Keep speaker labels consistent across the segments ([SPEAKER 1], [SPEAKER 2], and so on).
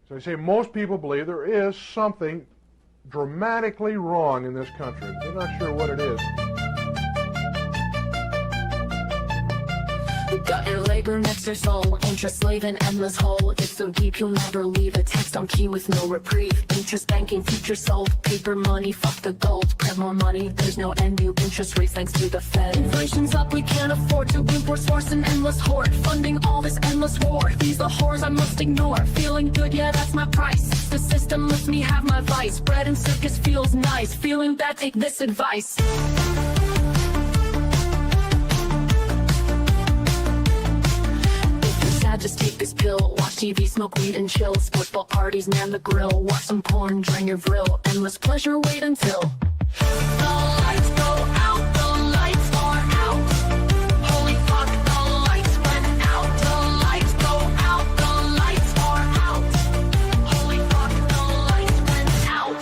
[SPEAKER 1] So I say most people believe there is something dramatically wrong in this country. They're not sure what it is.
[SPEAKER 2] Got your labor next your soul, interest slave in endless hole. It's so deep you'll never leave a text on key with no reprieve. Interest banking, future sold, paper money, fuck the gold. Print more money, there's no end, new interest rates thanks to the Fed. Inflation's up, we can't afford to import source an endless hoard. Funding all this endless war, these the whores I must ignore. Feeling good, yeah that's my price. The system lets me have my vice. Bread and circus feels nice, feeling bad, take this advice. Just take this pill, watch TV, smoke weed and chill. Sportsball parties, man the grill. Watch some porn, drain your vril. Endless pleasure, wait until the lights go out, the lights are out. Holy fuck, the lights went out. The lights go out, the lights are out. Holy fuck, the lights went out.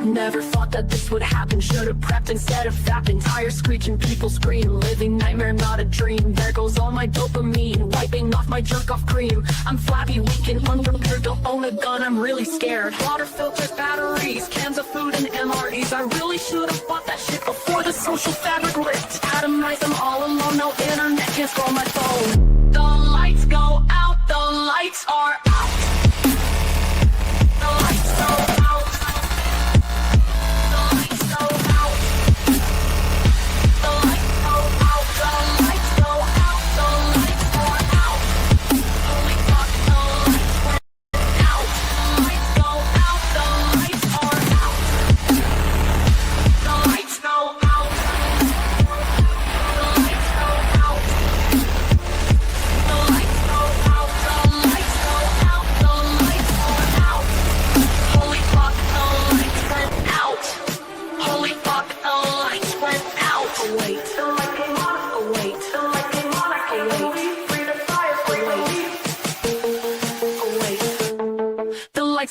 [SPEAKER 2] Never thought that this would happen. Should've prepped instead of fapping. Tires screeching, people scream. Living nightmare, not a dream. There goes all my dopamine, wiping off my jerk-off cream. I'm flabby, weak and unprepared to own a gun. I'm really scared. Water filters, batteries, cans of food and MREs. I really should've bought that shit before the social fabric ripped. Atomize them all alone. No internet, can't scroll my phone. The lights go out. The lights are out. The lights go out.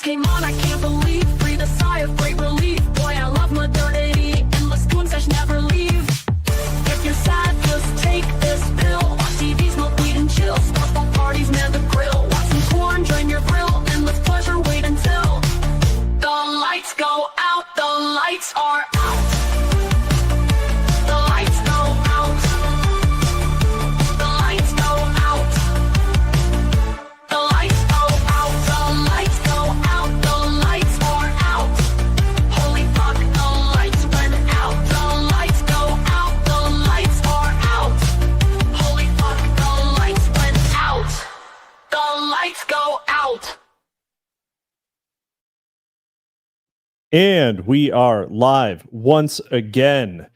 [SPEAKER 2] Came on, I can't believe. Breathe a sigh of great relief. Boy, I love modernity. Endless goon sesh, never leave. If you're sad, just take this pill. Watch TV, smoke weed and chill. Sportsball parties, man the grill. Watch some porn, join your grill. Endless pleasure, wait until the lights go out. The lights are out. The lights go out. The lights go out. The lights go out. The lights go out. The lights are out. Holy fuck, the lights went out. The lights go out. The lights are out. Holy fuck, the lights went out. The lights go out.
[SPEAKER 3] And we are live once again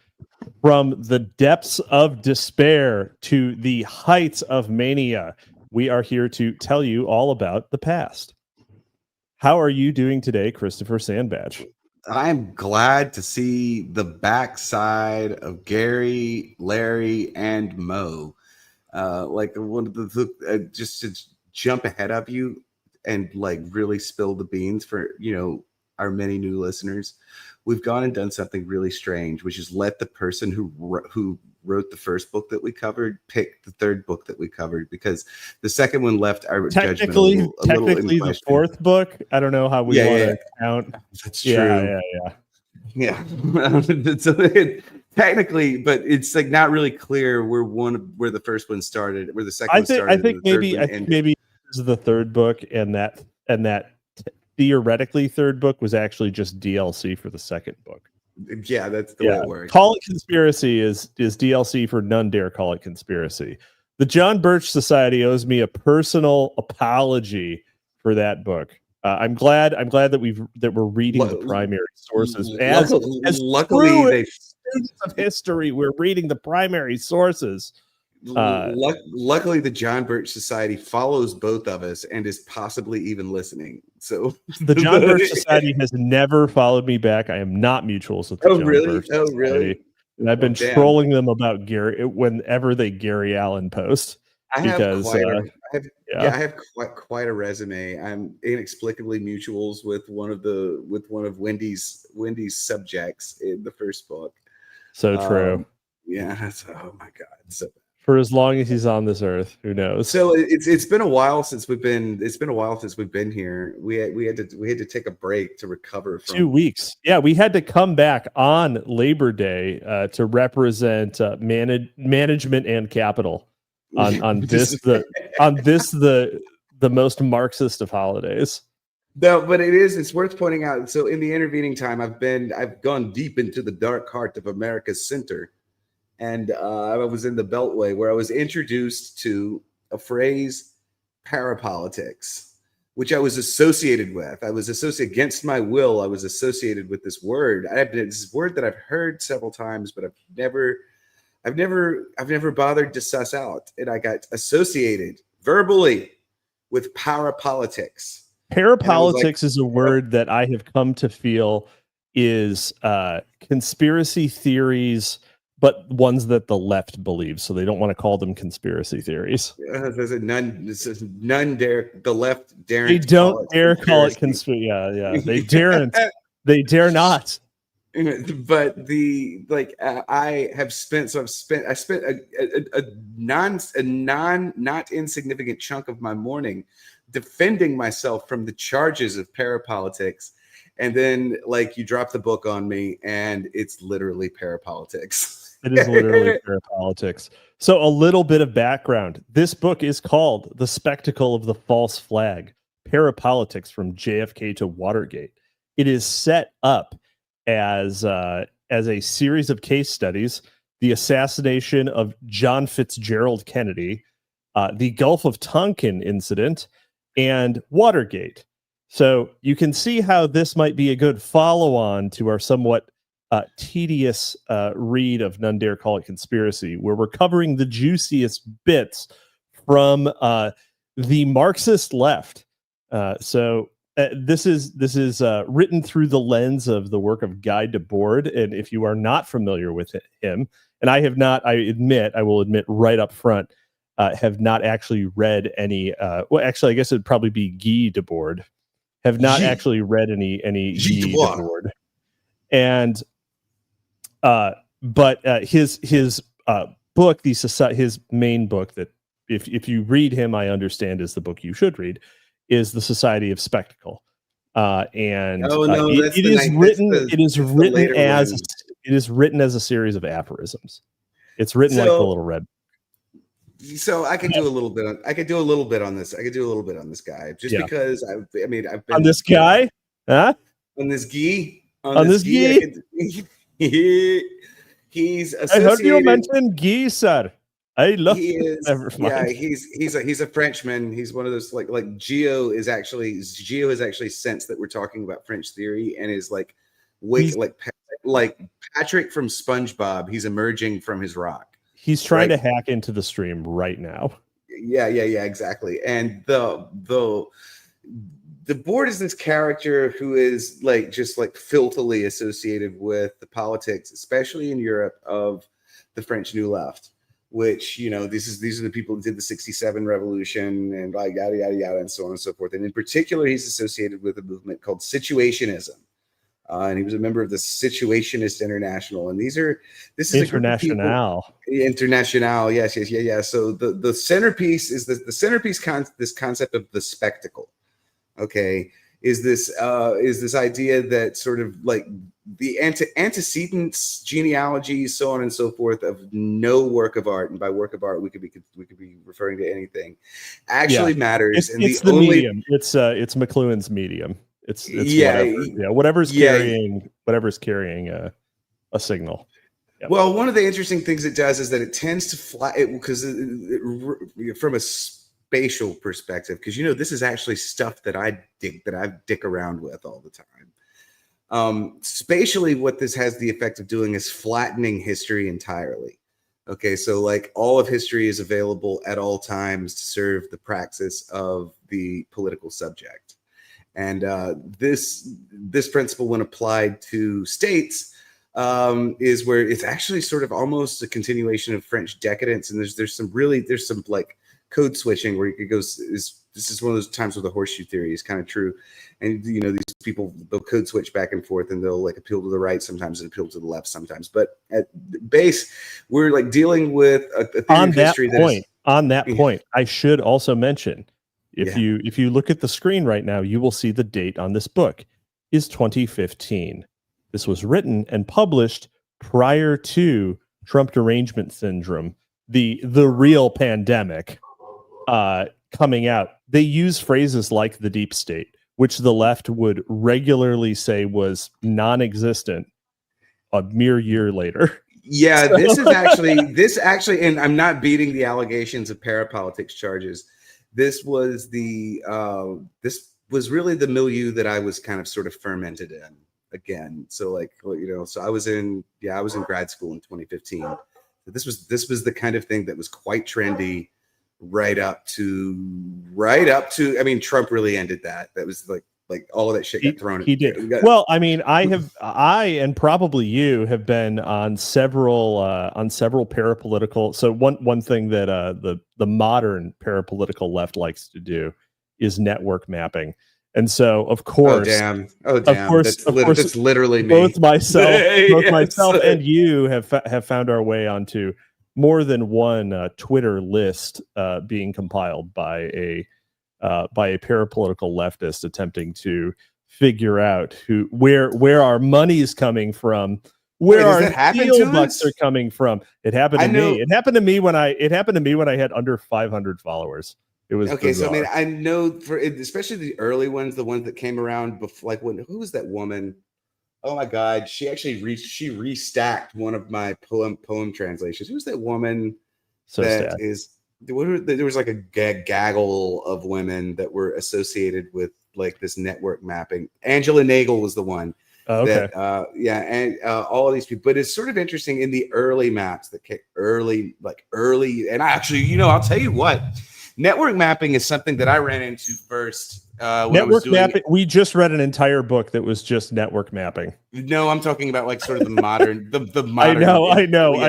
[SPEAKER 3] from the depths of despair to the heights of mania. We are here to tell you all about the past. How are you doing today, Christopher Sandbatch?
[SPEAKER 4] I'm glad to see the backside of Gary, Larry, and Mo. Like one of the just to jump ahead of you and like really spill the beans for our many new listeners. We've gone and done something really strange, which is let the person who wrote the first book that we covered pick the third book that we covered, because the second one left our judgment a little
[SPEAKER 3] technically the fourth book. I don't know how we want to count.
[SPEAKER 4] That's true. Yeah. Technically, but it's like not really clear where the first one started, where the second one started.
[SPEAKER 3] I think maybe this is the third book, and that theoretically third book was actually just DLC for the second book.
[SPEAKER 4] Yeah, that's the way it works.
[SPEAKER 3] Call It Conspiracy is DLC for None Dare Call It Conspiracy. The John Birch Society owes me a personal apology for that book. I'm glad that we're reading the primary sources. As
[SPEAKER 4] luckily,
[SPEAKER 3] students of history, we're reading the primary sources.
[SPEAKER 4] Luckily, the John Birch Society follows both of us and is possibly even listening. So
[SPEAKER 3] the John Birch Society has never followed me back. I am not mutuals with the John Birch Society.
[SPEAKER 4] Really?
[SPEAKER 3] And I've been trolling them about Gary whenever they Gary Allen post.
[SPEAKER 4] I have quite a resume. I'm inexplicably mutuals with one of Wendy's subjects in the first book.
[SPEAKER 3] So true.
[SPEAKER 4] Yeah. Oh my God. So
[SPEAKER 3] For as long as he's on this earth, who knows?
[SPEAKER 4] So it's been a while since we've been here. We had to take a break to recover from
[SPEAKER 3] 2 weeks. Yeah, we had to come back on Labor Day to represent management and capital on this the most Marxist of holidays.
[SPEAKER 4] No, but it's worth pointing out. So in the intervening time, I've gone deep into the dark heart of America's center. And I was in the Beltway, where I was introduced to a phrase, parapolitics, which I was associated with. I was associated against my will. I was associated with this word. This word that I've heard several times, but I've never bothered to suss out. And I got associated verbally with parapolitics.
[SPEAKER 3] Parapolitics is a word that I have come to feel is conspiracy theories, but ones that the left believes, so they don't want to call them conspiracy theories.
[SPEAKER 4] None dare, the left daren't.
[SPEAKER 3] They don't dare call it conspiracy. Yeah, they daren't. They dare not.
[SPEAKER 4] But I spent a not insignificant chunk of my morning defending myself from the charges of parapolitics. And then you drop the book on me and it's literally parapolitics.
[SPEAKER 3] It is literally parapolitics. So a little bit of background. This book is called The Spectacle of the False Flag, Parapolitics from JFK to Watergate. It is set up as a series of case studies: the assassination of John Fitzgerald Kennedy, the Gulf of Tonkin incident, and Watergate. So you can see how this might be a good follow-on to our somewhat tedious read of None Dare Call It Conspiracy, where we're covering the juiciest bits from the Marxist left. So this is written through the lens of the work of Guy Debord, and if you are not familiar with him, and I have not, I will admit right up front, have not actually read any. Well, actually, I guess it'd probably be Guy Debord. Have not actually read any Guy Debord, and but his book, his main book, that if you read him, I understand is the book you should read, is The Society of Spectacle. And it is written as a series of aphorisms. It's written like the Little Red.
[SPEAKER 4] So I could do a little bit on this. I could do a little bit on this guy, just because I've been
[SPEAKER 3] on this guy, huh?
[SPEAKER 4] On this guy. He's associated.
[SPEAKER 3] I heard you mention Guy, sir. I love.
[SPEAKER 4] He is. Yeah, he's a Frenchman. He's one of those like Gio has actually sensed that we're talking about French theory and is like Patrick from SpongeBob. He's emerging from his rock.
[SPEAKER 3] He's trying to hack into the stream right now.
[SPEAKER 4] Yeah, exactly. And the board is this character who is just filthily associated with the politics, especially in Europe, of the French New Left, which, these are the people who did the 67 revolution and yada, yada, yada, and so on and so forth. And in particular, he's associated with a movement called Situationism. And he was a member of the Situationist International. And this is
[SPEAKER 3] International.
[SPEAKER 4] International, yes. So the centerpiece is this concept of the spectacle. Okay, is this idea that sort of the antecedents, genealogies, so on and so forth, of no work of art, and by work of art we could be referring to anything, actually matters.
[SPEAKER 3] It's the medium. It's McLuhan's medium. It's whatever's carrying a signal. Yep.
[SPEAKER 4] Well, one of the interesting things it does is that it tends to fly because from a spatial perspective, because this is actually stuff that I dick around with all the time. Spatially, what this has the effect of doing is flattening history entirely. Okay, so all of history is available at all times to serve the praxis of the political subject. And this principle, when applied to states, is where it's actually sort of almost a continuation of French decadence. And there's some code switching where you could go. This is one of those times where the horseshoe theory is kind of true, and you know these people they'll code switch back and forth, and they'll like appeal to the right sometimes and appeal to the left sometimes. But at base, we're like dealing with a theory
[SPEAKER 3] On
[SPEAKER 4] of
[SPEAKER 3] that
[SPEAKER 4] history
[SPEAKER 3] point, on that
[SPEAKER 4] Yeah.
[SPEAKER 3] point, I should also mention if
[SPEAKER 4] Yeah.
[SPEAKER 3] you look at the screen right now, you will see the date on this book is 2015. This was written and published prior to Trump derangement syndrome, the real pandemic coming out. They use phrases like the deep state, which the left would regularly say was non-existent a mere year later.
[SPEAKER 4] Yeah, this actually, and I'm not beating the allegations of parapolitics charges. This was this was really the milieu that I was kind of sort of fermented in again. So like, you know, so I was in grad school in 2015. This was the kind of thing that was quite trendy right up to I mean, Trump really ended that. That was like all of that shit got thrown.
[SPEAKER 3] He did. Well, I mean, I and probably you have been on several parapolitical. So one thing that the modern parapolitical left likes to do is network mapping. And so, of course,
[SPEAKER 4] of course, that's literally me.
[SPEAKER 3] Both myself
[SPEAKER 4] Yes.
[SPEAKER 3] and you have found our way onto more than one Twitter list being compiled by a parapolitical leftist attempting to figure out where our money is coming from, where our deal bucks are coming from. It happened to me. It happened to me when I had under 500 followers. It was
[SPEAKER 4] okay.
[SPEAKER 3] bizarre.
[SPEAKER 4] So I mean, I know especially the early ones, the ones that came around before, like who was that woman? Oh my God, she actually restacked one of my poem translations. Who's that woman?
[SPEAKER 3] So
[SPEAKER 4] that
[SPEAKER 3] sad.
[SPEAKER 4] There was like a gaggle of women that were associated with like this network mapping. Angela Nagel was the one.
[SPEAKER 3] Oh, okay.
[SPEAKER 4] And all of these people. But it's sort of interesting in the early maps that came early. And I actually, you know, I'll tell you what, network mapping is something that I ran into first.
[SPEAKER 3] Network mapping. We just read an entire book that was just network mapping.
[SPEAKER 4] No, I'm talking about like sort of the modern, the modern.
[SPEAKER 3] I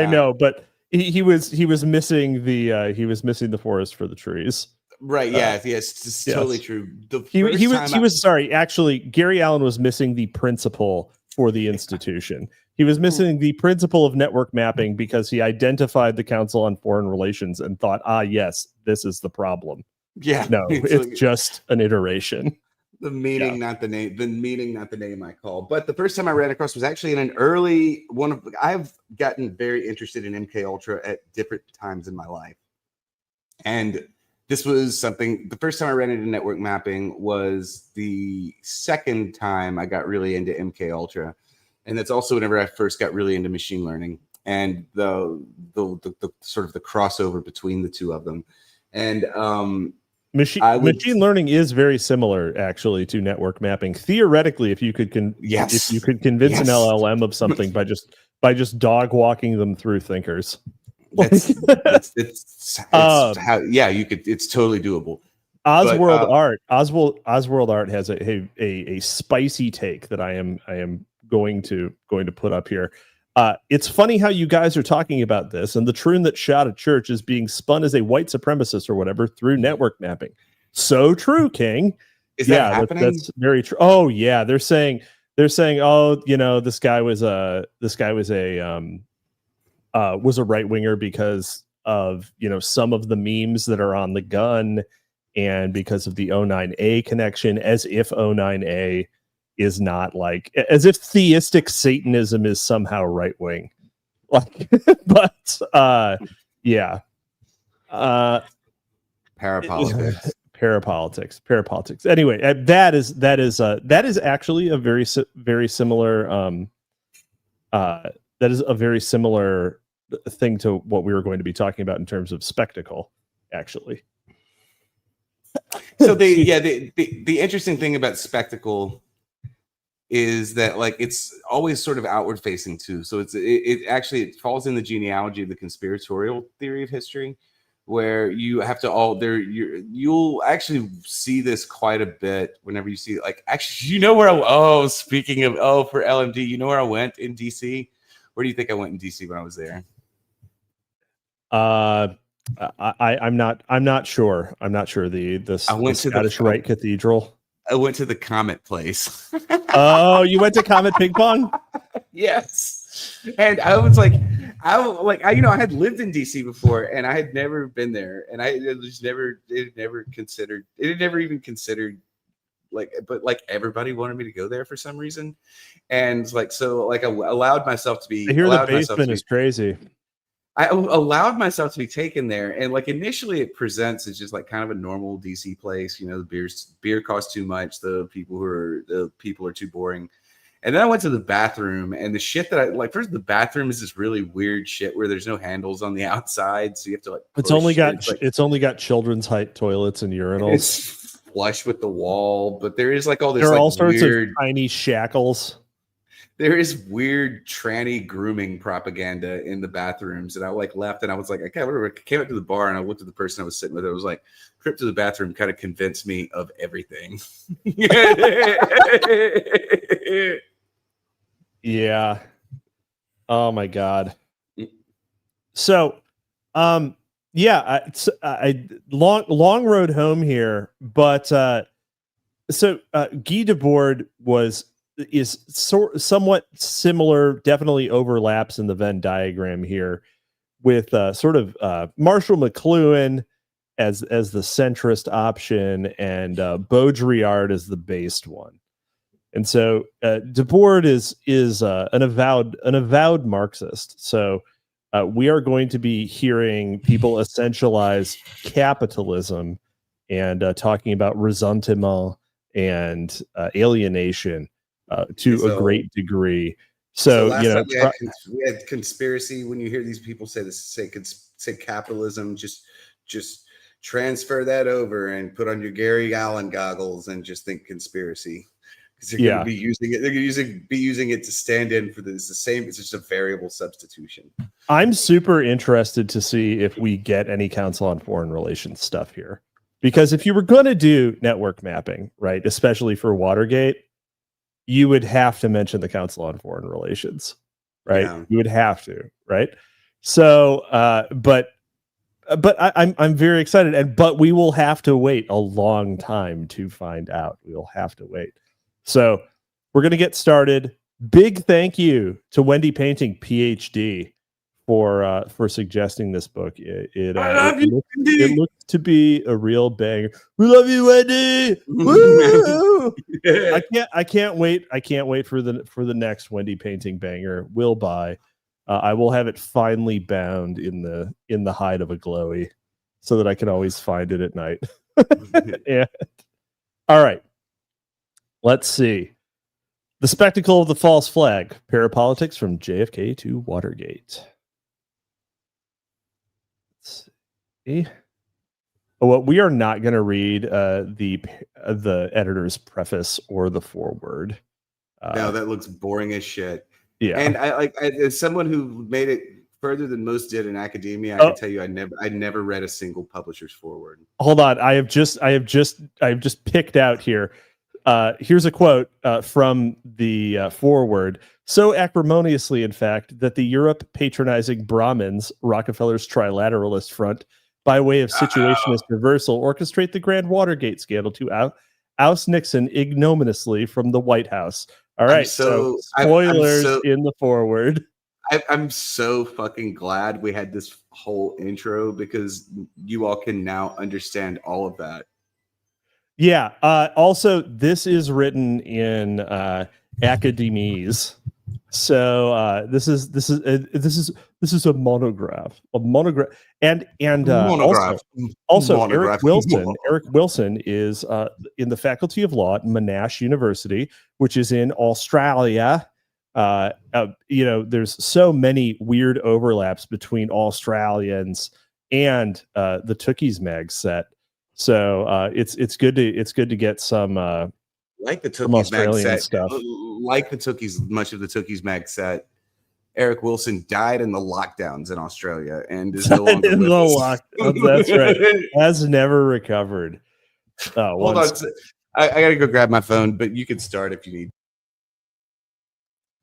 [SPEAKER 3] know, but he was missing the forest for the trees.
[SPEAKER 4] Right. Yeah. Yes. It's totally true.
[SPEAKER 3] He was sorry. Actually, Gary Allen was missing the principle for the institution. He was missing the principle of network mapping because he identified the Council on Foreign Relations and thought, yes, this is the problem.
[SPEAKER 4] Yeah.
[SPEAKER 3] No, it's just an iteration.
[SPEAKER 4] The meaning, not the name. The meaning, not the name I call. But the first time I ran across was actually in an early one. I've gotten very interested in MK Ultra at different times in my life, and this was something. The first time I ran into network mapping was the second time I got really into MK Ultra, and that's also whenever I first got really into machine learning and the sort of the crossover between the two of them, and machine learning is very similar actually to network mapping. Theoretically, if you could convince an LLM of something by just dog walking them through thinkers. It's totally doable.
[SPEAKER 3] Oswald Art has a spicy take that I am going to put up here. It's funny how you guys are talking about this, and the troon that shot a church is being spun as a white supremacist or whatever through network mapping. So true, King.
[SPEAKER 4] Is that happening?
[SPEAKER 3] That's very true. Oh yeah, they're saying, oh, you know, this guy was a right winger because of, you know, some of the memes that are on the gun, and because of the 09A connection, as if 09A is not like, as if theistic Satanism is somehow right wing. Like, but yeah. Parapolitics. Anyway, that is actually a very similar that is a very similar thing to what we were going to be talking about in terms of spectacle, actually.
[SPEAKER 4] So the interesting thing about spectacle is that like it's always sort of outward facing too. So it actually falls in the genealogy of the conspiratorial theory of history, where you have to you'll actually see this quite a bit whenever you see, like, actually, you know where speaking of for LMD, you know where I went in DC? Where do you think I went in DC when I was there?
[SPEAKER 3] I'm not sure. I'm not sure. The
[SPEAKER 4] I went to the
[SPEAKER 3] Scottish Rite Cathedral.
[SPEAKER 4] I went to the Comet place.
[SPEAKER 3] Oh, you went to Comet Ping Pong?
[SPEAKER 4] Yes. And I was like, I had lived in DC before, and I had never been there, and it had never even considered but like everybody wanted me to go there for some reason, and like so like I allowed myself to be.
[SPEAKER 3] I hear the basement is crazy.
[SPEAKER 4] I allowed myself to be taken there, and like initially it presents as just like kind of a normal DC place. You know, the beer costs too much. The people are too boring. And then I went to the bathroom, and the shit that I like. First, the bathroom is this really weird shit where there's no handles on the outside, so you have to like.
[SPEAKER 3] It's only got children's height toilets and urinals.
[SPEAKER 4] It's flush with the wall, but there is like all this.
[SPEAKER 3] There are
[SPEAKER 4] like,
[SPEAKER 3] all sorts
[SPEAKER 4] weird,
[SPEAKER 3] of tiny shackles.
[SPEAKER 4] There is weird tranny grooming propaganda in the bathrooms, and I like left, and I was like, I came up to the bar, and I looked at the person I was sitting with. I was like, trip to the bathroom kind of convinced me of everything.
[SPEAKER 3] Yeah. Oh my God. So, yeah, I long road home here, but Guy Debord is somewhat similar, definitely overlaps in the Venn diagram here with sort of Marshall McLuhan as the centrist option and Baudrillard as the based one. And so Debord is an avowed Marxist. So we are going to be hearing people essentialize capitalism and talking about ressentiment and alienation to a great degree. So you know,
[SPEAKER 4] we had conspiracy. When you hear these people say capitalism, just transfer that over and put on your Gary Allen goggles and just think conspiracy. Because they're going to be using it. They're going to be using it to stand in for this. The same. It's just a variable substitution.
[SPEAKER 3] I'm super interested to see if we get any Council on Foreign Relations stuff here, because if you were going to do network mapping, right, especially for Watergate, you would have to mention the Council on Foreign Relations, right? Yeah. You would have to, right? So, but I'm very excited, but we will have to wait a long time to find out. We'll have to wait. So we're going to get started. Big thank you to Wendy Painting, PhD, for suggesting this book. It looks to be a real banger. We love you, Wendy. Woo! I can't wait. I can't wait for the next Wendy Painting banger. Will buy. I will have it finely bound in the hide of a glowy, so that I can always find it at night. Yeah. All right. Let's see. The Spectacle of the False Flag, Parapolitics from JFK to Watergate. Let's see. Well, we are not going to read the editor's preface or the foreword.
[SPEAKER 4] No, that looks boring as shit.
[SPEAKER 3] Yeah.
[SPEAKER 4] And I as someone who made it further than most did in academia, I can tell you I never read a single publisher's foreword.
[SPEAKER 3] Hold on. I have just picked out here. Here's a quote from the foreword. So acrimoniously, in fact, that the Europe patronizing Brahmins, Rockefeller's trilateralist front, by way of situationist reversal, orchestrate the grand Watergate scandal to oust Nixon ignominiously from the White House. All right, so spoilers in the foreword.
[SPEAKER 4] I'm so fucking glad we had this whole intro, because you all can now understand all of that.
[SPEAKER 3] Yeah. Also, this is written in Academese, so this is a monograph. And
[SPEAKER 4] monograph.
[SPEAKER 3] Also
[SPEAKER 4] monograph.
[SPEAKER 3] Eric Wilson is in the faculty of law at Monash University, which is in Australia. There's so many weird overlaps between Australians and the Tookies Mag set. So it's good to get some
[SPEAKER 4] like the Tookies Mag set
[SPEAKER 3] stuff.
[SPEAKER 4] Like the Tookies, much of the Tookies Mag set. Eric Wilson died in the lockdowns in Australia and is no longer
[SPEAKER 3] in the lockdowns. That's right. Has never recovered.
[SPEAKER 4] Hold on, I gotta go grab my phone, but you can start if you need.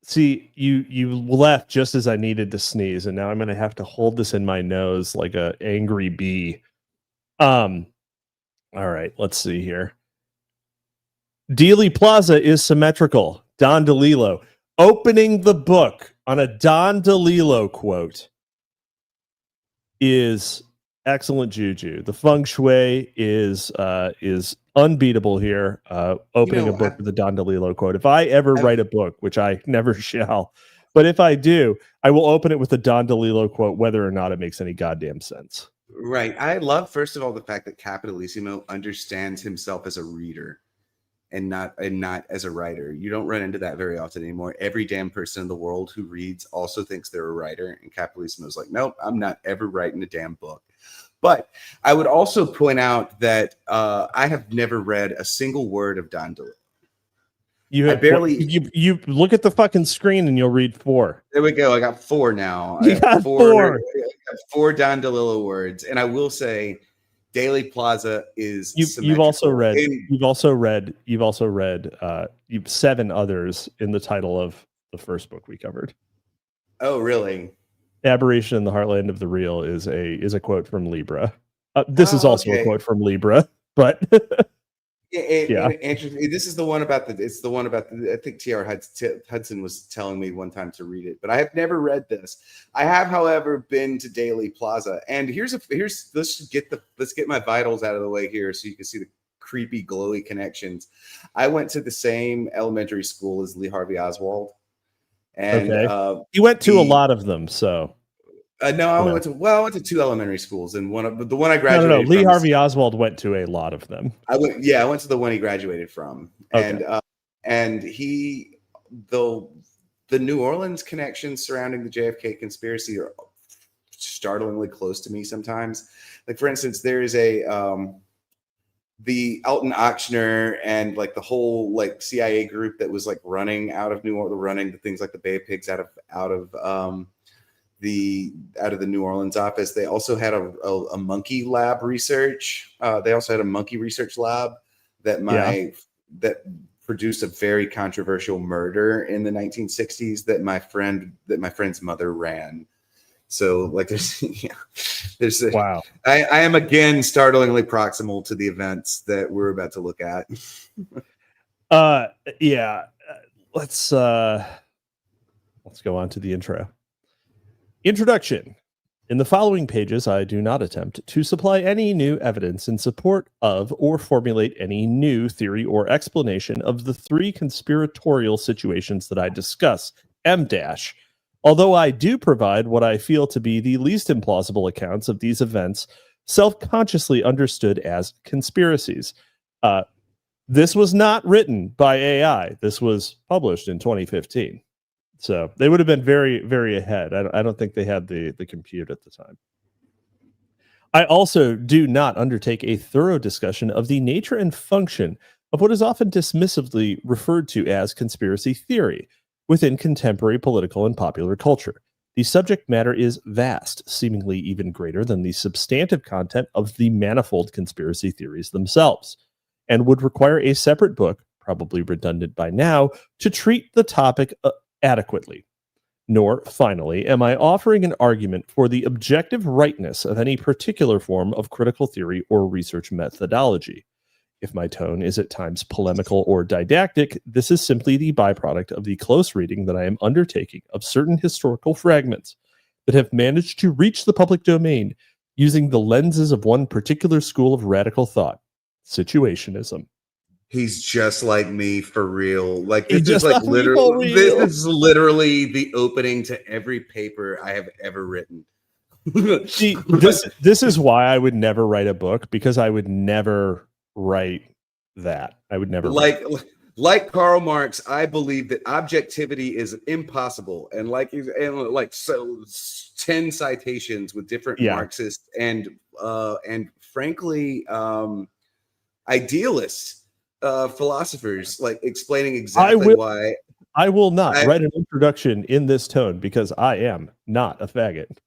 [SPEAKER 3] See, you left just as I needed to sneeze, and now I'm going to have to hold this in my nose like a angry bee. All right, let's see here. Dealey Plaza is symmetrical. Don DeLillo opening the book on a Don DeLillo quote is excellent juju. The feng shui is unbeatable here. Opening a book with a Don DeLillo quote. If I ever write a book, which I never shall, but if I do, I will open it with a Don DeLillo quote, whether or not it makes any goddamn sense.
[SPEAKER 4] Right. I love, first of all, the fact that Capitalisimo understands himself as a reader and not as a writer. You don't run into that very often anymore. Every damn person in the world who reads also thinks they're a writer, and Capitalisimo is like, nope, I'm not ever writing a damn book. But I would also point out that I have never read a single word of Don DeLillo.
[SPEAKER 3] You look at the fucking screen and you'll read 4.
[SPEAKER 4] There we go. I got 4 now.
[SPEAKER 3] You got 4.
[SPEAKER 4] I got 4 Don DeLillo words, and I will say, Dealey Plaza is.
[SPEAKER 3] You've also read 7 others in the title of the first book we covered.
[SPEAKER 4] Oh, really?
[SPEAKER 3] Aberration in the Heartland of the Real is a quote from Libra. This is also a quote from Libra, but
[SPEAKER 4] yeah. Interesting. This is the one about I think T.R. Hudson was telling me one time to read it, but I have never read this. I have, however, been to Dealey Plaza, and let's get my vitals out of the way here so you can see the creepy glowy connections. I went to the same elementary school as Lee Harvey Oswald. And
[SPEAKER 3] you went to a lot of them, so
[SPEAKER 4] no, I went to 2 elementary schools, and the one I graduated.
[SPEAKER 3] No. Lee Harvey Oswald went to a lot of them.
[SPEAKER 4] I went to the one he graduated from, and the New Orleans connections surrounding the JFK conspiracy are startlingly close to me sometimes. Like, for instance, there is the Alton Ochsner and like the whole like CIA group that was like running out of New Orleans, running the things like the Bay of Pigs out of the New Orleans office. They also had a monkey lab research. They also had a monkey research lab that produced a very controversial murder in the 1960s that my friend's mother ran. So like wow. I am again startlingly proximal to the events that we're about to look at.
[SPEAKER 3] Let's go on to the intro. Introduction. In the following pages, I do not attempt to supply any new evidence in support of or formulate any new theory or explanation of the 3 conspiratorial situations that I discuss, although I do provide what I feel to be the least implausible accounts of these events, self-consciously understood as conspiracies. This was not written by AI. This was published in 2015. So they would have been very, very ahead. I don't think they had the compute at the time. I also do not undertake a thorough discussion of the nature and function of what is often dismissively referred to as conspiracy theory within contemporary political and popular culture. The subject matter is vast, seemingly even greater than the substantive content of the manifold conspiracy theories themselves, and would require a separate book, probably redundant by now, to treat the topic adequately. Nor, finally, am I offering an argument for the objective rightness of any particular form of critical theory or research methodology. If my tone is at times polemical or didactic, this is simply the byproduct of the close reading that I am undertaking of certain historical fragments that have managed to reach the public domain using the lenses of one particular school of radical thought, Situationism.
[SPEAKER 4] He's just like me for real. Like this is like literally this is literally the opening to every paper I have ever written.
[SPEAKER 3] See, this is why I would never write a book, because I would never write that. I would never
[SPEAKER 4] like Karl Marx. I believe that objectivity is impossible, and so 10 citations with different Marxists and frankly idealists. Philosophers like explaining exactly why
[SPEAKER 3] I will not write an introduction in this tone, because I am not a faggot.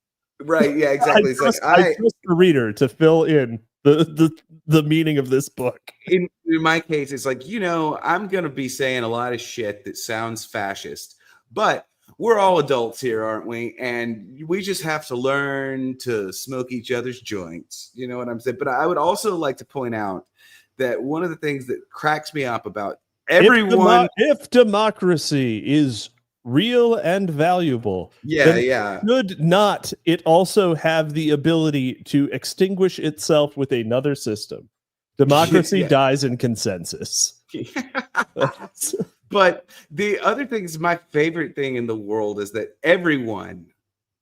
[SPEAKER 4] Right? Yeah, exactly.
[SPEAKER 3] I trust the reader to fill in the meaning of this book.
[SPEAKER 4] In my case, it's like, I'm going to be saying a lot of shit that sounds fascist, But we're all adults here, aren't we? And we just have to learn to smoke each other's joints. You know what I'm saying? But I would also like to point out that one of the things that cracks me up about everyone,
[SPEAKER 3] if democracy is real and valuable, then should not it also have the ability to extinguish itself with another system? Democracy dies in consensus.
[SPEAKER 4] But the other thing is, my favorite thing in the world is that everyone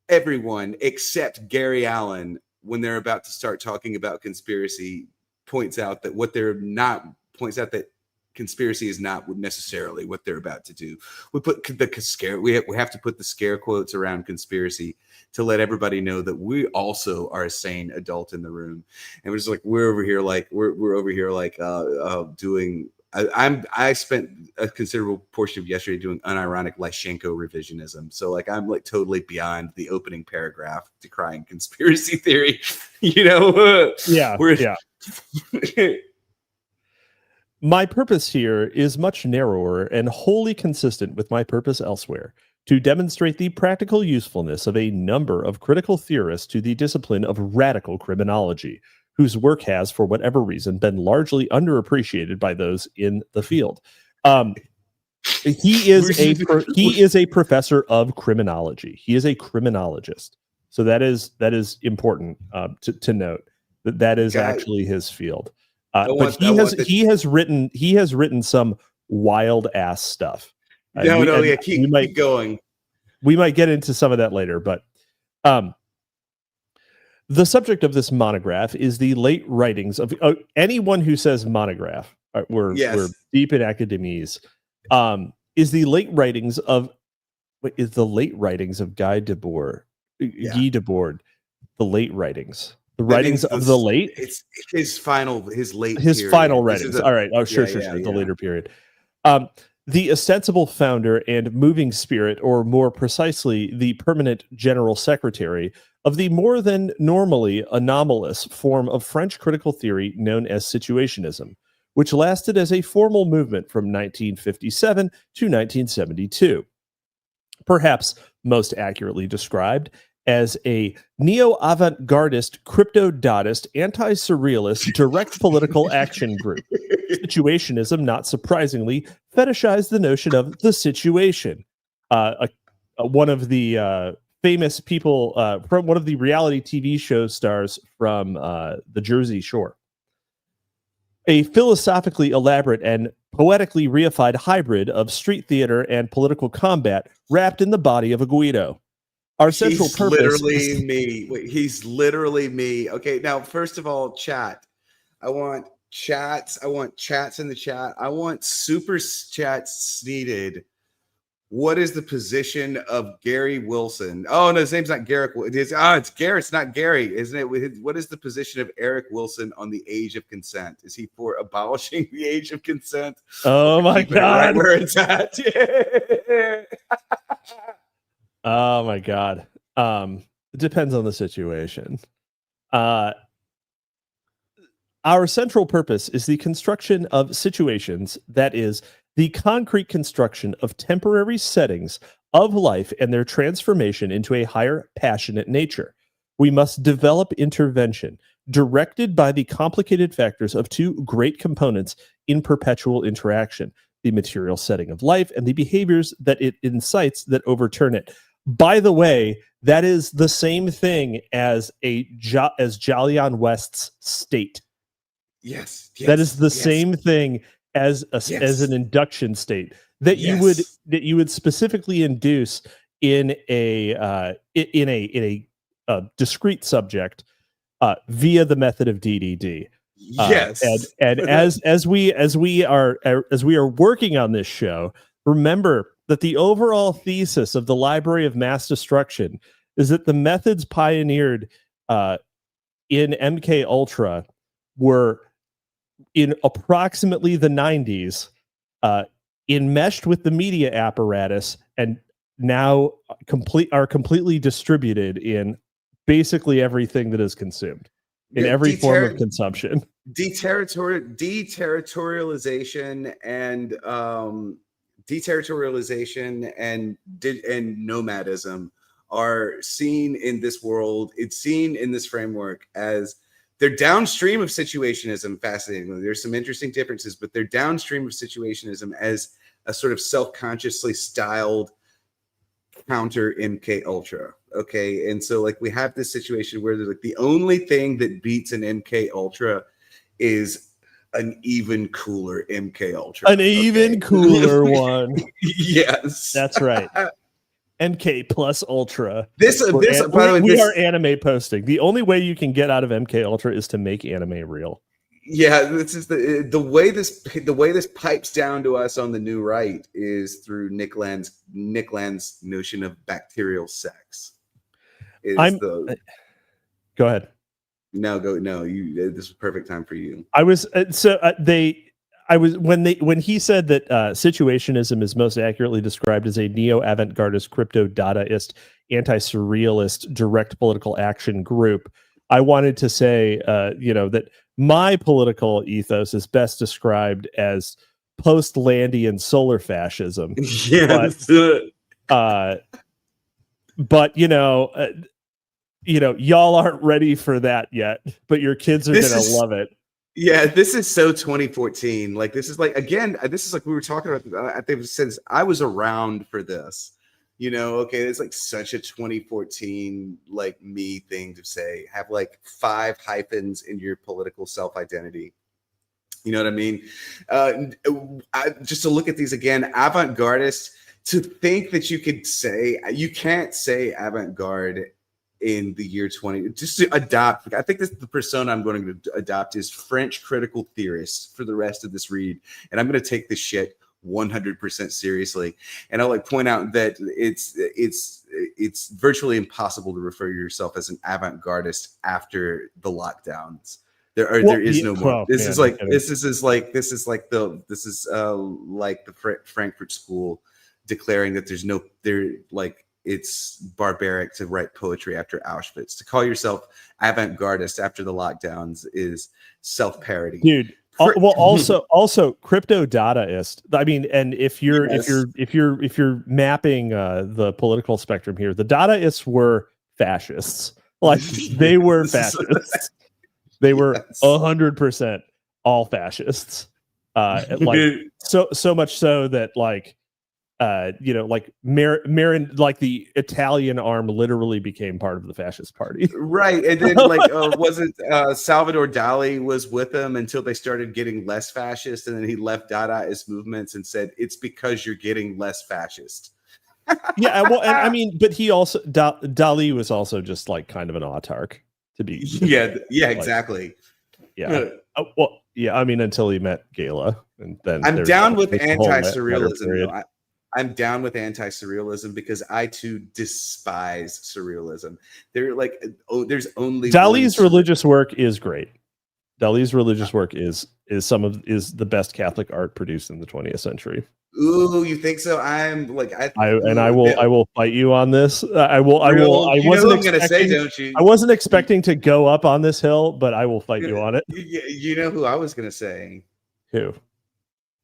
[SPEAKER 4] except Gary Allen, when they're about to start talking about conspiracy, points out that that conspiracy is not necessarily what they're about to do. We put we have to put the scare quotes around conspiracy to let everybody know that we also are a sane adult in the room. And we're just like, we're over here doing. I spent a considerable portion of yesterday doing unironic Lysenko revisionism. So like, I'm like totally beyond the opening paragraph decrying conspiracy theory, you know?
[SPEAKER 3] Yeah. My purpose here is much narrower and wholly consistent with my purpose elsewhere, to demonstrate the practical usefulness of a number of critical theorists to the discipline of radical criminology, whose work has, for whatever reason, been largely underappreciated by those in the field. He is a professor of criminology. He is a criminologist. So that is important to note that is actually his field. But he has written some wild ass stuff.
[SPEAKER 4] Keep going.
[SPEAKER 3] We might get into some of that later, but the subject of this monograph is the late writings of anyone who says monograph. We're deep in academies. Is the late writings of Guy Debord? Guy Debord, the late writings. The writings of the late.
[SPEAKER 4] It's his final
[SPEAKER 3] writings. All right. Oh, sure. The later period. The ostensible founder and moving spirit, or more precisely, the permanent general secretary of the more than normally anomalous form of French critical theory known as Situationism, which lasted as a formal movement from 1957 to 1972. Perhaps most accurately described as a neo-avant-gardist, crypto-dotist, anti-surrealist, direct political action group. Situationism, not surprisingly, fetishized the notion of the situation. One of the famous people from one of the reality TV show stars from the Jersey Shore. A philosophically elaborate and poetically reified hybrid of street theater and political combat wrapped in the body of a Guido. Our central purpose is
[SPEAKER 4] me. Wait, he's literally me. Okay, now first of all, chat. I want chats in the chat. I want super chats needed. What is the position of Gary Wilson? Oh no, his name's not Garrick. It's Gary. It's not Gary, isn't it? What is the position of Eric Wilson on the age of consent? Is he for abolishing the age of consent?
[SPEAKER 3] Oh my God!
[SPEAKER 4] Right where it's at.
[SPEAKER 3] Oh my God. It depends on the situation. Our central purpose is the construction of situations, that is, the concrete construction of temporary settings of life and their transformation into a higher passionate nature. We must develop intervention directed by the complicated factors of two great components in perpetual interaction: the material setting of life and the behaviors that it incites that overturn it. By the way, that is the same thing as as Jolyon West's state.
[SPEAKER 4] Yes,
[SPEAKER 3] that is the same thing as an induction state that you would specifically induce in a discrete subject via the method of DDD. And as we are working on this show, remember that the overall thesis of the Library of Mass Destruction is that the methods pioneered in MK Ultra were in approximately the 90s enmeshed with the media apparatus and now are completely distributed in basically everything that is consumed in every form of consumption.
[SPEAKER 4] Deterritorialization and deterritorialization and nomadism are seen in this world. It's seen in this framework as they're downstream of situationism. Fascinatingly, there's some interesting differences, but they're downstream of situationism as a sort of self-consciously styled counter MK Ultra. Okay, and so like we have this situation where like the only thing that beats an MK Ultra is an even cooler MK Ultra.
[SPEAKER 3] An even cooler one.
[SPEAKER 4] Yes,
[SPEAKER 3] that's right. MK plus Ultra.
[SPEAKER 4] This by the way,
[SPEAKER 3] we are anime posting. The only way you can get out of MK Ultra is to make anime real.
[SPEAKER 4] Yeah, this is the way this pipes down to us on the new right is through Nick Land's notion of bacterial sex.
[SPEAKER 3] Go ahead.
[SPEAKER 4] No, this is perfect time for you.
[SPEAKER 3] When he said that situationism is most accurately described as a neo-avant-gardist, crypto-dadaist, anti-surrealist, direct political action group, I wanted to say, that my political ethos is best described as post-Landian solar fascism.
[SPEAKER 4] Yes.
[SPEAKER 3] But y'all aren't ready for that yet, but your kids are going to love it.
[SPEAKER 4] Yeah, this is so 2014. Like, this is like, again, this is like we were talking about. I think since I was around for this, okay, it's like such a 2014 like me thing to say. Have like 5 hyphens in your political self-identity. You know what I mean? Just to look at these again, avant-gardist. To think that you can't say avant-garde in the year 20, just to adopt. I think this the persona I'm going to adopt is French critical theorist for the rest of this read, and I'm going to take this shit 100% seriously. And I'll like point out that it's virtually impossible to refer to yourself as an avant-gardist after the lockdowns. There is no more. This is like the Frankfurt School declaring that it's barbaric to write poetry after Auschwitz. To call yourself avant-gardist after the lockdowns is self-parody,
[SPEAKER 3] dude. Also crypto dadaist. I mean, and if you're mapping the political spectrum here, the dadaists were fascists. Like they were fascists. They were 100% all fascists. So much so that Marin, like the Italian arm literally became part of the fascist party.
[SPEAKER 4] Right. And then wasn't Salvador Dali was with them until they started getting less fascist. And then he left Dadaist movements and said, it's because you're getting less fascist.
[SPEAKER 3] Yeah. Well, and I mean, but he also, Dali was also just like kind of an autark to be.
[SPEAKER 4] Exactly.
[SPEAKER 3] Yeah. I mean, until he met Gala. And then
[SPEAKER 4] I'm down with anti-surrealism. I'm down with anti-surrealism because I too despise surrealism. They're like, there's only
[SPEAKER 3] Dali's religious work is great. Dali's religious work is the best Catholic art produced in the 20th century.
[SPEAKER 4] Ooh, you think so? I
[SPEAKER 3] will fight you on this. I wasn't expecting to go up on this hill, but I will fight you on it.
[SPEAKER 4] You know who I was going to say?
[SPEAKER 3] Who?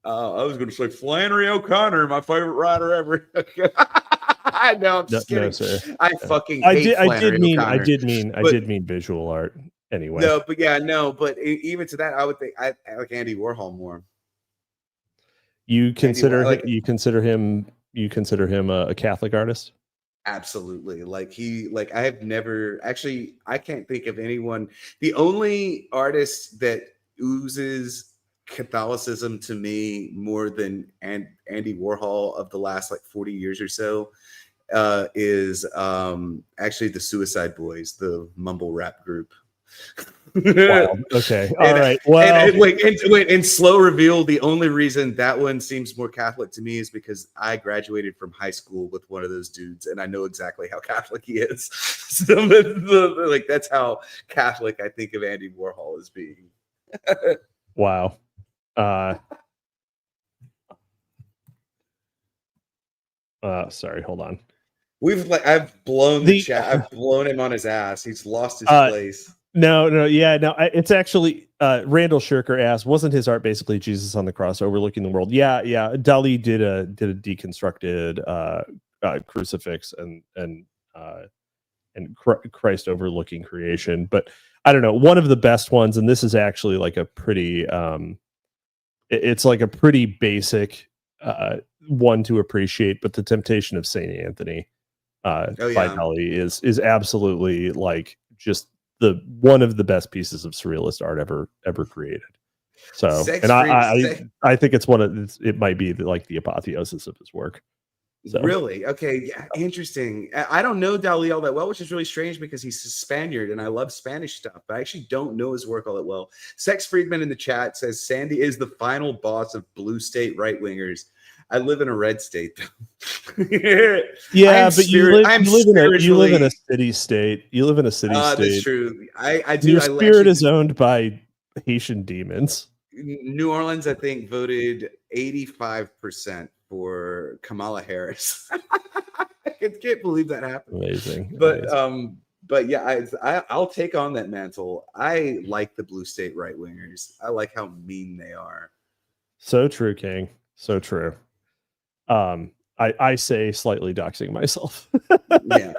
[SPEAKER 4] I was going to say Flannery O'Connor, my favorite writer ever. No, I'm just kidding.
[SPEAKER 3] No, sir.
[SPEAKER 4] I fucking hate Flannery O'Connor.
[SPEAKER 3] I did mean visual art anyway.
[SPEAKER 4] No, but even to that, I would think I like Andy Warhol more.
[SPEAKER 3] You consider him a Catholic artist?
[SPEAKER 4] Absolutely. I can't think of anyone. The only artist that oozes Catholicism to me more than Andy Warhol of the last 40 years or so is actually the Suicide Boys, the mumble rap group.
[SPEAKER 3] Wow. Okay. All right. Well,
[SPEAKER 4] and slow reveal. The only reason that one seems more Catholic to me is because I graduated from high school with one of those dudes, and I know exactly how Catholic he is. So that's how Catholic I think of Andy Warhol as being.
[SPEAKER 3] Wow. Sorry, hold on.
[SPEAKER 4] I've blown the chat. I've blown him on his ass. He's lost his place.
[SPEAKER 3] It's actually Randall Shirker asked, wasn't his art basically Jesus on the cross overlooking the world? Yeah. Dali did a deconstructed crucifix and Christ overlooking creation. But I don't know, one of the best ones, and this is actually like a pretty it's like a pretty basic one to appreciate, but The Temptation of Saint Anthony by Dali is absolutely like just the one of the best pieces of surrealist art ever created. So, I think it's it might be like the apotheosis of his work. So.
[SPEAKER 4] Really? Okay. Yeah. Interesting. I don't know Dali all that well, which is really strange because he's a Spaniard and I love Spanish stuff, but I actually don't know his work all that well. Sex Friedman in the chat says Sandy is the final boss of blue state right wingers. I live in a red state, though.
[SPEAKER 3] Yeah, but you live in a city state. You live in a city state.
[SPEAKER 4] That's true. I do.
[SPEAKER 3] Your spirit is owned by Haitian demons.
[SPEAKER 4] New Orleans, I think, voted 85% for Kamala Harris. I can't believe that happened.
[SPEAKER 3] Amazing.
[SPEAKER 4] But yeah, I'll take on that mantle. I like the blue state right wingers. I like how mean they are.
[SPEAKER 3] So true, King. So true. I say slightly doxing myself.
[SPEAKER 4] Yeah.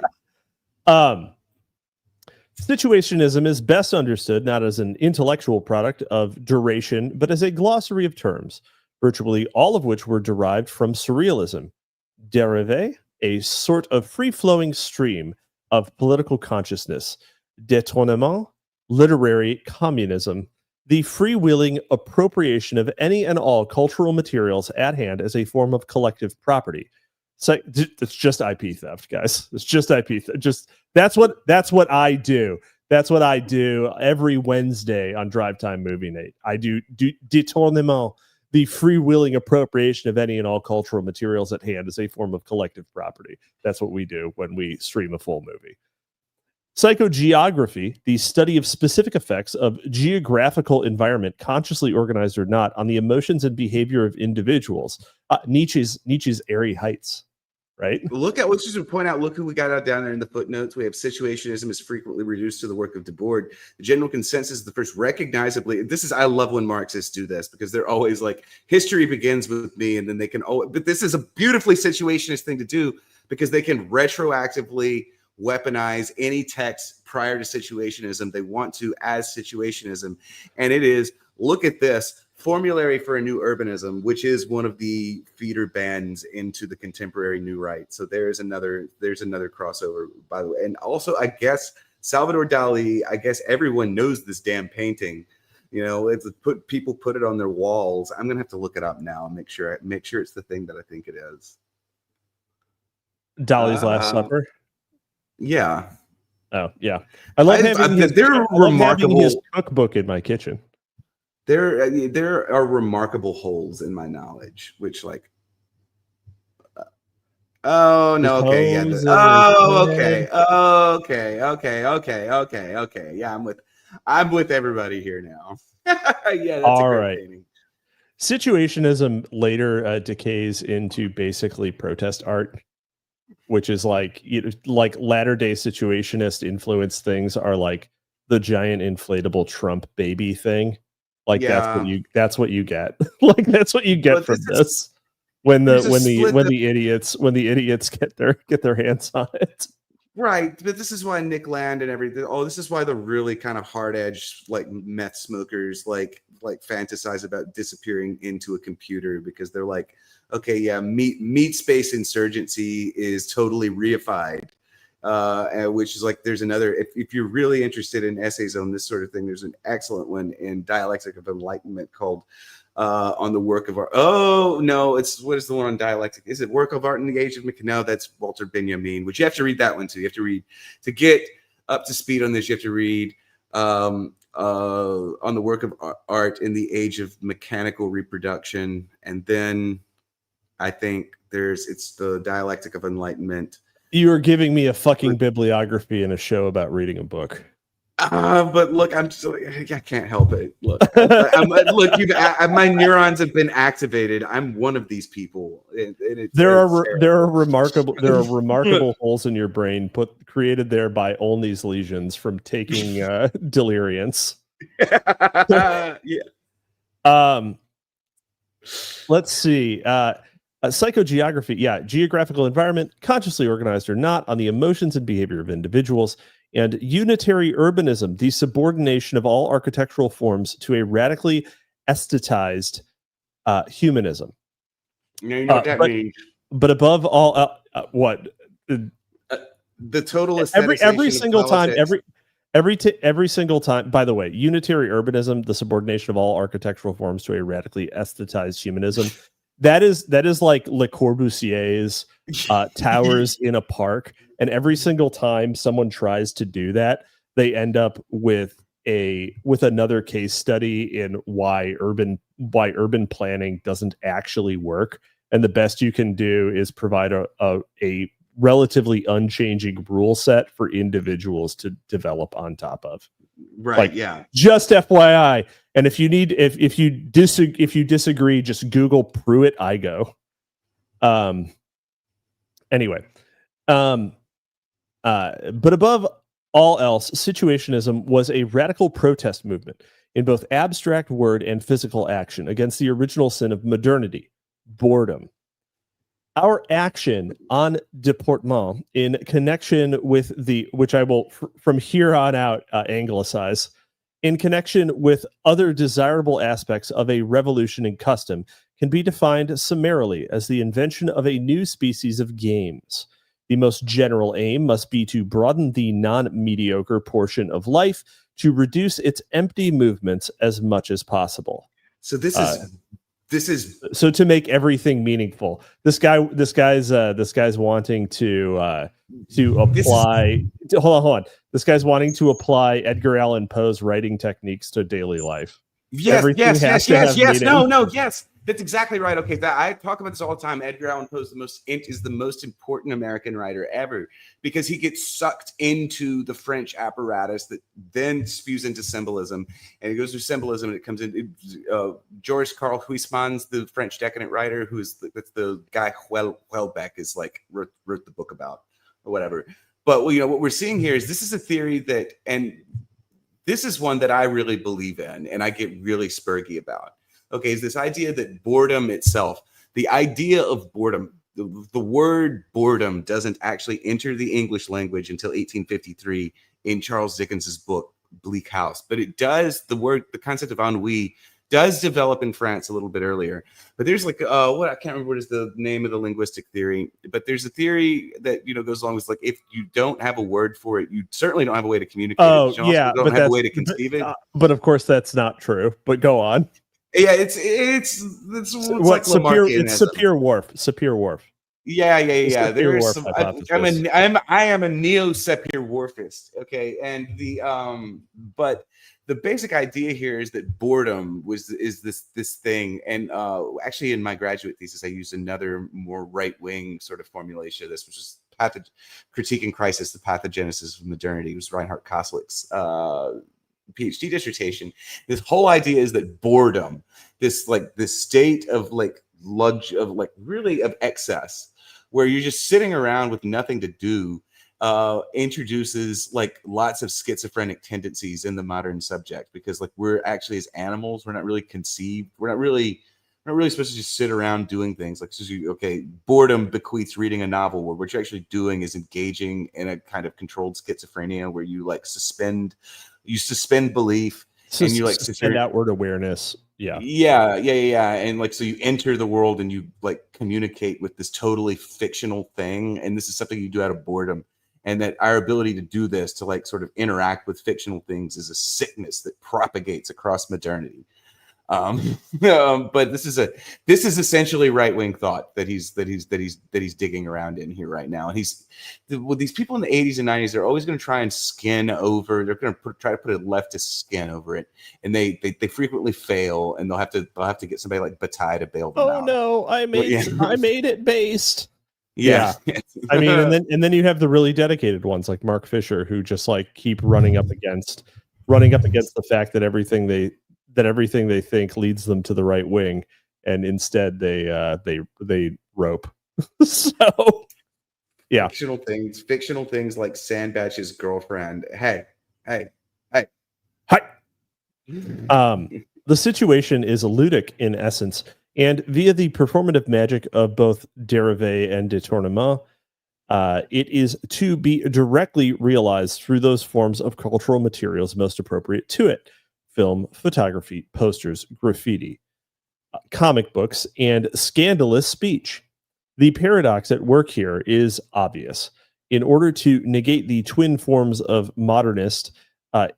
[SPEAKER 3] Situationism is best understood not as an intellectual product of duration, but as a glossary of terms, virtually all of which were derived from surrealism. Dérivé, a sort of free-flowing stream of political consciousness. Détournement, literary communism, the freewheeling appropriation of any and all cultural materials at hand as a form of collective property. So it's just IP theft, guys. It's just IP theft. That's what I do. That's what I do every Wednesday on Drive Time Movie Night. I do détournement, the freewheeling appropriation of any and all cultural materials at hand as a form of collective property. That's what we do when we stream a full movie. Psychogeography, the study of specific effects of geographical environment, consciously organized or not, on the emotions and behavior of individuals. Nietzsche's Airy Heights, right?
[SPEAKER 4] Let's just point out, look who we got out down there in the footnotes. We have situationism is frequently reduced to the work of Debord. The general consensus is the first recognizably, I love when Marxists do this because they're always like, history begins with me, and then they can, but this is a beautifully situationist thing to do because they can retroactively weaponize any text prior to situationism they want to as situationism. And it is, look at this, formulary for a new urbanism, which is one of the feeder bands into the contemporary new right. So there's another crossover, by the way. And also, I guess Salvador Dali, I guess everyone knows this damn painting. You know, people put it on their walls. I'm gonna have to look it up now and make sure it's the thing that I think it is.
[SPEAKER 3] Dali's Last Supper.
[SPEAKER 4] Yeah.
[SPEAKER 3] Oh yeah. I love having his cookbook in my kitchen.
[SPEAKER 4] There are remarkable holes in my knowledge, which like, oh no, okay, yeah, okay. Yeah, I'm with everybody here now. Yeah, that's all right. Painting.
[SPEAKER 3] Situationism later decays into basically protest art, which is like latter-day situationist influence things are like the giant inflatable Trump baby thing. Like that's what you get. Like that's what you get from this when the idiots get their hands on it.
[SPEAKER 4] Right, but this is why Nick Land and everything. Oh, this is why the really kind of hard-edged like meth smokers like fantasize about disappearing into a computer because they're like, okay, yeah, meat space insurgency is totally reified. Which is like, there's another, if you're really interested in essays on this sort of thing, there's an excellent one in Dialectic of Enlightenment called on the work of art. Oh no, what is the one on dialectic? Is it Work of Art in the Age of No, that's Walter Benjamin, which you have to read that one too. You have to read to get up to speed on this. You have to read on the work of art in the age of mechanical reproduction, and then I think it's the Dialectic of Enlightenment.
[SPEAKER 3] You are giving me a fucking bibliography and a show about reading a book.
[SPEAKER 4] But look, I can't help it. Look, look, my neurons have been activated. I'm one of these people.
[SPEAKER 3] There are remarkable holes in your brain created there by Olney's lesions from taking deliriants.
[SPEAKER 4] Yeah.
[SPEAKER 3] Let's see. Psychogeography, geographical environment, consciously organized or not, on the emotions and behavior of individuals. And unitary urbanism, the subordination of all architectural forms to a radically aestheticized humanism.
[SPEAKER 4] You know what that means.
[SPEAKER 3] But above all, what?
[SPEAKER 4] The total
[SPEAKER 3] every single time, every single time. By the way, unitary urbanism, the subordination of all architectural forms to a radically aestheticized humanism. That is like Le Corbusier's towers in a park, and every single time someone tries to do that, they end up with another case study in why urban planning doesn't actually work, and the best you can do is provide a relatively unchanging rule set for individuals to develop on top of.
[SPEAKER 4] Right.
[SPEAKER 3] Like,
[SPEAKER 4] yeah.
[SPEAKER 3] Just FYI. And if you disagree, just Google Pruitt-Igoe. Anyway. But above all else, Situationism was a radical protest movement in both abstract word and physical action against the original sin of modernity, boredom. Our action on deportement in connection with which I will from here on out anglicize, in connection with other desirable aspects of a revolution in custom, can be defined summarily as the invention of a new species of games. The most general aim must be to broaden the non-mediocre portion of life, to reduce its empty movements as much as possible.
[SPEAKER 4] So this is
[SPEAKER 3] so to make everything meaningful. This guy's wanting to apply. Hold on. This guy's wanting to apply Edgar Allan Poe's writing techniques to daily life.
[SPEAKER 4] Yes. That's exactly right. Okay, I talk about this all the time. Edgar Allan Poe is the most important American writer ever, because he gets sucked into the French apparatus that then spews into symbolism, and it goes through symbolism, and it comes in. Georges Carl Huysmans, the French decadent writer, that's the guy Houellebecq is like wrote the book about, or whatever. But what we're seeing here is this is a theory that, and this is one that I really believe in, and I get really spurgy about. Okay, is this idea that boredom itself, the idea of boredom, the word boredom doesn't actually enter the English language until 1853 in Charles Dickens's book Bleak House. But it does, the concept of ennui does develop in France a little bit earlier. But there's I can't remember what is the name of the linguistic theory, but there's a theory that, goes along with, like, if you don't have a word for it, you certainly don't have a way to communicate it. You don't have a way to conceive it.
[SPEAKER 3] But of course that's not true, but go on.
[SPEAKER 4] Yeah, it's like
[SPEAKER 3] Sapir Whorf.
[SPEAKER 4] Yeah. There is some. I am a neo-Sapir Whorfist. Okay, and but the basic idea here is that boredom is this thing, and actually in my graduate thesis I used another more right-wing sort of formulation of this, which is Critique and Crisis: The Pathogenesis of Modernity. It was Reinhard Koslick's PhD dissertation. This whole idea is that boredom, this state of of excess, where you're just sitting around with nothing to do, introduces like lots of schizophrenic tendencies in the modern subject, because we're actually, as animals, we're not really supposed to just sit around doing things. Boredom bequeaths reading a novel, where what you're actually doing is engaging in a kind of controlled schizophrenia, where you suspend belief, and you
[SPEAKER 3] suspend outward awareness. Yeah.
[SPEAKER 4] And so you enter the world and you communicate with this totally fictional thing, and this is something you do out of boredom. And that our ability to do this, to sort of interact with fictional things, is a sickness that propagates across modernity. But this is essentially right-wing thought that he's digging around in here right now. And these people in the 80s and 90s, they're always going to try and skin over. They're going to try to put a leftist skin over it, and they frequently fail. And they'll have to get somebody like Bataille to bail them out.
[SPEAKER 3] Oh no, I made it based.
[SPEAKER 4] Yeah.
[SPEAKER 3] I mean, and then you have the really dedicated ones like Mark Fisher, who just like keep running up against the fact that everything they think leads them to the right wing, and instead they rope. So yeah,
[SPEAKER 4] fictional things like Sandbatch's girlfriend. Hey.
[SPEAKER 3] hi. The situation is ludic in essence, and via the performative magic of both dérivé and détournement, it is to be directly realized through those forms of cultural materials most appropriate to it: film, photography, posters, graffiti, comic books, and scandalous speech. The paradox at work here is obvious. In order to negate the twin forms of modernist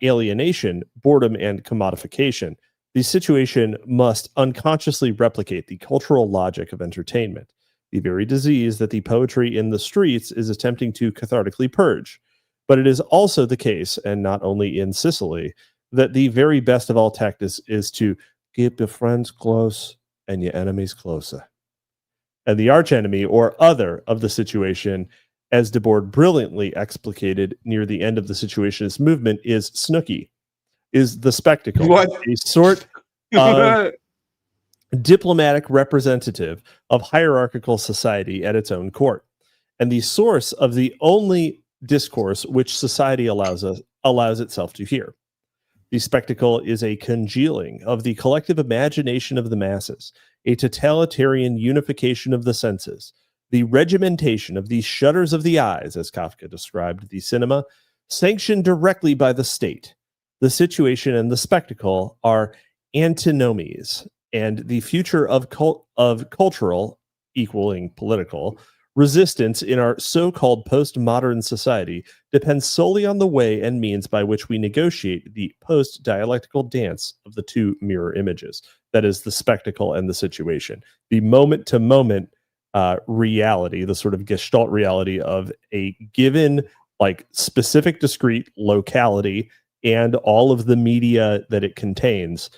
[SPEAKER 3] alienation, boredom, and commodification, the situation must unconsciously replicate the cultural logic of entertainment, the very disease that the poetry in the streets is attempting to cathartically purge. But it is also the case, and not only in Sicily, that the very best of all tactics is to keep your friends close and your enemies closer. And the archenemy or other of the situation, as Debord brilliantly explicated near the end of the Situationist movement, is Snooky, is the spectacle,
[SPEAKER 4] What?
[SPEAKER 3] a sort of diplomatic representative of hierarchical society at its own court, and the source of the only discourse which society allows itself to hear. The spectacle is a congealing of the collective imagination of the masses, a totalitarian unification of the senses, the regimentation of the shutters of the eyes, as Kafka described the cinema, sanctioned directly by the state. The situation and the spectacle are antinomies, and the future of cultural, equaling political, resistance in our so-called postmodern society depends solely on the way and means by which we negotiate the post-dialectical dance of the two mirror images. That is the spectacle and the situation. The moment-to-moment reality, the sort of gestalt reality of a given, like, specific, discrete locality and all of the media that it contains,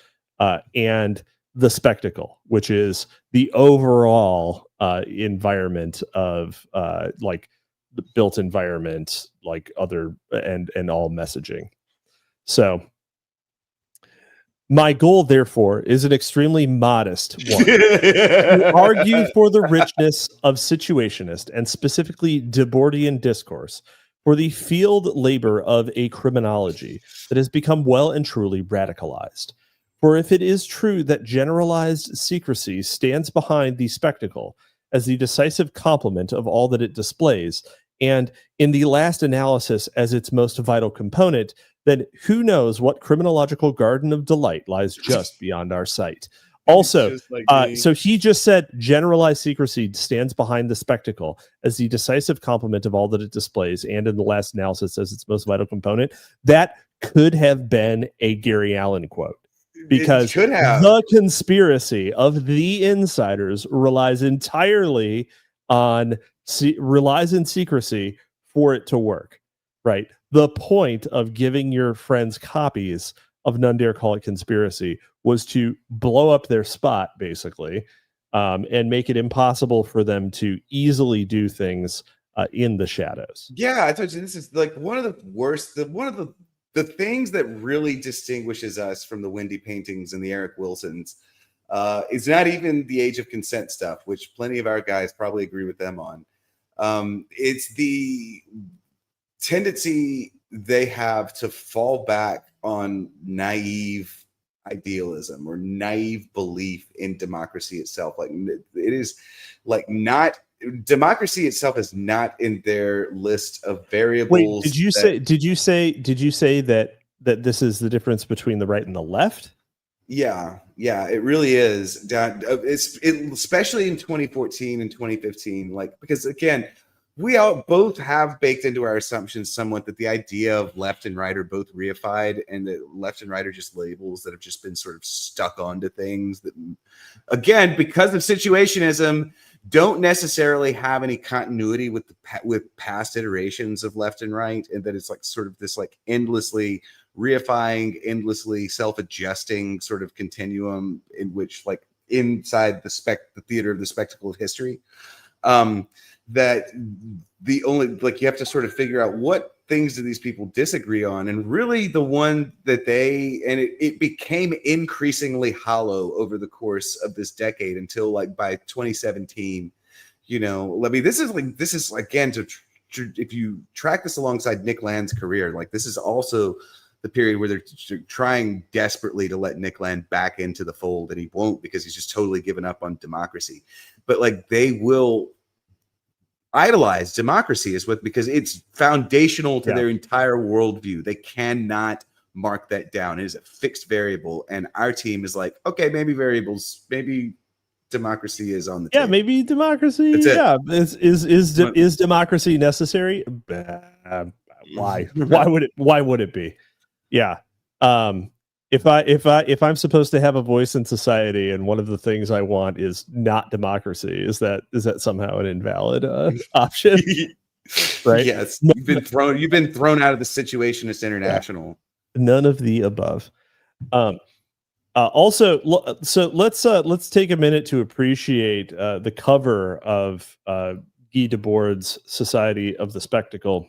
[SPEAKER 3] and the spectacle, which is the overall environment of like the built environment, like other and all messaging. So my goal, therefore, is an extremely modest one: to argue for the richness of situationist and specifically Debordian discourse, for the field labor of a criminology that has become well and truly radicalized. For if it is true that generalized secrecy stands behind the spectacle as the decisive complement of all that it displays, and in the last analysis as its most vital component, then who knows what criminological garden of delight lies just beyond our sight. Also, so he just said generalized secrecy stands behind the spectacle as the decisive complement of all that it displays, and in the last analysis as its most vital component. That could have been a Gary Allen quote, because the conspiracy of the insiders relies entirely on relies in secrecy for it to work, right? The point of giving your friends copies of None Dare Call It Conspiracy was to blow up their spot, basically, and make it impossible for them to easily do things in the shadows.
[SPEAKER 4] Yeah, I told you this is like one of the worst. The things that really distinguishes us from the Wendy paintings and the Eric Wilsons is not even the age of consent stuff, which plenty of our guys probably agree with them on. It's the tendency they have to fall back on naive idealism or naive belief in democracy itself. Like, it is like not democracy itself is not in their list of variables.
[SPEAKER 3] Wait, did you say that this is the difference between the right and the left?
[SPEAKER 4] Yeah, it really is. Especially in 2014 and 2015, like, because again, we all both have baked into our assumptions somewhat that the idea of left and right are both reified, and that left and right are just labels that have just been sort of stuck onto things that, again, because of situationism, don't necessarily have any continuity with past iterations of left and right, and that it's like sort of this like endlessly reifying, endlessly self-adjusting sort of continuum in which, like, inside the theater of the spectacle of history. that the only, like, you have to sort of figure out what things do these people disagree on, and really the one that it became increasingly hollow over the course of this decade until like by 2017. You know, I mean, this is again if you track this alongside Nick Land's career, like this is also the period where they're trying desperately to let Nick Land back into the fold, and he won't because he's just totally given up on democracy. But like they will idolize democracy because it's foundational to their entire worldview. They cannot mark that down. It is a fixed variable, and our team is like, okay, maybe democracy is on the table.
[SPEAKER 3] Maybe democracy. Yeah, is democracy necessary? Why would it be? Yeah. If I'm supposed to have a voice in society, and one of the things I want is not democracy, is that somehow an invalid option? Right?
[SPEAKER 4] Yes. You've been thrown out of the Situationist International.
[SPEAKER 3] None of the above. Also, so let's take a minute to appreciate the cover of Guy Debord's Society of the Spectacle.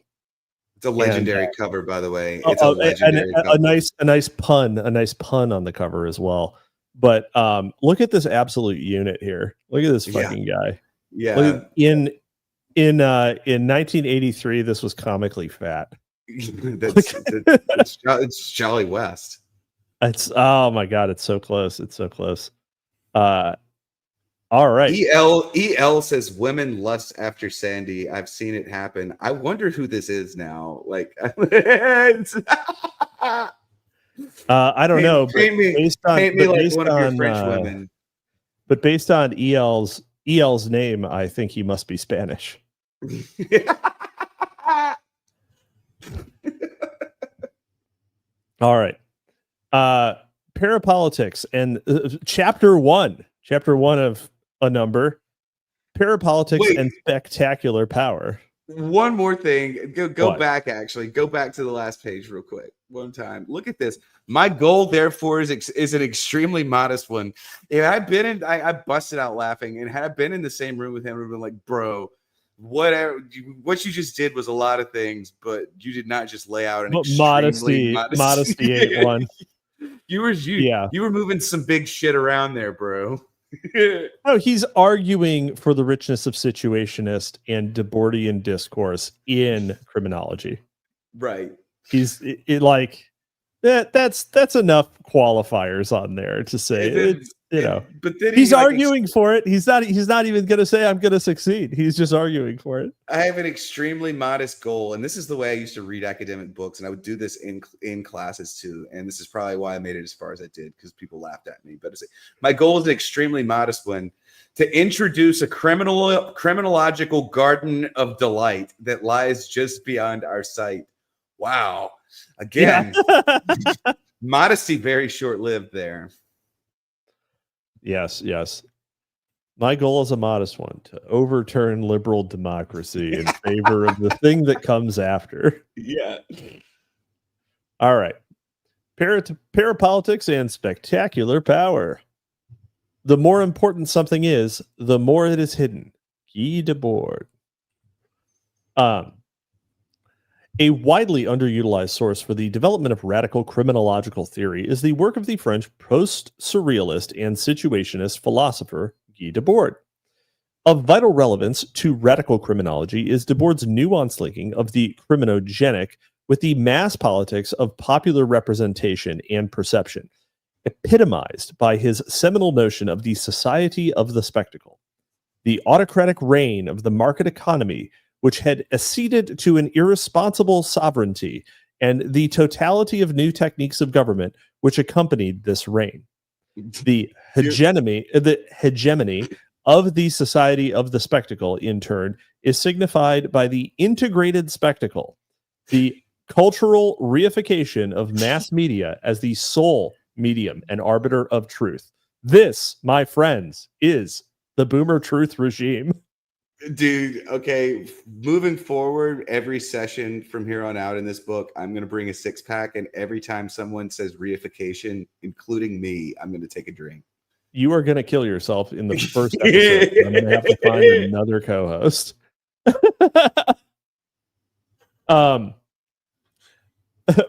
[SPEAKER 4] It's a legendary cover, by the way. It's a legendary cover.
[SPEAKER 3] a nice pun on the cover as well. But look at this absolute unit here. Look at this fucking guy.
[SPEAKER 4] Yeah.
[SPEAKER 3] In 1983, this was comically fat.
[SPEAKER 4] It's Jolly West.
[SPEAKER 3] Oh my god, it's so close. It's so close. All right.
[SPEAKER 4] EL says women lust after Sandy. I've seen it happen. I wonder who this is now. Like I
[SPEAKER 3] don't know.
[SPEAKER 4] Paint me like one of your French women.
[SPEAKER 3] But based on EL's name, I think he must be Spanish. All right. Parapolitics and chapter one of a number, Parapolitics and Spectacular Power.
[SPEAKER 4] One more thing. Go back to the last page real quick. One time. Look at this. My goal, therefore, is an extremely modest one. If I'd been in, I busted out laughing, and had I been in the same room with him, I would have been like, bro, whatever, what you just did was a lot of things, but you did not just lay out an
[SPEAKER 3] modesty ain't one.
[SPEAKER 4] You were moving some big shit around there, bro.
[SPEAKER 3] Oh, he's arguing for the richness of situationist and Debordian discourse in criminology.
[SPEAKER 4] Right.
[SPEAKER 3] He's like that's enough qualifiers on there to say but then he's arguing for it. He's not even going to say I'm going to succeed. He's just arguing for it.
[SPEAKER 4] I have an extremely modest goal, and this is the way I used to read academic books, and I would do this in classes too. And this is probably why I made it as far as I did, because people laughed at me. But my goal is an extremely modest one: to introduce a criminological garden of delight that lies just beyond our sight. Wow. Again, modesty very short-lived there.
[SPEAKER 3] Yes. My goal is a modest one: to overturn liberal democracy in favor of the thing that comes after.
[SPEAKER 4] Yeah.
[SPEAKER 3] All right. Parapolitics and Spectacular Power. The more important something is, the more it is hidden. Guy Debord. A widely underutilized source for the development of radical criminological theory is the work of the French post-surrealist and situationist philosopher Guy Debord. Of vital relevance to radical criminology is Debord's nuanced linking of the criminogenic with the mass politics of popular representation and perception, epitomized by his seminal notion of the society of the spectacle. The autocratic reign of the market economy, which had acceded to an irresponsible sovereignty, and the totality of new techniques of government which accompanied this reign. The hegemony of the society of the spectacle, in turn, is signified by the integrated spectacle, the cultural reification of mass media as the sole medium and arbiter of truth. This, my friends, is the boomer truth regime.
[SPEAKER 4] Dude, okay, moving forward, every session from here on out in this book, I'm going to bring a six-pack, and every time someone says reification, including me, I'm going to take a drink.
[SPEAKER 3] You are going to kill yourself in the first episode. I'm going to have to find another co-host.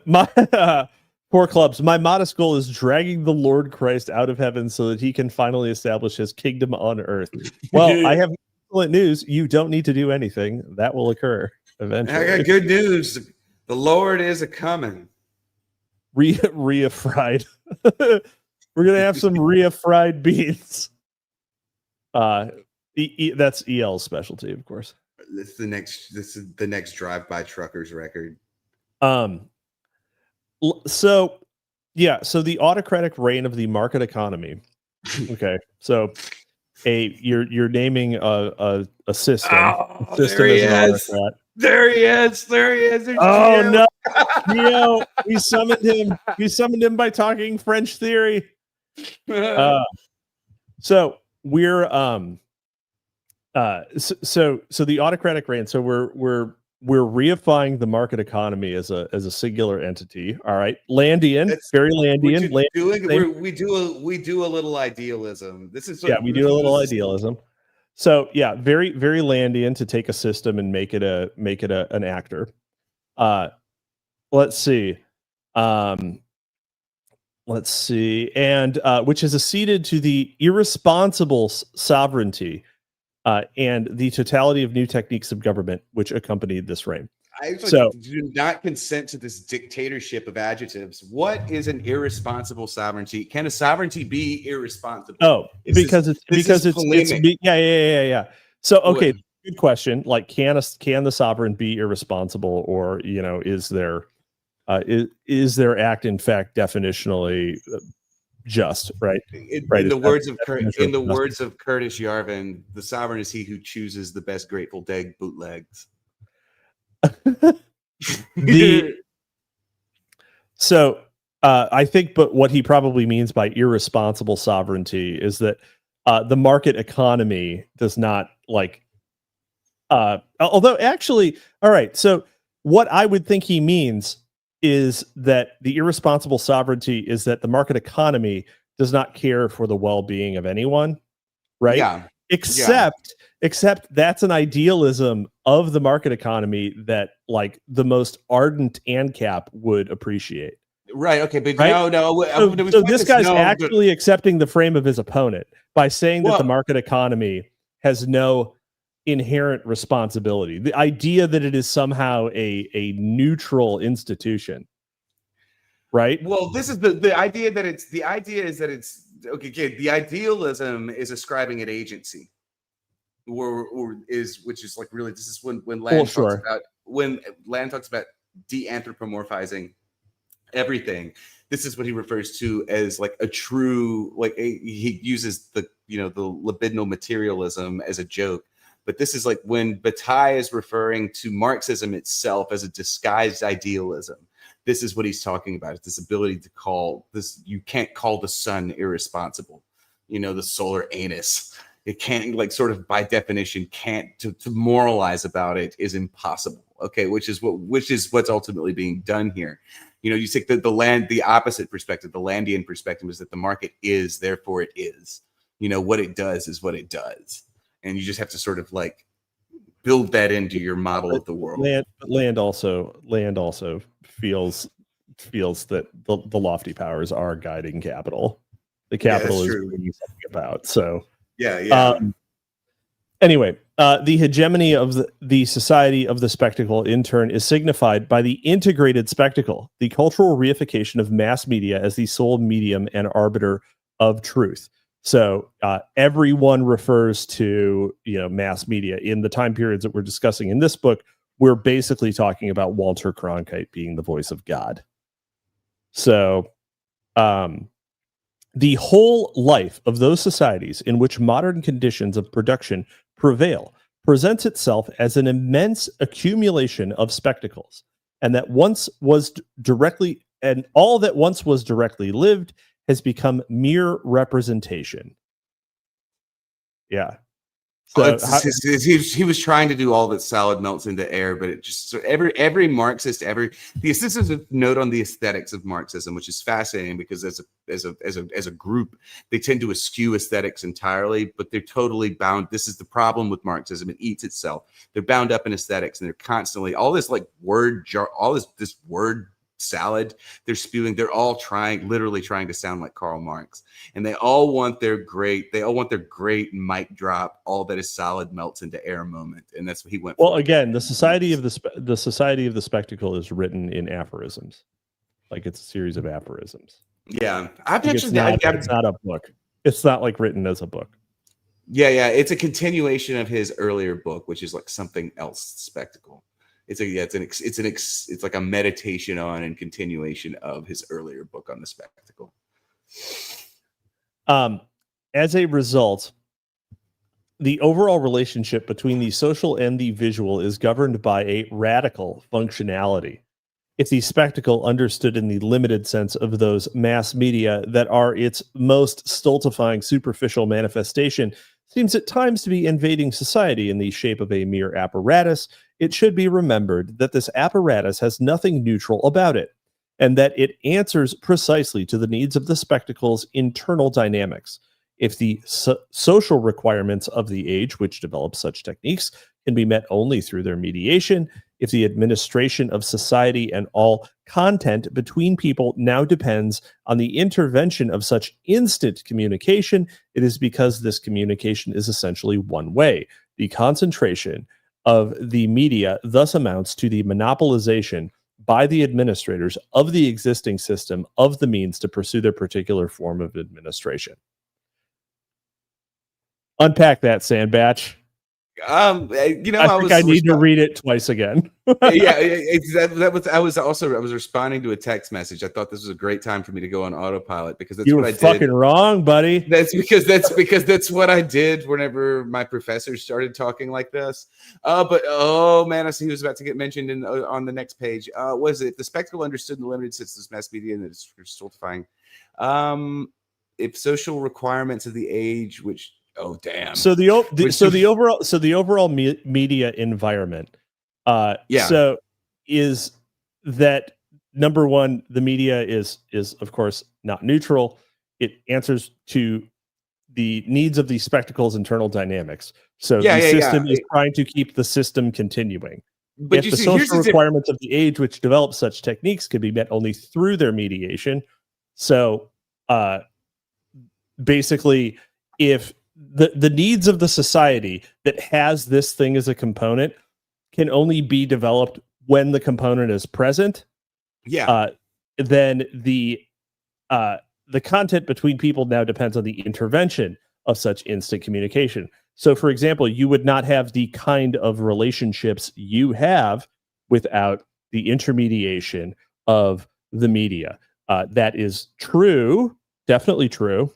[SPEAKER 3] My poor clubs. My modest goal is dragging the Lord Christ out of heaven so that he can finally establish his kingdom on earth. Well, I have excellent news. You don't need to do anything. That will occur eventually.
[SPEAKER 4] I got good news. The Lord is a coming.
[SPEAKER 3] Rhea fried. We're gonna have some Rhea fried beans. That's EL's specialty, of course.
[SPEAKER 4] This is the next drive-by truckers record.
[SPEAKER 3] So the autocratic reign of the market economy. Okay, so you're naming a system.
[SPEAKER 4] Oh,
[SPEAKER 3] a system
[SPEAKER 4] there he
[SPEAKER 3] as an
[SPEAKER 4] is.
[SPEAKER 3] autocrat.
[SPEAKER 4] There he is. There he is. There's
[SPEAKER 3] Oh
[SPEAKER 4] Gio.
[SPEAKER 3] no, Gio! We summoned him. We summoned him by talking French theory. So we're so the autocratic reign. So we're reifying the market economy as a singular entity. All right, Landian, very Landian.
[SPEAKER 4] We do a little idealism. This is
[SPEAKER 3] We do a little idealism. So yeah, very very Landian to take a system and make it an actor. Let's see, and which is acceded to the irresponsible sovereignty and the totality of new techniques of government which accompanied this reign.
[SPEAKER 4] I do not consent to this dictatorship of adjectives. What is an irresponsible sovereignty? Can a sovereignty be irresponsible?
[SPEAKER 3] Oh, because it's yeah. So okay, good question. Like, can the sovereign be irresponsible, or is their act in fact definitionally just right?
[SPEAKER 4] In the words of Curtis Yarvin, the sovereign is he who chooses the best Grateful Dead bootlegs.
[SPEAKER 3] I think, but what he probably means by irresponsible sovereignty is that the market economy does not although actually, all right. So what I would think he means is that the irresponsible sovereignty is that the market economy does not care for the well-being of anyone, right?
[SPEAKER 4] Yeah.
[SPEAKER 3] Except that's an idealism of the market economy that the most ardent ANCAP would appreciate.
[SPEAKER 4] Right. Okay. But
[SPEAKER 3] right?
[SPEAKER 4] no.
[SPEAKER 3] So this guy's actually accepting the frame of his opponent by saying that the market economy has no inherent responsibility. The idea that it is somehow a neutral institution. Right.
[SPEAKER 4] Well, this is the idea that the idealism is ascribing it agency. Which is really, this is when Land talks about de-anthropomorphizing everything. This is what he refers to as a true, he uses the libidinal materialism as a joke, but this is when Bataille is referring to Marxism itself as a disguised idealism. This is what he's talking about. It's this ability to call this, you can't call the sun irresponsible, the solar anus. It can't, sort of by definition, can't to moralize about it is impossible. Okay, which is what's ultimately being done here. You take the opposite perspective, the Landian perspective is that the market is, therefore it is. What it does is what it does, and you just have to sort of build that into your model of the world.
[SPEAKER 3] Land also feels that the lofty powers are guiding capital. The capital is bringing something about. So.
[SPEAKER 4] Yeah.
[SPEAKER 3] Anyway, the hegemony of the society of the spectacle, in turn, is signified by the integrated spectacle, the cultural reification of mass media as the sole medium and arbiter of truth. So everyone refers to mass media in the time periods that we're discussing in this book. We're basically talking about Walter Cronkite being the voice of God. So. The whole life of those societies in which modern conditions of production prevail presents itself as an immense accumulation of spectacles, and all that once was directly lived has become mere representation. Yeah. So
[SPEAKER 4] he was trying to do all that salad melts into air, but it just every Marxist this is a note on the aesthetics of Marxism, which is fascinating because as a group they tend to eschew aesthetics entirely, but they're totally bound. This is the problem with Marxism; it eats itself. They're bound up in aesthetics, and they're constantly all this like all this word salad they're spewing. They're all literally trying to sound like Karl Marx, and they all want their great mic drop, all that is solid melts into air moment, and that's what he went
[SPEAKER 3] well
[SPEAKER 4] for.
[SPEAKER 3] again, the society of the spectacle is written in aphorisms, like it's a series of aphorisms.
[SPEAKER 4] Yeah,
[SPEAKER 3] it's not a book. It's not like written as a book.
[SPEAKER 4] Yeah, it's a continuation of his earlier book, which is like something else spectacle. It's like a meditation on and continuation of his earlier book on the spectacle.
[SPEAKER 3] As a result, the overall relationship between the social and the visual is governed by a radical functionality. If the spectacle understood in the limited sense of those mass media that are its most stultifying superficial manifestation seems at times to be invading society in the shape of a mere apparatus, it should be remembered that this apparatus has nothing neutral about it, and that it answers precisely to the needs of the spectacle's internal dynamics. If the social requirements of the age which develops such techniques can be met only through their mediation, if the administration of society and all content between people now depends on the intervention of such instant communication, it is because this communication is essentially one way. The concentration of the media thus amounts to the monopolization by the administrators of the existing system of the means to pursue their particular form of administration. Unpack that, Sandbatch.
[SPEAKER 4] I
[SPEAKER 3] need to read it twice again.
[SPEAKER 4] I was responding to a text message. I thought this was a great time for me to go on autopilot because that's what I did.
[SPEAKER 3] You were fucking wrong, buddy.
[SPEAKER 4] That's because what I did whenever my professor started talking like this. But oh man, I see he was about to get mentioned on the next page. Was it the spectacle understood in the limited sense of mass media and it's stultifying? If social requirements of the age, which oh damn.
[SPEAKER 3] So the overall media environment, so is that number one, the media is of course not neutral. It answers to the needs of the spectacle's internal dynamics. So the system is trying to keep the system continuing. But if the social requirements of the age which develop such techniques can be met only through their mediation. So basically, if the needs of the society that has this thing as a component can only be developed when the component is present, then the content between people now depends on the intervention of such instant communication. So, for example, you would not have the kind of relationships you have without the intermediation of the media. That is true, definitely true.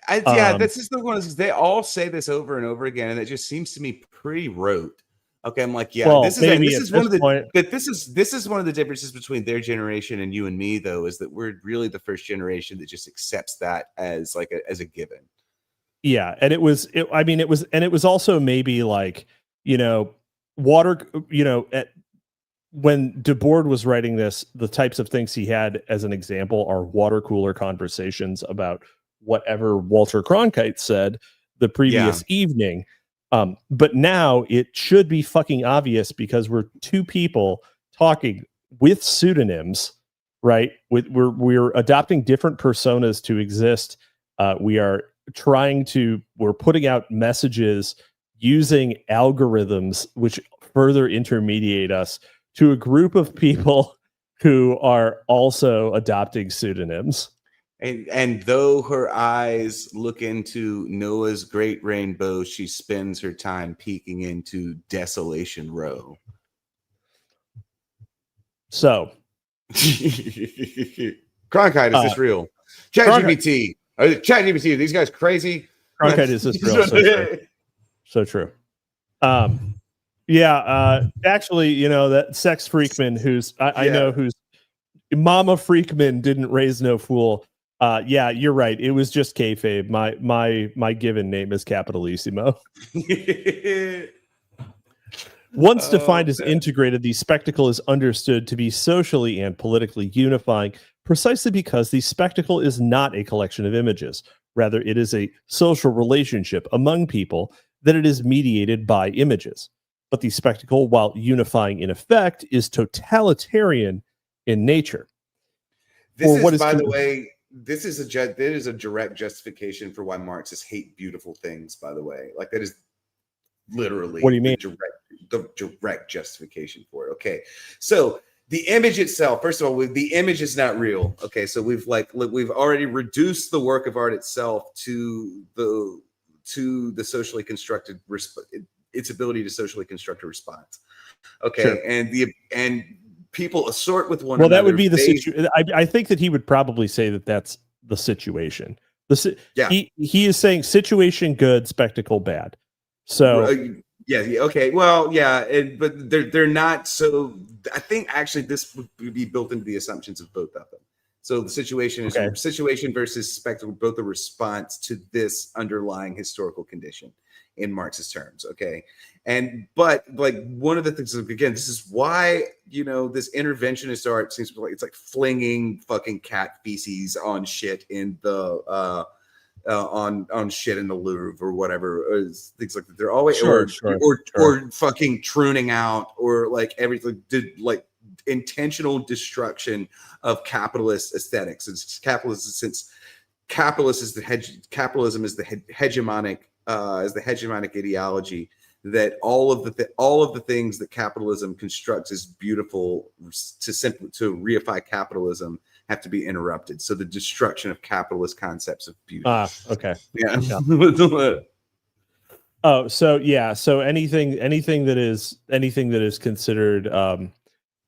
[SPEAKER 4] That's just the one. They all say this over and over again, and it just seems to me pretty rote. Okay, I'm like, this is one of the differences between their generation and you and me, though, is that we're really the first generation that just accepts that as like as a given.
[SPEAKER 3] Yeah, and it was also maybe like, when Debord was writing this, the types of things he had as an example are water cooler conversations about whatever Walter Cronkite said the previous evening. But now it should be fucking obvious because we're two people talking with pseudonyms, right? We're adopting different personas to exist. We're putting out messages using algorithms which further intermediate us to a group of people who are also adopting pseudonyms.
[SPEAKER 4] And though her eyes look into Noah's great rainbow, she spends her time peeking into Desolation Row.
[SPEAKER 3] So,
[SPEAKER 4] Cronkite, is this real? ChatGPT, ChatGPT, are these guys crazy?
[SPEAKER 3] Cronkite, is this real? So true. Actually, that Sex Freakman, who's I know who's Mama Freakman didn't raise no fool. Yeah, you're right. It was just kayfabe. My given name is Capitalisimo. Once defined as integrated, the spectacle is understood to be socially and politically unifying, precisely because the spectacle is not a collection of images. Rather, it is a social relationship among people that it is mediated by images. But the spectacle, while unifying in effect, is totalitarian in nature.
[SPEAKER 4] This is, by the way, this is a direct justification for why Marxists hate beautiful things, by the way. Like, that is literally
[SPEAKER 3] what do you mean?
[SPEAKER 4] The direct justification for it. Okay, so the image itself, first of all, the image is not real. Okay, so we've already reduced the work of art itself to the socially constructed its ability to socially construct a response. Okay, sure. and people assort with one another.
[SPEAKER 3] Well, that would be the situation. I think that he would probably say that that's the situation. He is saying situation good, spectacle bad. So
[SPEAKER 4] yeah, okay, well, yeah, but they're not. So I think actually this would be built into the assumptions of both of them. So the situation is situation versus spectacle, both a response to this underlying historical condition in Marxist terms. Okay, but like one of the things, again, this is why this interventionist art seems to be like it's like flinging fucking cat feces on shit in the on shit in the Louvre or whatever, or things like that. They're always or fucking pruning out, or like everything like intentional destruction of capitalist aesthetics. It's capitalism is the hegemonic ideology, that all of the things that capitalism constructs as beautiful to reify capitalism have to be interrupted. So the destruction of capitalist concepts of beauty.
[SPEAKER 3] Okay.
[SPEAKER 4] Yeah.
[SPEAKER 3] Oh, so yeah. So anything that is considered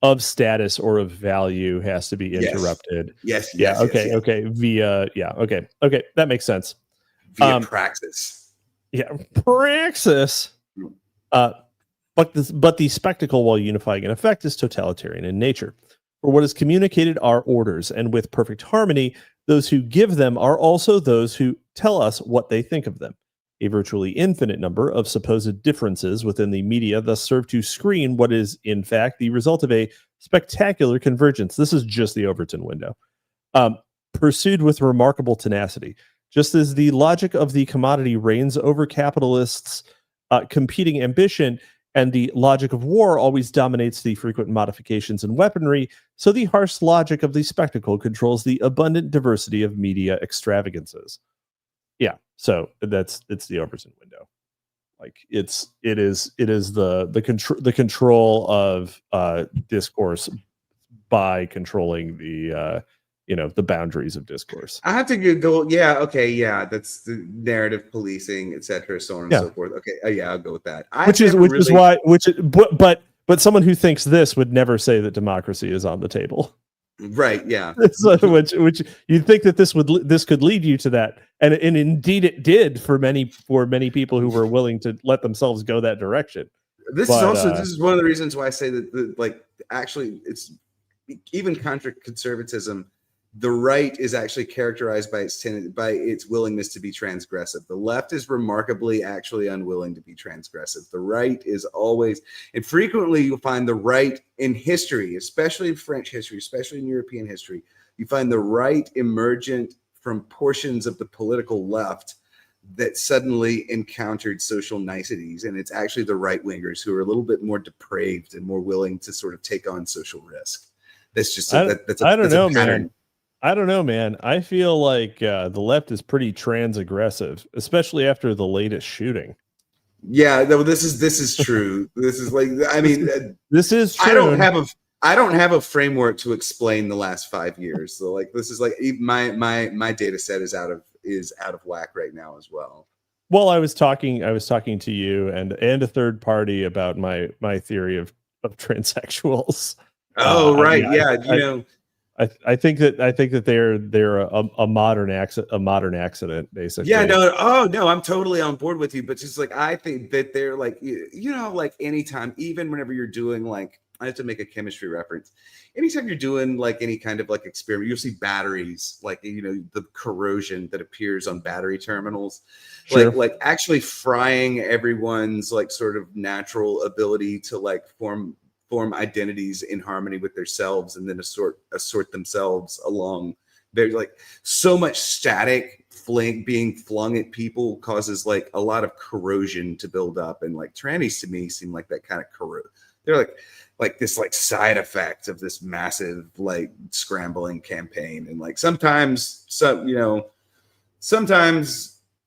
[SPEAKER 3] of status or of value has to be interrupted.
[SPEAKER 4] Yes.
[SPEAKER 3] Yeah. Okay. Yes. Okay. Via. Yeah. Okay. Okay. That makes sense.
[SPEAKER 4] Via praxis.
[SPEAKER 3] Yeah. Praxis. But the spectacle, while unifying in effect, is totalitarian in nature. For what is communicated are orders, and with perfect harmony, those who give them are also those who tell us what they think of them. A virtually infinite number of supposed differences within the media thus serve to screen what is, in fact, the result of a spectacular convergence. This is just the Overton window. Pursued with remarkable tenacity. Just as the logic of the commodity reigns over capitalists' competing ambition, and the logic of war always dominates the frequent modifications in weaponry, so the harsh logic of the spectacle controls the abundant diversity of media extravagances. Yeah, so it's the Overton window. Like it is the control of discourse by controlling the the boundaries of discourse.
[SPEAKER 4] I have to go. Yeah. Okay. Yeah. That's the narrative policing, etc. So on and so forth. Okay. Yeah. I'll go with that. But
[SPEAKER 3] someone who thinks this would never say that democracy is on the table.
[SPEAKER 4] Right. Yeah.
[SPEAKER 3] So, which you'd think that this could lead you to that, and indeed it did for many people who were willing to let themselves go that direction.
[SPEAKER 4] This is one of the reasons why I say that actually it's even contra conservatism. The right is actually characterized by its willingness to be transgressive. The left is remarkably actually unwilling to be transgressive. The right is always, and frequently you'll find the right in history, especially in French history, especially in European history, you find the right emergent from portions of the political left that suddenly encountered social niceties. And it's actually the right wingers who are a little bit more depraved and more willing to sort of take on social risk. That's just, that's a pattern.
[SPEAKER 3] Man. I don't know, man. I feel like the left is pretty trans aggressive, especially after the latest shooting.
[SPEAKER 4] Yeah, no, this is true. This is like, I mean,
[SPEAKER 3] this is true.
[SPEAKER 4] I don't have a framework to explain the last 5 years. So like, this is like my data set is out of whack right now as well.
[SPEAKER 3] Well, I was talking to you and a third party about my theory of transsexuals.
[SPEAKER 4] Oh, right.
[SPEAKER 3] I think that they're a modern accident, basically.
[SPEAKER 4] Yeah, no, I'm totally on board with you. But just like, I think that they're like, like anytime, even whenever you're doing like I have to make a chemistry reference. Anytime you're doing like any kind of like experiment, you'll see batteries, like, you know, the corrosion that appears on battery terminals,
[SPEAKER 3] Sure.
[SPEAKER 4] like actually frying everyone's like sort of natural ability to like form identities in harmony with themselves and then assort themselves along. There's like so much static being flung at people causes like a lot of corrosion to build up, and like trannies to me seem like that kind of corrode. They're like this like side effect of this massive like scrambling campaign. And like sometimes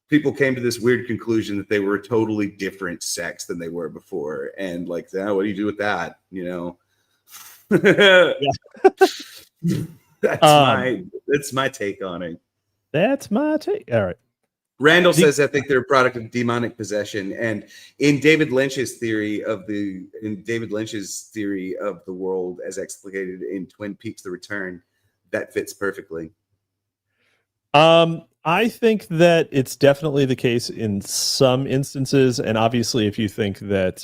[SPEAKER 4] people came to this weird conclusion that they were a totally different sex than they were before, and like, oh, what do you do with that, you know? That's my take on it.
[SPEAKER 3] That's my take. All right.
[SPEAKER 4] Randall says, I think they're a product of demonic possession. And in David Lynch's theory of the world as explicated in Twin Peaks: The Return, that fits perfectly.
[SPEAKER 3] I think that it's definitely the case in some instances, and obviously if you think that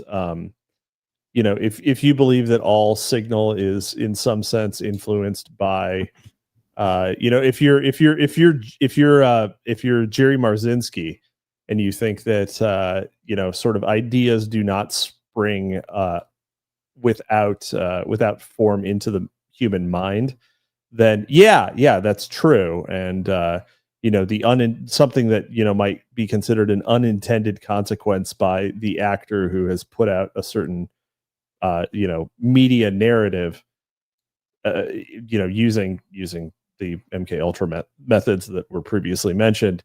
[SPEAKER 3] you know, if you believe that all signal is in some sense influenced by you know, if you're Jerry Marzinski and you think that you know, sort of ideas do not spring without form into the human mind, then yeah, that's true. And you know, something that, you know, might be considered an unintended consequence by the actor who has put out a certain you know, media narrative, you know, using the MK Ultra methods that were previously mentioned,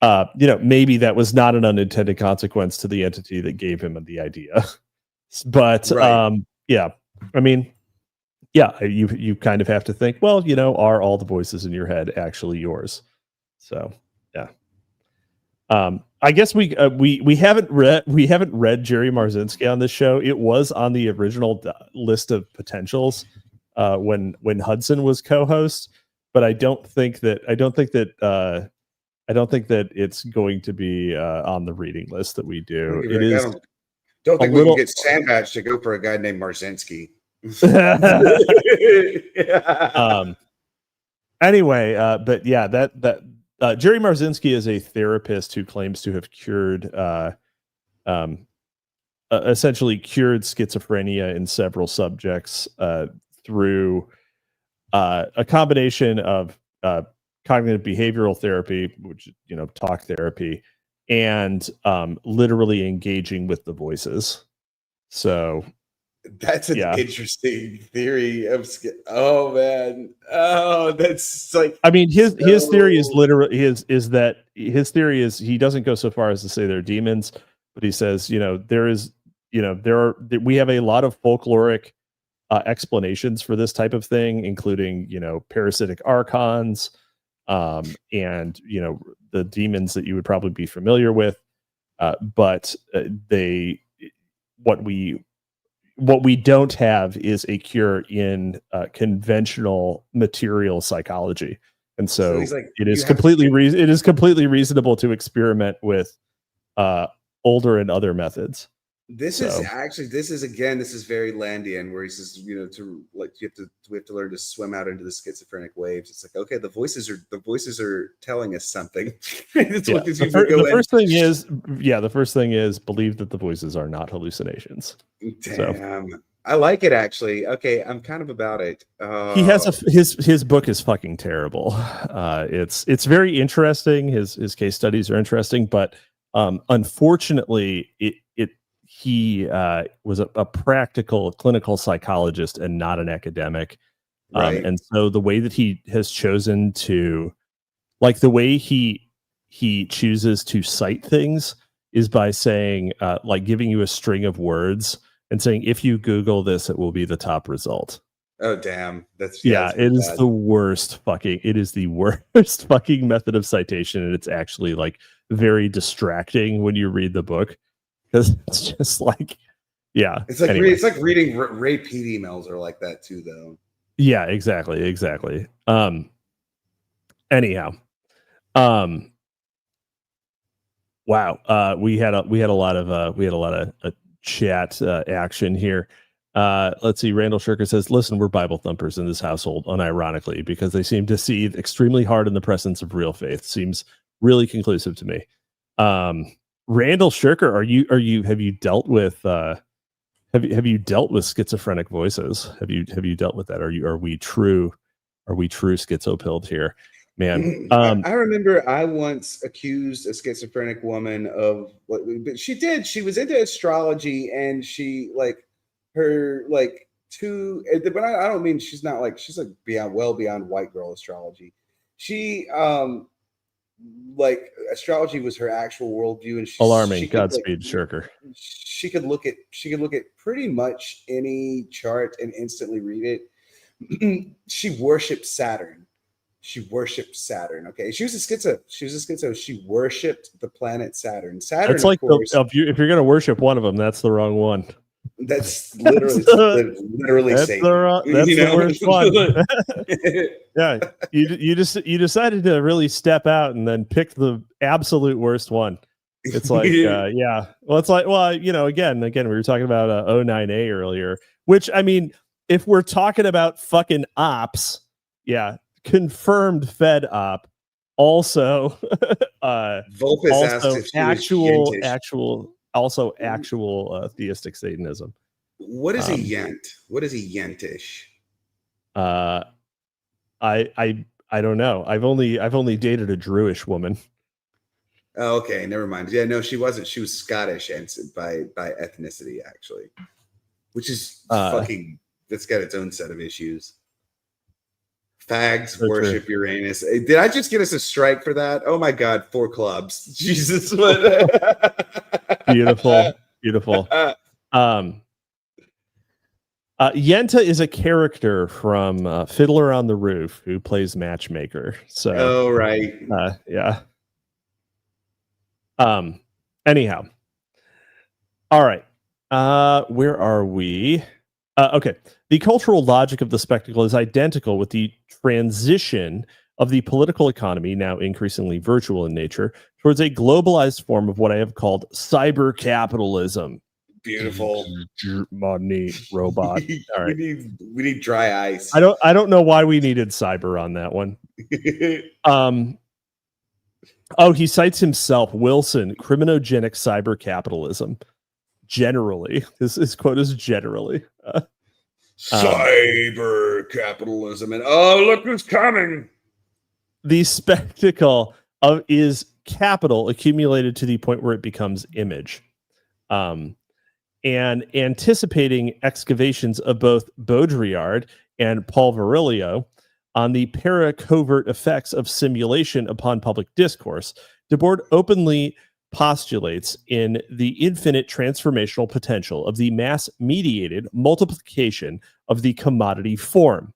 [SPEAKER 3] you know, maybe that was not an unintended consequence to the entity that gave him the idea. But
[SPEAKER 4] right.
[SPEAKER 3] yeah, I mean, yeah, you kind of have to think, well, you know, are all the voices in your head actually yours? So yeah. I guess we haven't read Jerry Marzinski on this show. It was on the original list of potentials when Hudson was co-host, but I don't think that it's going to be on the reading list that we do. It is.
[SPEAKER 4] Don't think we can get Sandbatch to go for a guy named Marzinski.
[SPEAKER 3] Anyway, but yeah, that Jerry Marzinski is a therapist who claims to have essentially cured schizophrenia in several subjects through a combination of cognitive behavioral therapy, which, you know, talk therapy, and literally engaging with the voices. So
[SPEAKER 4] that's an interesting theory of. Oh man, oh, that's like.
[SPEAKER 3] I mean, his theory is literally his theory is he doesn't go so far as to say they're demons, but he says, you know, we have a lot of folkloric explanations for this type of thing, including, you know, parasitic archons, and, you know, the demons that you would probably be familiar with, but what we don't have is a cure in conventional material psychology, and so it is completely reasonable to experiment with older and other methods.
[SPEAKER 4] This is very Landian, where he says, you know, to like we have to learn to swim out into the schizophrenic waves. It's like, okay, the voices are telling us something. The
[SPEAKER 3] first thing is believe that the voices are not hallucinations.
[SPEAKER 4] Damn, so, I like it actually. Okay, I'm kind of about it.
[SPEAKER 3] He has his book is fucking terrible. It's very interesting. His case studies are interesting, but unfortunately, he was a practical clinical psychologist and not an academic.
[SPEAKER 4] Right.
[SPEAKER 3] And so the way that he has chosen to, like, the way he chooses to cite things is by saying, like, giving you a string of words and saying, if you Google this, it will be the top result.
[SPEAKER 4] Oh, damn. It is
[SPEAKER 3] the worst fucking method of citation. And it's actually like very distracting when you read the book. Because it's just like, yeah.
[SPEAKER 4] It's like it's like reading Ray Peat emails are like that too, though.
[SPEAKER 3] Yeah, exactly. Anyhow, wow. We had a lot of chat action here. Let's see. Randall Shirker says, listen, we're Bible thumpers in this household, unironically, because they seem to see extremely hard in the presence of real faith. Seems really conclusive to me. Randall Shirker, have you dealt with have you dealt with schizophrenic voices? Have you dealt with that? Are we true schizopilled here? Man,
[SPEAKER 4] I remember I once accused a schizophrenic woman of what she did. She was into astrology, and she like her like two. But I don't mean she's like beyond white girl astrology. She like astrology was her actual worldview, and
[SPEAKER 3] alarming. Godspeed, Shirker.
[SPEAKER 4] She could look at pretty much any chart and instantly read it. She worshipped Saturn. Okay, she was a schizo. She worshipped the planet Saturn.
[SPEAKER 3] It's like, of course, if you're going to worship one of them, that's the wrong one.
[SPEAKER 4] That's literally
[SPEAKER 3] that's
[SPEAKER 4] Satan.
[SPEAKER 3] That's the worst one. Yeah, you decided to really step out and then pick the absolute worst one. It's like, yeah. Well, it's like, again, we were talking about 09A earlier, which, I mean, if we're talking about fucking ops, yeah. Confirmed Fed op, also
[SPEAKER 4] Volpus
[SPEAKER 3] also
[SPEAKER 4] asked if
[SPEAKER 3] actual theistic Satanism.
[SPEAKER 4] What is a yent? What is a yentish?
[SPEAKER 3] I don't know. I've only dated a Druish woman.
[SPEAKER 4] Oh, okay, never mind. Yeah, no, she wasn't. She was Scottish and by ethnicity, actually, which is fucking. That's got its own set of issues. Fags
[SPEAKER 3] So
[SPEAKER 4] worship
[SPEAKER 3] true.
[SPEAKER 4] Uranus. Did I just get us a strike for that? Oh my God, 4 clubs. Jesus.
[SPEAKER 3] Beautiful. Yenta is a character from Fiddler on the Roof who plays matchmaker. So,
[SPEAKER 4] oh, right.
[SPEAKER 3] Yeah. Anyhow. All right. Where are we? Okay. The cultural logic of the spectacle is identical with the transition of the political economy, now increasingly virtual in nature, towards a globalized form of what I have called cyber capitalism.
[SPEAKER 4] Beautiful.
[SPEAKER 3] Money robot. All right.
[SPEAKER 4] We need dry ice.
[SPEAKER 3] I don't know why we needed cyber on that one. He cites himself, Wilson, criminogenic cyber capitalism. Generally, his quote is generally.
[SPEAKER 4] Cyber capitalism, and oh, look who's coming.
[SPEAKER 3] The spectacle is capital accumulated to the point where it becomes image. And anticipating excavations of both Baudrillard and Paul Virilio on the para-covert effects of simulation upon public discourse, Debord openly postulates in the infinite transformational potential of the mass-mediated multiplication of the commodity form.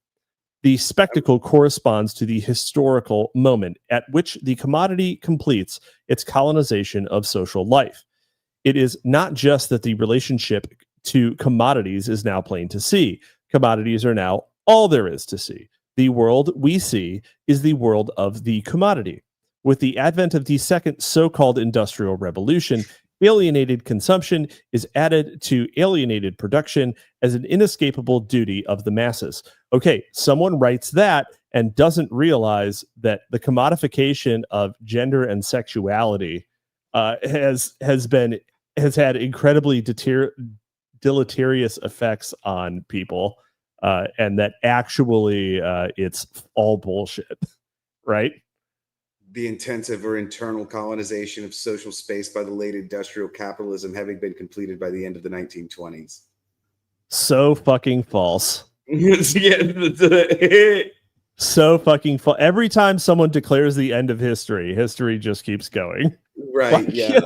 [SPEAKER 3] The spectacle corresponds to the historical moment at which the commodity completes its colonization of social life. It is not just that the relationship to commodities is now plain to see. Commodities are now all there is to see. The world we see is the world of the commodity. With the advent of the second so-called industrial revolution, alienated consumption is added to alienated production as an inescapable duty of the masses. Okay, someone writes that and doesn't realize that the commodification of gender and sexuality has had incredibly deleterious effects on people, and that actually it's all bullshit, right?
[SPEAKER 4] The intensive or internal colonization of social space by the late industrial capitalism having been completed by the end of the 1920s.
[SPEAKER 3] So fucking false.
[SPEAKER 4] Yeah.
[SPEAKER 3] So fucking false. Every time someone declares the end of history, history just keeps going.
[SPEAKER 4] Right.
[SPEAKER 3] Like,
[SPEAKER 4] yeah.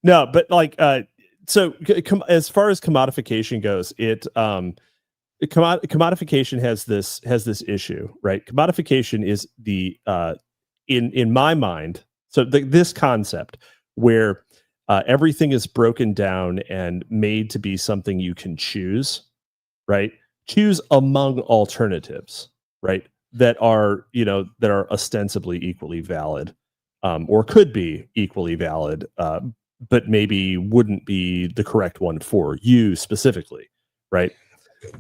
[SPEAKER 3] No, but like, so as far as commodification goes, commodification has this issue, right? Commodification is the in my mind, so this concept where everything is broken down and made to be something you can choose, right? Choose among alternatives, right? That are ostensibly equally valid, or could be equally valid, but maybe wouldn't be the correct one for you specifically, right?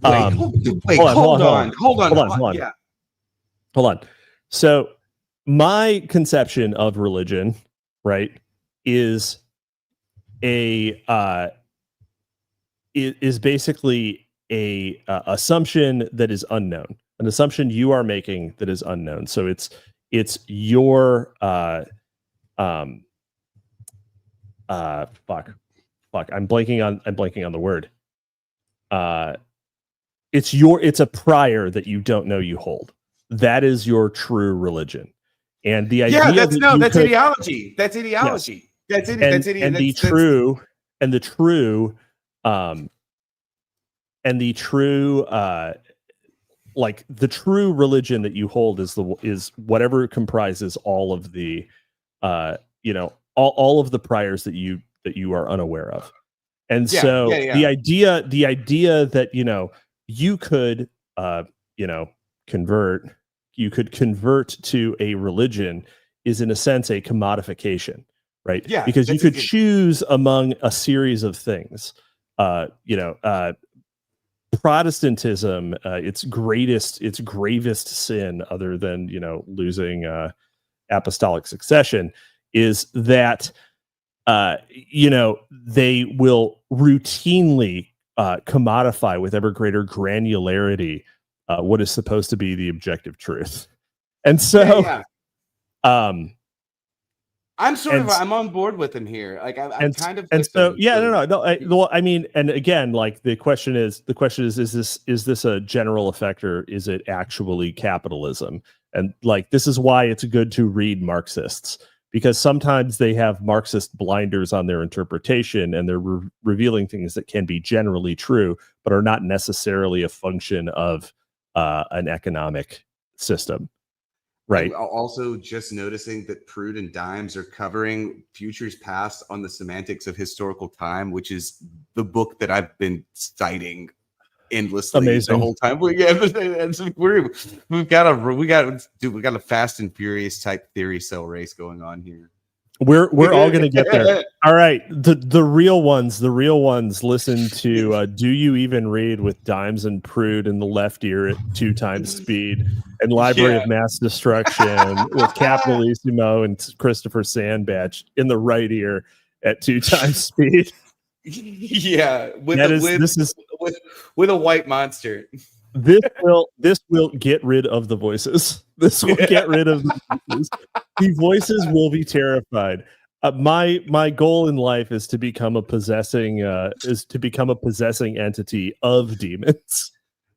[SPEAKER 4] Hold on. Yeah.
[SPEAKER 3] Hold on. So my conception of religion, right, is basically a assumption that is unknown, an assumption you are making that is unknown. So it's your fuck. I'm blanking on the word. It's a prior that you don't know you hold. That is your true religion. And the idea
[SPEAKER 4] that's ideology. That's ideology.
[SPEAKER 3] Yes.
[SPEAKER 4] And
[SPEAKER 3] the true like the true religion that you hold is whatever comprises all of the all of the priors that you are unaware of. And the idea that you could convert to a religion is in a sense a commodification, right?
[SPEAKER 4] Yeah,
[SPEAKER 3] because you could choose among a series of things. Protestantism, its gravest sin, other than losing apostolic succession, is that they will routinely commodify with ever greater granularity what is supposed to be the objective truth. And so
[SPEAKER 4] I'm on board with him here. Like I'm kind of
[SPEAKER 3] well, I mean, and again, like the question is is this a general effect, or is it actually capitalism? And like this is why it's good to read Marxists, because sometimes they have Marxist blinders on their interpretation, and they're revealing things that can be generally true, but are not necessarily a function of an economic system. Right.
[SPEAKER 4] Also, just noticing that Prude and Dimes are covering futures past on the semantics of historical time, which is the book that I've been citing endlessly the whole time. We've got a Fast and Furious type theory cell race going on here.
[SPEAKER 3] We're all going to get there. All right. The real ones listen to Do You Even Read with Dimes and Prude in the left ear at 2 times speed, and Library of Mass Destruction with Capitalisimo and Christopher Sandbatch in the right ear at 2 times speed.
[SPEAKER 4] Yeah, with a white monster.
[SPEAKER 3] This will get rid of the voices. This will get rid of the voices. The voices will be terrified. My goal in life is to become a possessing entity of demons.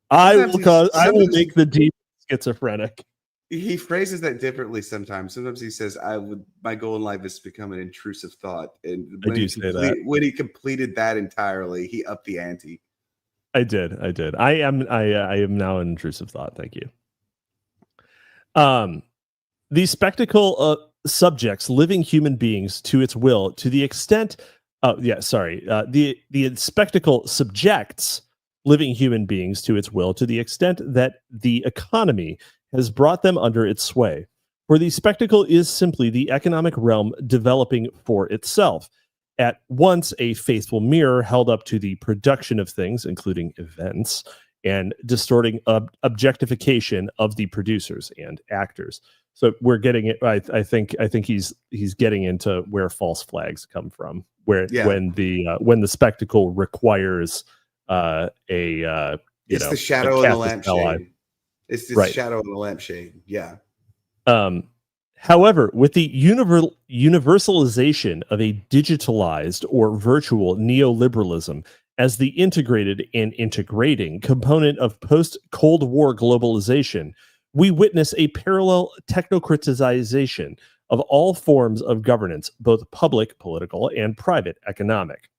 [SPEAKER 3] I will make the demon schizophrenic.
[SPEAKER 4] He phrases that differently sometimes. Sometimes he says, my goal in life is to become an intrusive thought. And when he completed that entirely, he upped the ante.
[SPEAKER 3] I did. I am now an intrusive thought. Thank you. The spectacle subjects living human beings to its will to the extent. The spectacle subjects living human beings to its will to the extent that the economy has brought them under its sway. For the spectacle is simply the economic realm developing for itself, at once a faithful mirror held up to the production of things, including events, and distorting objectification of the producers and actors. So we're getting it. I think he's getting into where false flags come from, when the spectacle requires the
[SPEAKER 4] shadow in the lampshade. It's the shadow in the lampshade. Yeah.
[SPEAKER 3] However, with the universalization of a digitalized or virtual neoliberalism as the integrated and integrating component of post-Cold War globalization, we witness a parallel technocratization of all forms of governance, both public, political, and private economic.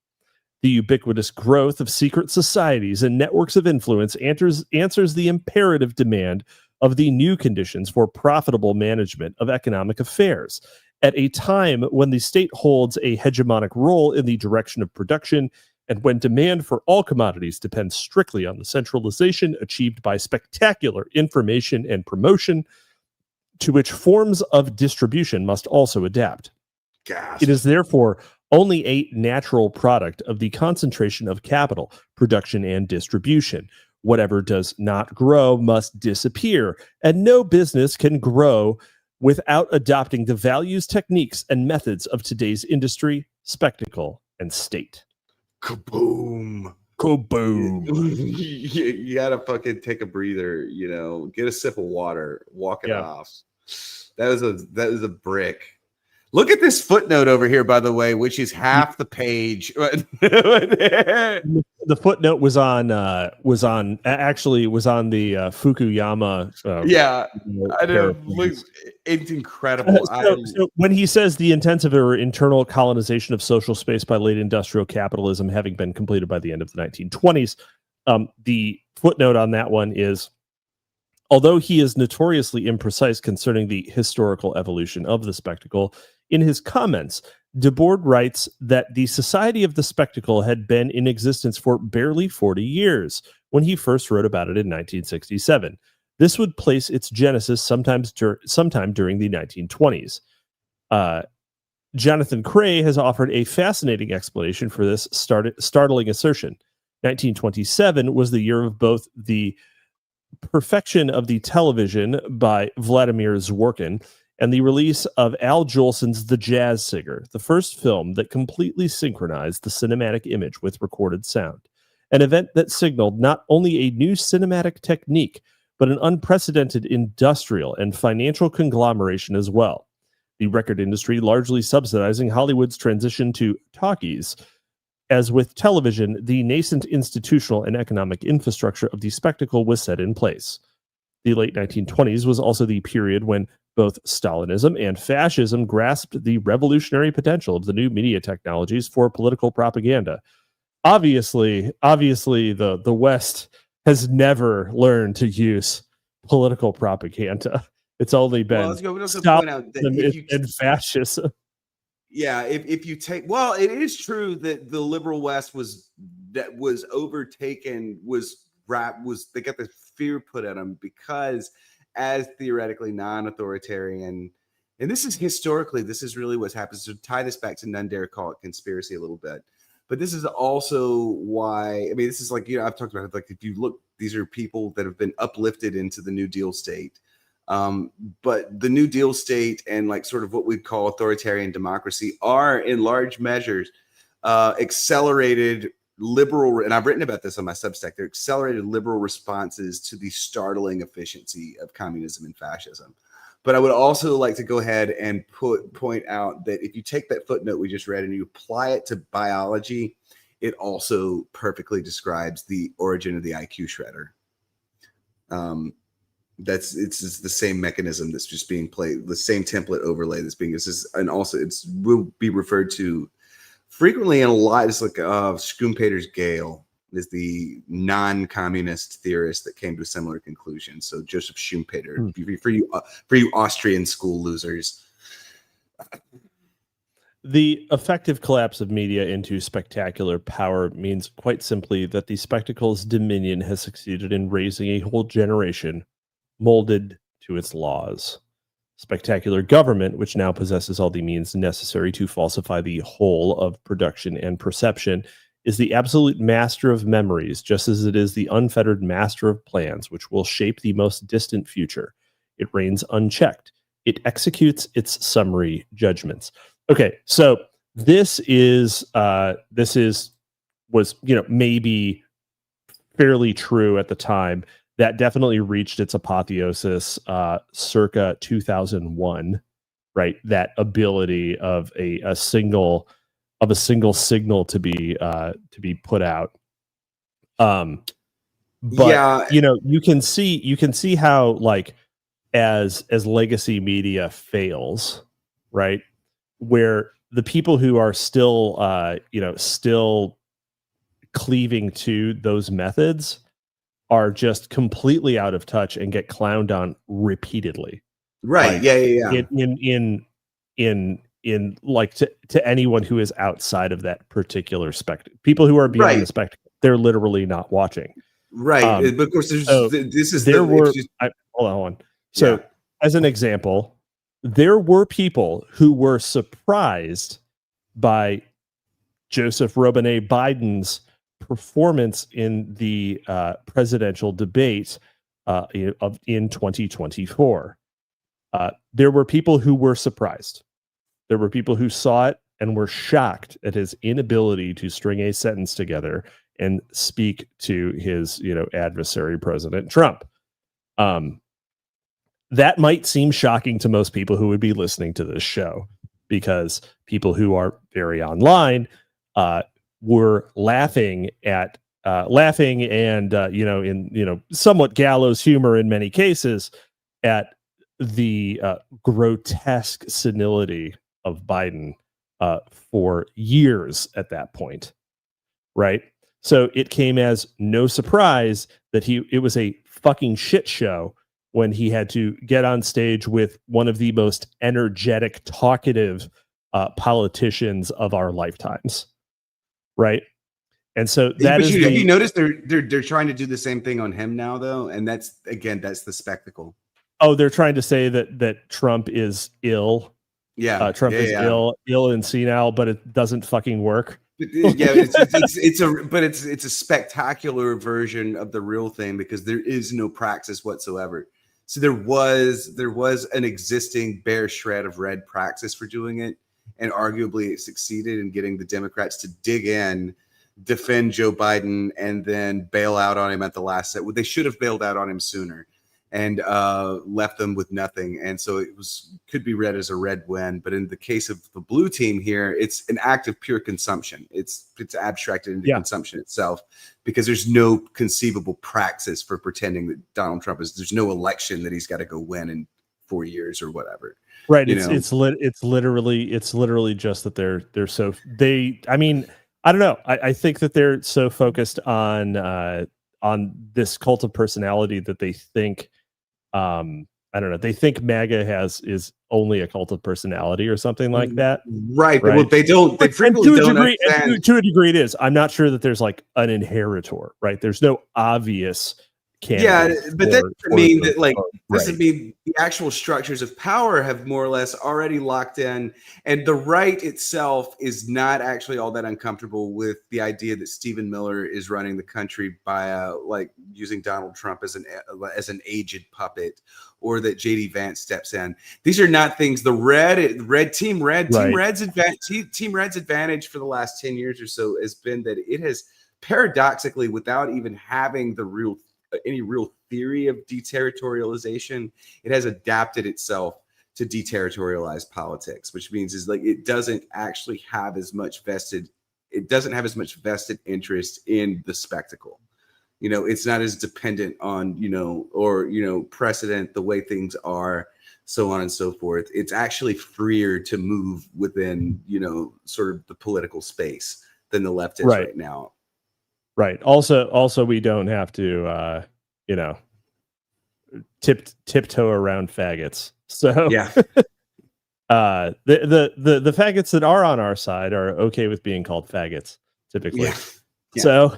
[SPEAKER 3] The ubiquitous growth of secret societies and networks of influence answers the imperative demand of the new conditions for profitable management of economic affairs, at a time when the state holds a hegemonic role in the direction of production, and when demand for all commodities depends strictly on the centralization achieved by spectacular information and promotion, to which forms of distribution must also adapt.
[SPEAKER 4] Gasp.
[SPEAKER 3] It is therefore only a natural product of the concentration of capital, production, and distribution. Whatever does not grow must disappear, and no business can grow without adopting the values, techniques, and methods of today's industry, spectacle, and state.
[SPEAKER 4] Kaboom.
[SPEAKER 3] Kaboom.
[SPEAKER 4] You gotta fucking take a breather, get a sip of water, walk it off. That was a brick. Look at this footnote over here, by the way, which is half the page.
[SPEAKER 3] The footnote was on the Fukuyama.
[SPEAKER 4] It's incredible.
[SPEAKER 3] So when he says the intensive or internal colonization of social space by late industrial capitalism having been completed by the end of the 1920s, the footnote on that one is, although he is notoriously imprecise concerning the historical evolution of the spectacle, in his comments, Debord writes that the Society of the Spectacle had been in existence for barely 40 years when he first wrote about it in 1967. This would place its genesis sometime during the 1920s. Jonathan Cray has offered a fascinating explanation for this startling assertion. 1927 was the year of both the perfection of the television by Vladimir Zworykin and the release of Al Jolson's The Jazz Singer, the first film that completely synchronized the cinematic image with recorded sound, an event that signaled not only a new cinematic technique, but an unprecedented industrial and financial conglomeration as well. The record industry largely subsidizing Hollywood's transition to talkies. As with television, the nascent institutional and economic infrastructure of the spectacle was set in place. The late 1920s was also the period when both Stalinism and fascism grasped the revolutionary potential of the new media technologies for political propaganda. Obviously, the West has never learned to use political propaganda. It's only been Stalinism and fascism.
[SPEAKER 4] Yeah, if you take, well, it is true that the liberal West was overtaken, they got the fear put at them because as theoretically non-authoritarian, and this is really what's happened. So tie this back to None Dare Call It Conspiracy a little bit, but this is also why, this is like, I've talked about it, like if you look, these are people that have been uplifted into the New Deal state. But the New Deal state and like sort of what we'd call authoritarian democracy are in large measures accelerated liberal, and I've written about this on my Substack, they're accelerated liberal responses to the startling efficiency of communism and fascism. But I would also like to go ahead and point out that if you take that footnote we just read and you apply it to biology, it also perfectly describes the origin of the IQ shredder. It's the same mechanism that's just being played, the same template overlay that's being used, and also will be referred to frequently in a lot. It's like Schumpeter's Gale is the non-communist theorist that came to a similar conclusion. So Joseph Schumpeter, for you Austrian school losers.
[SPEAKER 3] The effective collapse of media into spectacular power means quite simply that the spectacle's dominion has succeeded in raising a whole generation molded to its laws. Spectacular government, which now possesses all the means necessary to falsify the whole of production and perception, is the absolute master of memories, just as it is the unfettered master of plans, which will shape the most distant future. It reigns unchecked. It executes its summary judgments. Okay, so this was maybe fairly true at the time. That definitely reached its apotheosis circa 2001, right? That ability of a single signal to be put out. But
[SPEAKER 4] yeah,
[SPEAKER 3] you can see how, like, as legacy media fails, right? Where the people who are still cleaving to those methods are just completely out of touch and get clowned on repeatedly.
[SPEAKER 4] Right.
[SPEAKER 3] Like, in like to anyone who is outside of that particular spectacle, people who are beyond the spectacle, they're literally not watching.
[SPEAKER 4] Right. But of course, hold
[SPEAKER 3] on. So as an example, there were people who were surprised by Joseph Robinette Biden's performance in the presidential debate in 2024. There were people who were surprised. There were people who saw it and were shocked at his inability to string a sentence together and speak to his, adversary, President Trump. That might seem shocking to most people who would be listening to this show, because people who are very online were laughing and in somewhat gallows humor in many cases at the grotesque senility of Biden for years at that point, right? So it came as no surprise that it was a fucking shit show when he had to get on stage with one of the most energetic, talkative politicians of our lifetimes, right? And so
[SPEAKER 4] have you noticed they're trying to do the same thing on him now, though? And that's the spectacle.
[SPEAKER 3] Oh, they're trying to say that Trump is ill.
[SPEAKER 4] Yeah,
[SPEAKER 3] Trump is ill and senile, but it doesn't fucking work.
[SPEAKER 4] Yeah, it's a spectacular version of the real thing, because there is no praxis whatsoever. So there was an existing bare shred of red praxis for doing it, and arguably it succeeded in getting the Democrats to dig in, defend Joe Biden, and then bail out on him at the last set. They should have bailed out on him sooner and left them with nothing. And so could be read as a red win. But in the case of the blue team here, it's an act of pure consumption. It's abstracted into consumption itself, because there's no conceivable praxis for pretending that Donald Trump there's no election that he's got to go win in 4 years or whatever.
[SPEAKER 3] Right. It's literally just that I don't know. I think that they're so focused on this cult of personality that they think, I don't know, they think MAGA is only a cult of personality or something like that.
[SPEAKER 4] Right. Well, they frequently don't understand.
[SPEAKER 3] To a degree it is. I'm not sure that there's like an inheritor, right? There's no obvious candidate.
[SPEAKER 4] Yeah, but that doesn't mean that doesn't mean the actual structures of power have more or less already locked in, and the right itself is not actually all that uncomfortable with the idea that Stephen Miller is running the country by using Donald Trump as an aged puppet, or that JD Vance steps in. These are not things. The Team Red's advantage for the last 10 years or so has been that it has paradoxically, without even having any real theory of deterritorialization, it has adapted itself to deterritorialized politics, which means it doesn't actually have as much vested interest in the spectacle. It's not as dependent on precedent, the way things are, so on and so forth. It's actually freer to move within sort of the political space than the left is right now.
[SPEAKER 3] Right. Also, we don't have to, tiptoe around faggots. So
[SPEAKER 4] yeah,
[SPEAKER 3] the faggots that are on our side are okay with being called faggots typically.
[SPEAKER 4] Yeah.
[SPEAKER 3] So,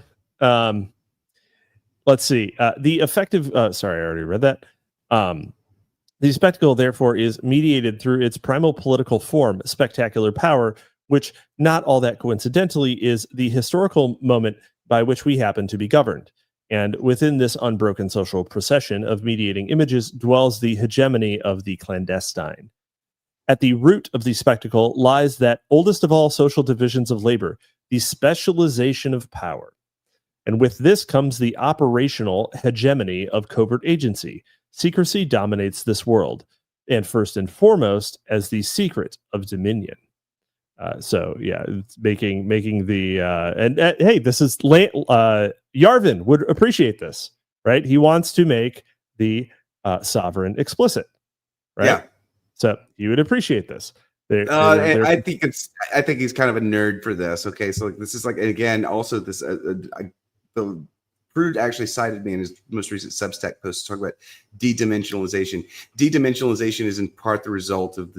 [SPEAKER 3] let's see. The effective. Sorry, I already read that. The spectacle, therefore, is mediated through its primal political form, spectacular power, which, not all that coincidentally, is the historical moment by which we happen to be governed. And within this unbroken social procession of mediating images dwells the hegemony of the clandestine. At the root of the spectacle lies that oldest of all social divisions of labor, the specialization of power. And with this comes the operational hegemony of covert agency. Secrecy dominates this world, and first and foremost as the secret of dominion. It's making the and hey, this is Yarvin would appreciate this, right? He wants to make the sovereign explicit, right? Yeah. So he would appreciate this.
[SPEAKER 4] I think he's kind of a nerd for this. Okay, so this is again also this the Prude actually cited me in his most recent Substack post to talk about de-dimensionalization. De-dimensionalization is in part the result of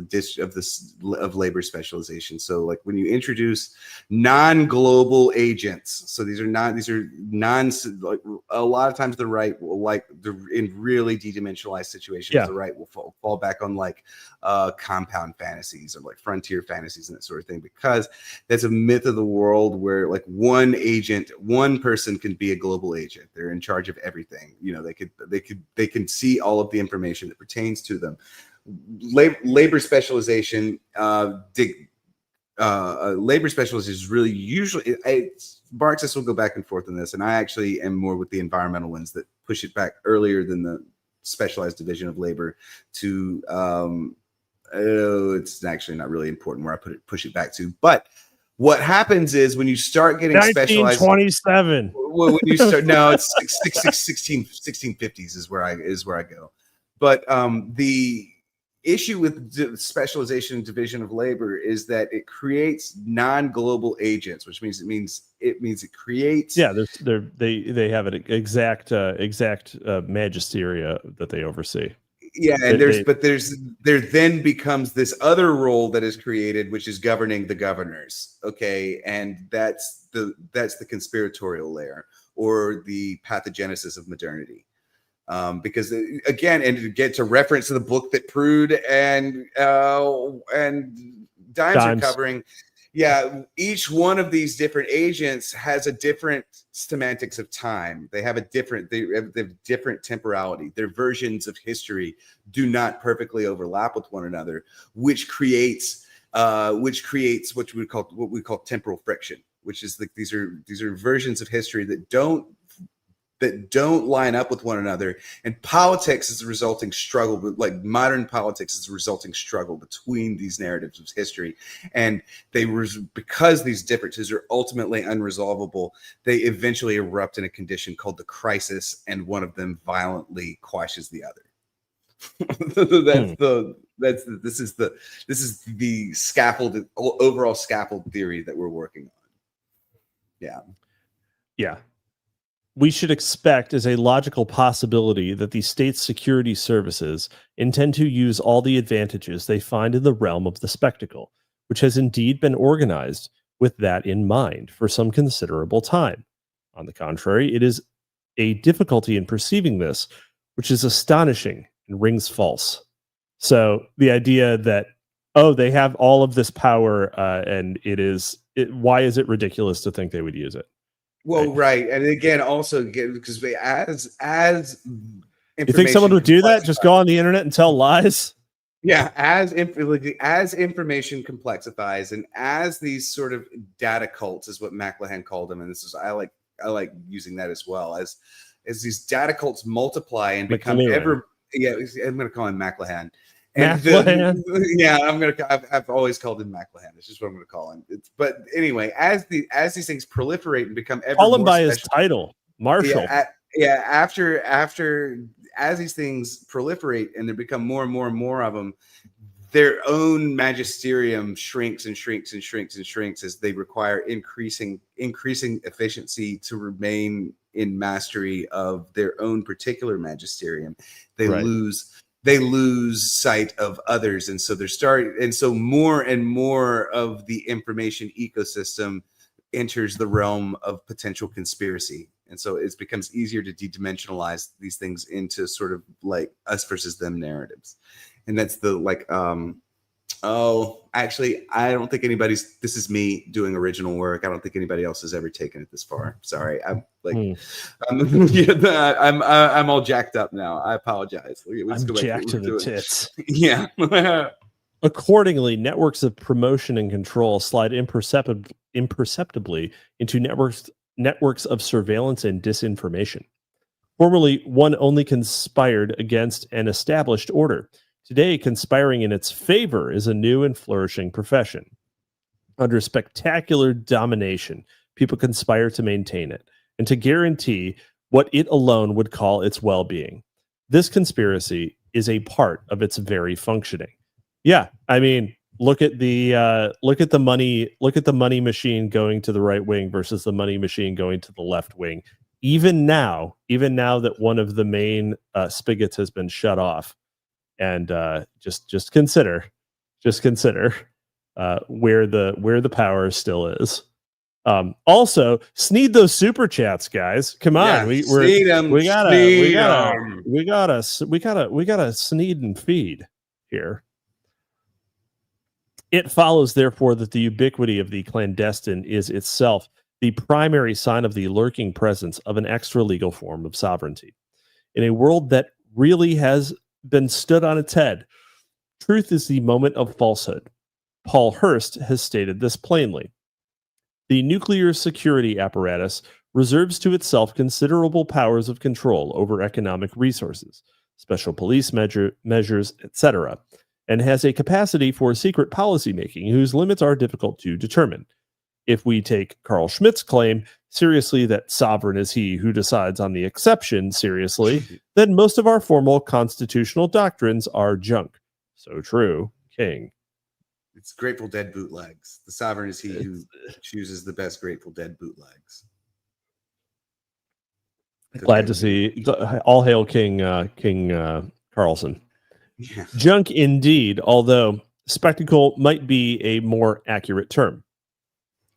[SPEAKER 4] of labor specialization. So, like when you introduce non-global agents, so these are non. Like a lot of times, the right will in really de-dimensionalized situations, the right will fall back on like compound fantasies or like frontier fantasies and that sort of thing, because that's a myth of the world where like one person can be a global agent. They're in charge of everything. You know, they can see all of the information that pertains to them. Labor specialization, labor specialization is really usually Marxists will go back and forth on this, and I actually am more with the environmental ones that push it back earlier than the specialized division of labor to it's actually not really important where I push it back to. But what happens is when you start getting specialized,
[SPEAKER 3] 1927.
[SPEAKER 4] when you start, no, it's 1650s is where I go. But the issue with specialization and division of labor is that it creates non-global agents, which means it creates.
[SPEAKER 3] Yeah, they have an exact magisteria that they oversee.
[SPEAKER 4] Yeah, and there then becomes this other role that is created, which is governing the governors. Okay, and that's the conspiratorial layer or the pathogenesis of modernity. Because again, and to get to reference to the book that Prude and Dimes are covering, yeah, each one of these different agents has a different semantics of time. They have different temporality. Their versions of history do not perfectly overlap with one another, which creates what we call temporal friction, which is like these are versions of history that don't line up with one another. And politics is the resulting struggle, like modern politics is the resulting struggle between these narratives of history. And because these differences are ultimately unresolvable, they eventually erupt in a condition called the crisis, and one of them violently quashes the other. This is the overall scaffold theory that we're working on.
[SPEAKER 3] Yeah. We should expect as a logical possibility that the state's security services intend to use all the advantages they find in the realm of the spectacle, which has indeed been organized with that in mind for some considerable time. On the contrary, it is a difficulty in perceiving this, which is astonishing and rings false. So the idea that, they have all of this power, and why is it ridiculous to think they would use it?
[SPEAKER 4] Well, right, and again, also because as
[SPEAKER 3] you think someone would do that? Just go on the internet and tell lies?
[SPEAKER 4] Yeah, as information complexifies, and as these sort of data cults is what McLuhan called them, and this is I like using that as well, as these data cults multiply and become ever. Yeah, I'm going to call him McLuhan. I've always called him McLuhan. It's just what I'm going to call him. But anyway, as these things proliferate and become ever
[SPEAKER 3] call him
[SPEAKER 4] more
[SPEAKER 3] by his title, Marshall.
[SPEAKER 4] After as these things proliferate and there become more and more and more of them, their own magisterium shrinks and shrinks and shrinks and shrinks as they require increasing efficiency to remain in mastery of their own particular magisterium. They lose sight of others, and so more and more of the information ecosystem enters the realm of potential conspiracy, and so it becomes easier to de-dimensionalize these things into sort of like us versus them narratives. And that's the actually, I don't think this is me doing original work. I don't think anybody else has ever taken it this far. Sorry. I'm all jacked up now. I apologize.
[SPEAKER 3] I'm jacked to the tits.
[SPEAKER 4] Yeah.
[SPEAKER 3] Accordingly, networks of promotion and control slide imperceptibly into networks of surveillance and disinformation. Formerly, one only conspired against an established order. Today, conspiring in its favor is a new and flourishing profession. Under spectacular domination, people conspire to maintain it and to guarantee what it alone would call its well-being. This conspiracy is a part of its very functioning. Yeah, I mean, look at the money machine going to the right wing versus the money machine going to the left wing. even now that one of the main spigots has been shut off, and just consider where the power still is. Also, sneed those super chats, guys. Come on, we gotta sneed and feed here. It follows, therefore, that the ubiquity of the clandestine is itself the primary sign of the lurking presence of an extra-legal form of sovereignty. In a world that really has been stood on its head, truth is the moment of falsehood. Paul Hurst has stated this plainly. The nuclear security apparatus reserves to itself considerable powers of control over economic resources, special police measures, etc., and has a capacity for secret policymaking whose limits are difficult to determine. If we take Carl Schmitt's claim seriously that sovereign is he who decides on the exception seriously, then most of our formal constitutional doctrines are junk. So true, King.
[SPEAKER 4] It's Grateful Dead bootlegs. The sovereign is he who chooses the best Grateful Dead bootlegs.
[SPEAKER 3] Glad to see. All hail King Carlson.
[SPEAKER 4] Yeah.
[SPEAKER 3] Junk indeed, although spectacle might be a more accurate term.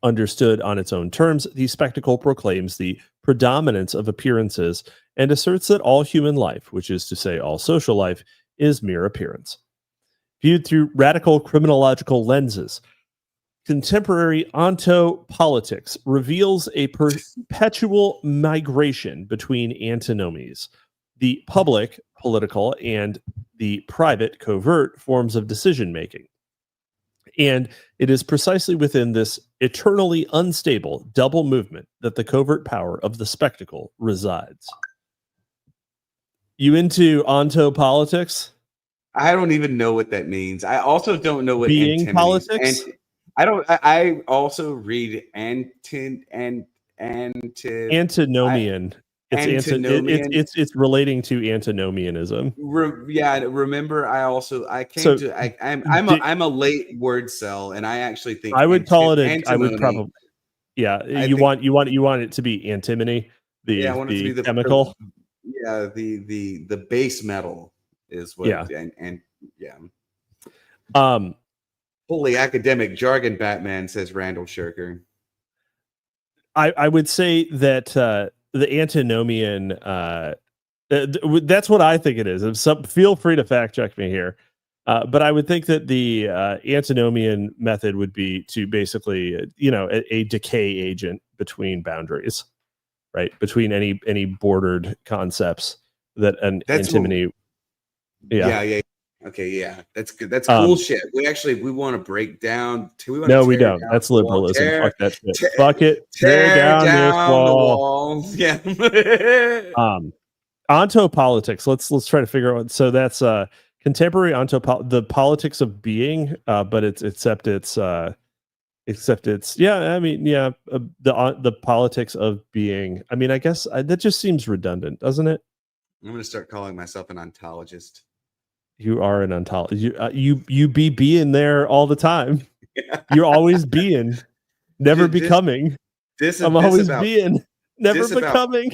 [SPEAKER 3] Understood on its own terms, the spectacle proclaims the predominance of appearances and asserts that all human life, which is to say all social life, is mere appearance. Viewed through radical criminological lenses, contemporary ontopolitics reveals a perpetual migration between antinomies, the public, political, and the private, covert forms of decision-making. And it is precisely within this eternally unstable double movement that the covert power of the spectacle resides. You into ontopolitics?
[SPEAKER 4] I don't even know what that means. I also don't know what
[SPEAKER 3] being politics.
[SPEAKER 4] I also read antinomian.
[SPEAKER 3] It's relating to antinomianism.
[SPEAKER 4] Remember, I'm a late word cell, and I actually think
[SPEAKER 3] I would call it
[SPEAKER 4] antimony.
[SPEAKER 3] I would probably you want it to be antimony, the chemical.
[SPEAKER 4] The base metal is what. Holy academic jargon, Batman, says Randall Shirker.
[SPEAKER 3] I would say that the antinomian, that's what I think it is. Feel free to fact check me here. But I would think that the antinomian method would be to basically, a decay agent between boundaries, right? Between any bordered concepts that antimony.
[SPEAKER 4] Okay, yeah, that's good. That's cool shit. We want to break down.
[SPEAKER 3] We don't. That's liberalism. Fuck that shit. Fuck it. Tear down this wall.
[SPEAKER 4] Yeah.
[SPEAKER 3] Ontopolitics. Let's try to figure out. So that's contemporary the politics of being, but the politics of being. I mean, I guess that just seems redundant, doesn't it?
[SPEAKER 4] I'm going to start calling myself an ontologist.
[SPEAKER 3] You are an ontologist. You be being there all the time. You're always being, never becoming. I'm always being, never becoming.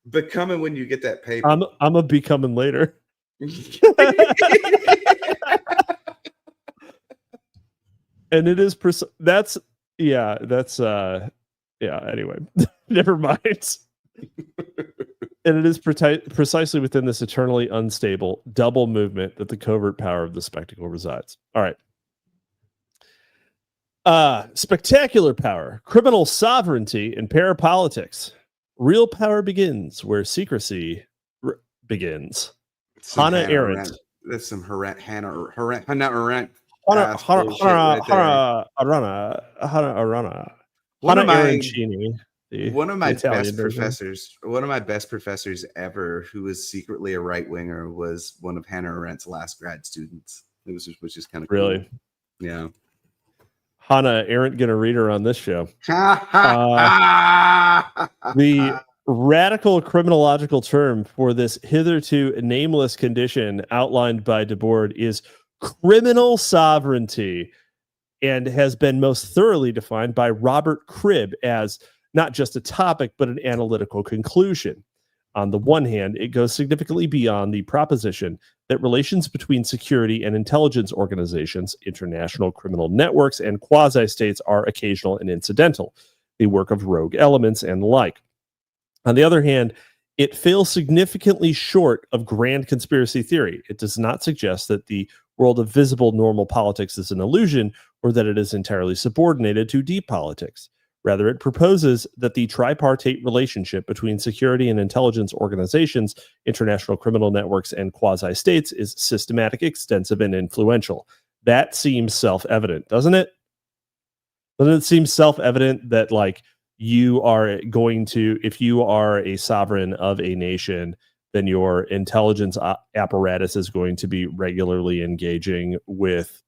[SPEAKER 4] Becoming when you get that paper.
[SPEAKER 3] I'm a becoming later. And it is anyway. Never mind. And it is precisely within this eternally unstable double movement that the covert power of the spectacle resides. All right. Spectacular power, criminal sovereignty, and parapolitics. Real power begins where secrecy begins. Hannah Arendt.
[SPEAKER 4] That's some Hannah Arendt.
[SPEAKER 3] Hannah Arendt.
[SPEAKER 4] One of my best professors ever, who was secretly a right winger, was one of Hannah Arendt's last grad students. Which is kind of
[SPEAKER 3] really
[SPEAKER 4] cool. Yeah.
[SPEAKER 3] Hannah Arendt gonna read her on this show. The radical criminological term for this hitherto nameless condition outlined by Debord is criminal sovereignty, and has been most thoroughly defined by Robert Cribb as not just a topic, but an analytical conclusion. On the one hand, it goes significantly beyond the proposition that relations between security and intelligence organizations, international criminal networks, and quasi-states are occasional and incidental, the work of rogue elements and the like. On the other hand, it fails significantly short of grand conspiracy theory. It does not suggest that the world of visible normal politics is an illusion or that it is entirely subordinated to deep politics. Rather, it proposes that the tripartite relationship between security and intelligence organizations, international criminal networks, and quasi-states is systematic, extensive, and influential. That seems self-evident, doesn't it? Doesn't it seem self-evident that, like, you are going to, if you are a sovereign of a nation, then your intelligence apparatus is going to be regularly engaging with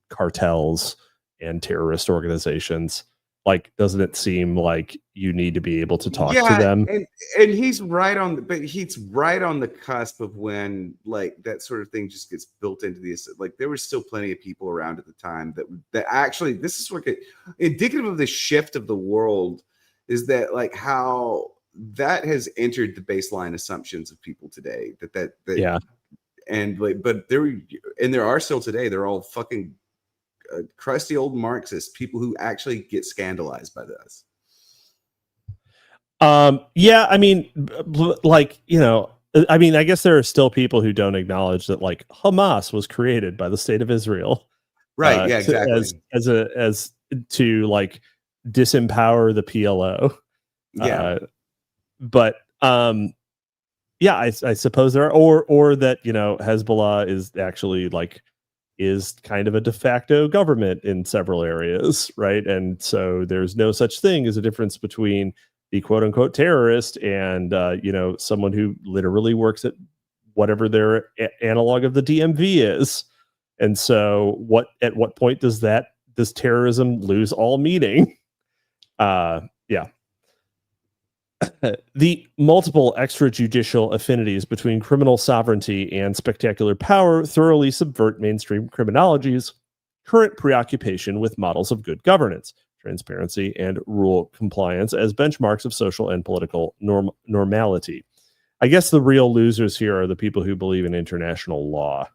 [SPEAKER 3] cartels and terrorist organizations? Like, doesn't it seem like you need to be able to talk to them?
[SPEAKER 4] And he's right on the cusp of when, like, that sort of thing just gets built into the, like, there were still plenty of people around at the time that actually, this is like indicative of the shift of the world, is that, like, how that has entered the baseline assumptions of people today, that
[SPEAKER 3] Yeah.
[SPEAKER 4] And like, but there are still today, they're all fucking crusty old Marxists, people who actually get scandalized by this.
[SPEAKER 3] Yeah, I mean, like, you know, I mean, I guess there are still people who don't acknowledge that, like, Hamas was created by the state of Israel,
[SPEAKER 4] right? Yeah, exactly.
[SPEAKER 3] As to, like, disempower the PLO.
[SPEAKER 4] Yeah,
[SPEAKER 3] but yeah, I suppose there are, or that, you know, Hezbollah is actually, like, is kind of a de facto government in several areas, right? And so there's no such thing as a difference between the quote unquote terrorist and, you know, someone who literally works at whatever their analog of the DMV is. And so at what point does terrorism lose all meaning? Yeah. The multiple extrajudicial affinities between criminal sovereignty and spectacular power thoroughly subvert mainstream criminology's current preoccupation with models of good governance, transparency, and rule compliance as benchmarks of social and political normality. I guess the real losers here are the people who believe in international law.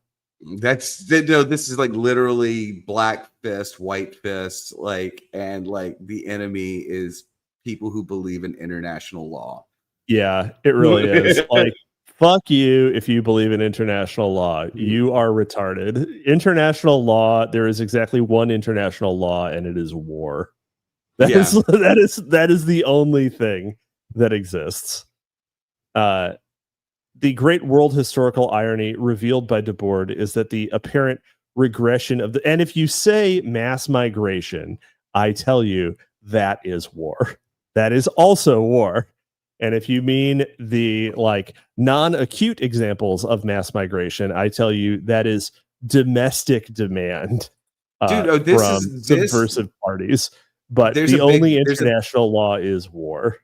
[SPEAKER 4] This is like literally black fist, white fist, like, and like the enemy is people who believe in international law.
[SPEAKER 3] Yeah, it really is. Like, fuck you if you believe in international law. You are retarded. International law, there is exactly one international law, and it is war. That is the only thing that exists. The great world historical irony revealed by Debord is that the apparent regression of and if you say mass migration, I tell you that is war. That is also war. And if you mean the, like, non-acute examples of mass migration, I tell you that is domestic demand from subversive parties. But the only international law is war.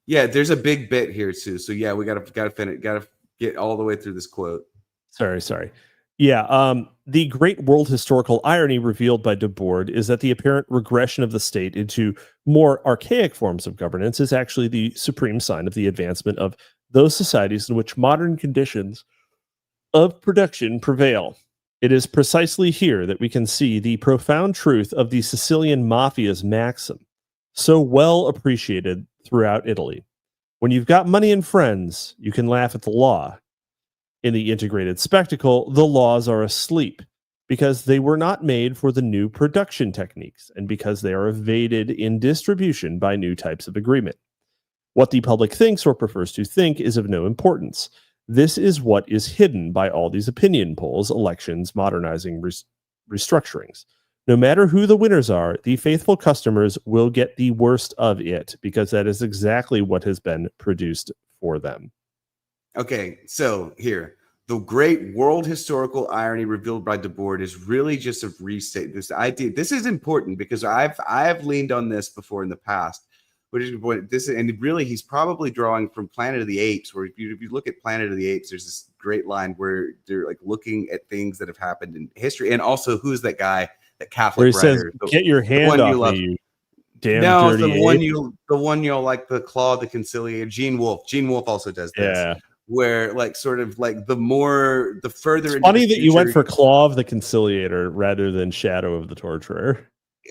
[SPEAKER 4] Yeah, there's a big bit here too. So yeah, we gotta finish, gotta get all the way through this quote.
[SPEAKER 3] Sorry. Yeah, the great world historical irony revealed by Debord is that the apparent regression of the state into more archaic forms of governance is actually the supreme sign of the advancement of those societies in which modern conditions of production prevail. It is precisely here that we can see the profound truth of the Sicilian mafia's maxim, so well appreciated throughout Italy. When you've got money and friends, you can laugh at the law. In the integrated spectacle, the laws are asleep because they were not made for the new production techniques and because they are evaded in distribution by new types of agreement. What the public thinks or prefers to think is of no importance. This is what is hidden by all these opinion polls, elections, modernizing restructurings. No matter who the winners are, the faithful customers will get the worst of it because that is exactly what has been produced for them.
[SPEAKER 4] Okay, so here, the great world historical irony revealed by Debord is really just a restate this idea. This is important because I've leaned on this before in the past, which is this, and really he's probably drawing from Planet of the Apes, where if you look at Planet of the Apes, there's this great line where they're like looking at things that have happened in history, and also who's that guy, that Catholic
[SPEAKER 3] where he
[SPEAKER 4] writer,
[SPEAKER 3] says, "Get your hand off me." damn
[SPEAKER 4] No,
[SPEAKER 3] dirty
[SPEAKER 4] the one you'll like, the Claw, the Conciliator, Gene Wolfe. Gene Wolfe also does this.
[SPEAKER 3] Yeah.
[SPEAKER 4] Where like sort of like the further
[SPEAKER 3] It's
[SPEAKER 4] into
[SPEAKER 3] funny
[SPEAKER 4] the
[SPEAKER 3] that you went
[SPEAKER 4] future-
[SPEAKER 3] for Claw of the Conciliator rather than Shadow of the Torturer.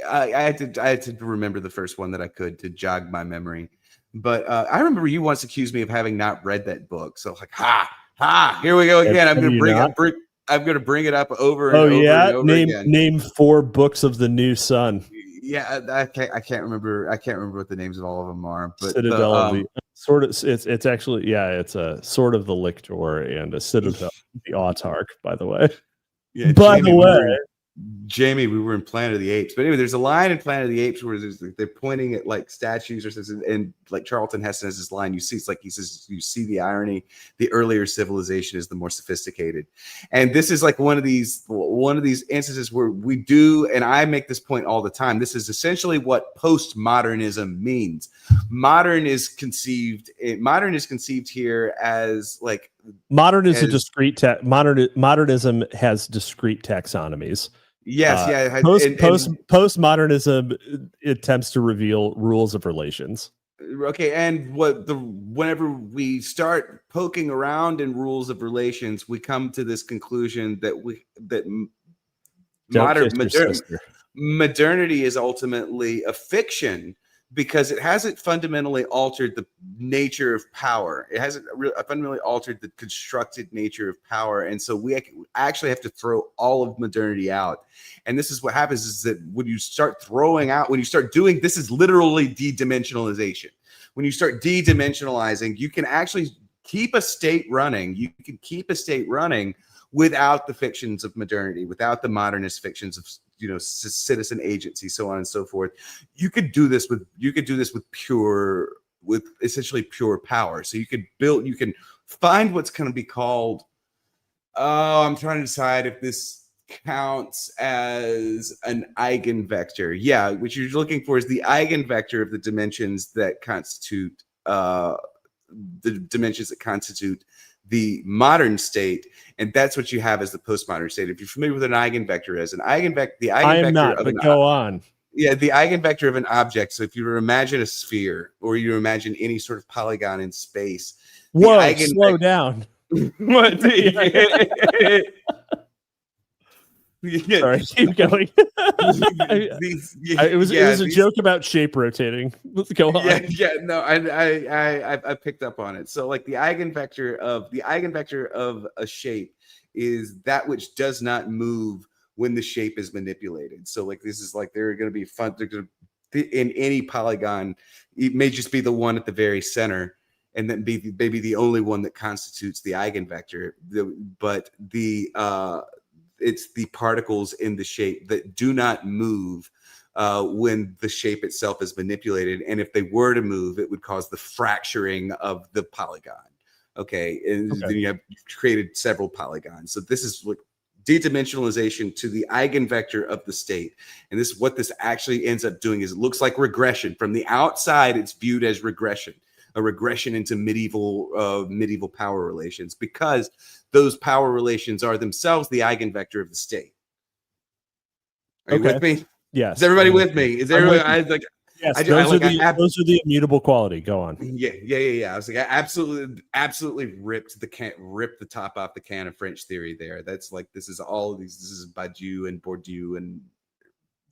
[SPEAKER 4] I had to remember the first one that I could to jog my memory. But I remember you once accused me of having not read that book. So like, here we go again. I'm gonna bring it up over and over and over again.
[SPEAKER 3] Name 4 books of the New Sun.
[SPEAKER 4] Yeah, I can't remember. I can't remember what the names of all of them are. But
[SPEAKER 3] Citadel of the sort of it's actually it's a Sword of the Lictor and a Citadel of the Autarch, by the way.
[SPEAKER 4] Yeah,
[SPEAKER 3] by the way.
[SPEAKER 4] Jamie, we were in Planet of the Apes, but anyway, there's a line in Planet of the Apes where they're pointing at like statues or something, and like Charlton Heston has this line. You see, it's like he says, "You see the irony. The earlier civilization is the more sophisticated," and this is like one of these instances where we do, and I make this point all the time. This is essentially what postmodernism means. Modern is conceived here as like
[SPEAKER 3] modern is a discrete modernism has discrete taxonomies.
[SPEAKER 4] Yes,
[SPEAKER 3] Postmodernism attempts to reveal rules of relations.
[SPEAKER 4] Okay, and whenever we start poking around in rules of relations, we come to this conclusion that modernity is ultimately a fiction, because it hasn't fundamentally altered the nature of power. It hasn't fundamentally altered the constructed nature of power. And so we actually have to throw all of modernity out. And this is what happens, is that when you start doing, this is literally de-dimensionalization. When you start de-dimensionalizing, you can actually keep a state running. You can keep a state running without the fictions of modernity, without the modernist fictions of citizen agency, so on and so forth. You could do this with essentially pure power. So you can find what's going to be called, I'm trying to decide if this counts as an eigenvector. Yeah, what you're looking for is the eigenvector of the dimensions that constitute the modern state, and that's what you have as the postmodern state. If you're familiar with an eigenvector, I am not, but go on. Yeah, the eigenvector of an object. So if you imagine a sphere, or you imagine any sort of polygon in space.
[SPEAKER 3] Whoa, slow down.
[SPEAKER 4] What?
[SPEAKER 3] Sorry, keep going. It was a joke about shape rotating. Let's go on.
[SPEAKER 4] No, I picked up on it. So like the eigenvector of a shape is that which does not move when the shape is manipulated. So like this is like they're going to be fun. They're going to, in any polygon, it may just be the one at the very center, and then be maybe the only one that constitutes the eigenvector. It's the particles in the shape that do not move when the shape itself is manipulated. And if they were to move, it would cause the fracturing of the polygon. Okay. And then you've created several polygons. So this is what de-dimensionalization to the eigenvector of the state. And what this actually ends up doing is it looks like regression. From the outside, it's viewed as regression. A regression into medieval power relations, because those power relations are themselves the eigenvector of the state. Are you with me?
[SPEAKER 3] Yes.
[SPEAKER 4] Is everybody with me? Is everybody?
[SPEAKER 3] Yes. Those are the immutable quality. Go on.
[SPEAKER 4] Yeah. I was like, I absolutely ripped the top off the can of French theory there. That's like, this is all of these. This is Badiou and Bourdieu and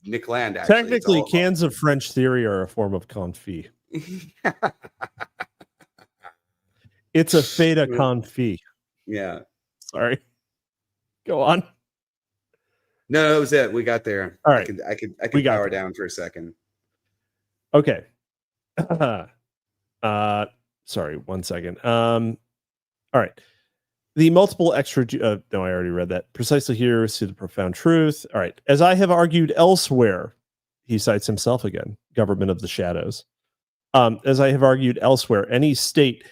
[SPEAKER 4] Nick Land. Actually,
[SPEAKER 3] technically, cans of French theory are a form of confit. It's a fait accompli.
[SPEAKER 4] Yeah.
[SPEAKER 3] Sorry. Go on.
[SPEAKER 4] No, that was it. We got there.
[SPEAKER 3] All right.
[SPEAKER 4] I could power down for a second.
[SPEAKER 3] Okay. Sorry, 1 second. All right. The multiple extra no, I already read that. Precisely here, see the profound truth. All right. As I have argued elsewhere, he cites himself again, government of the shadows. As I have argued elsewhere, any state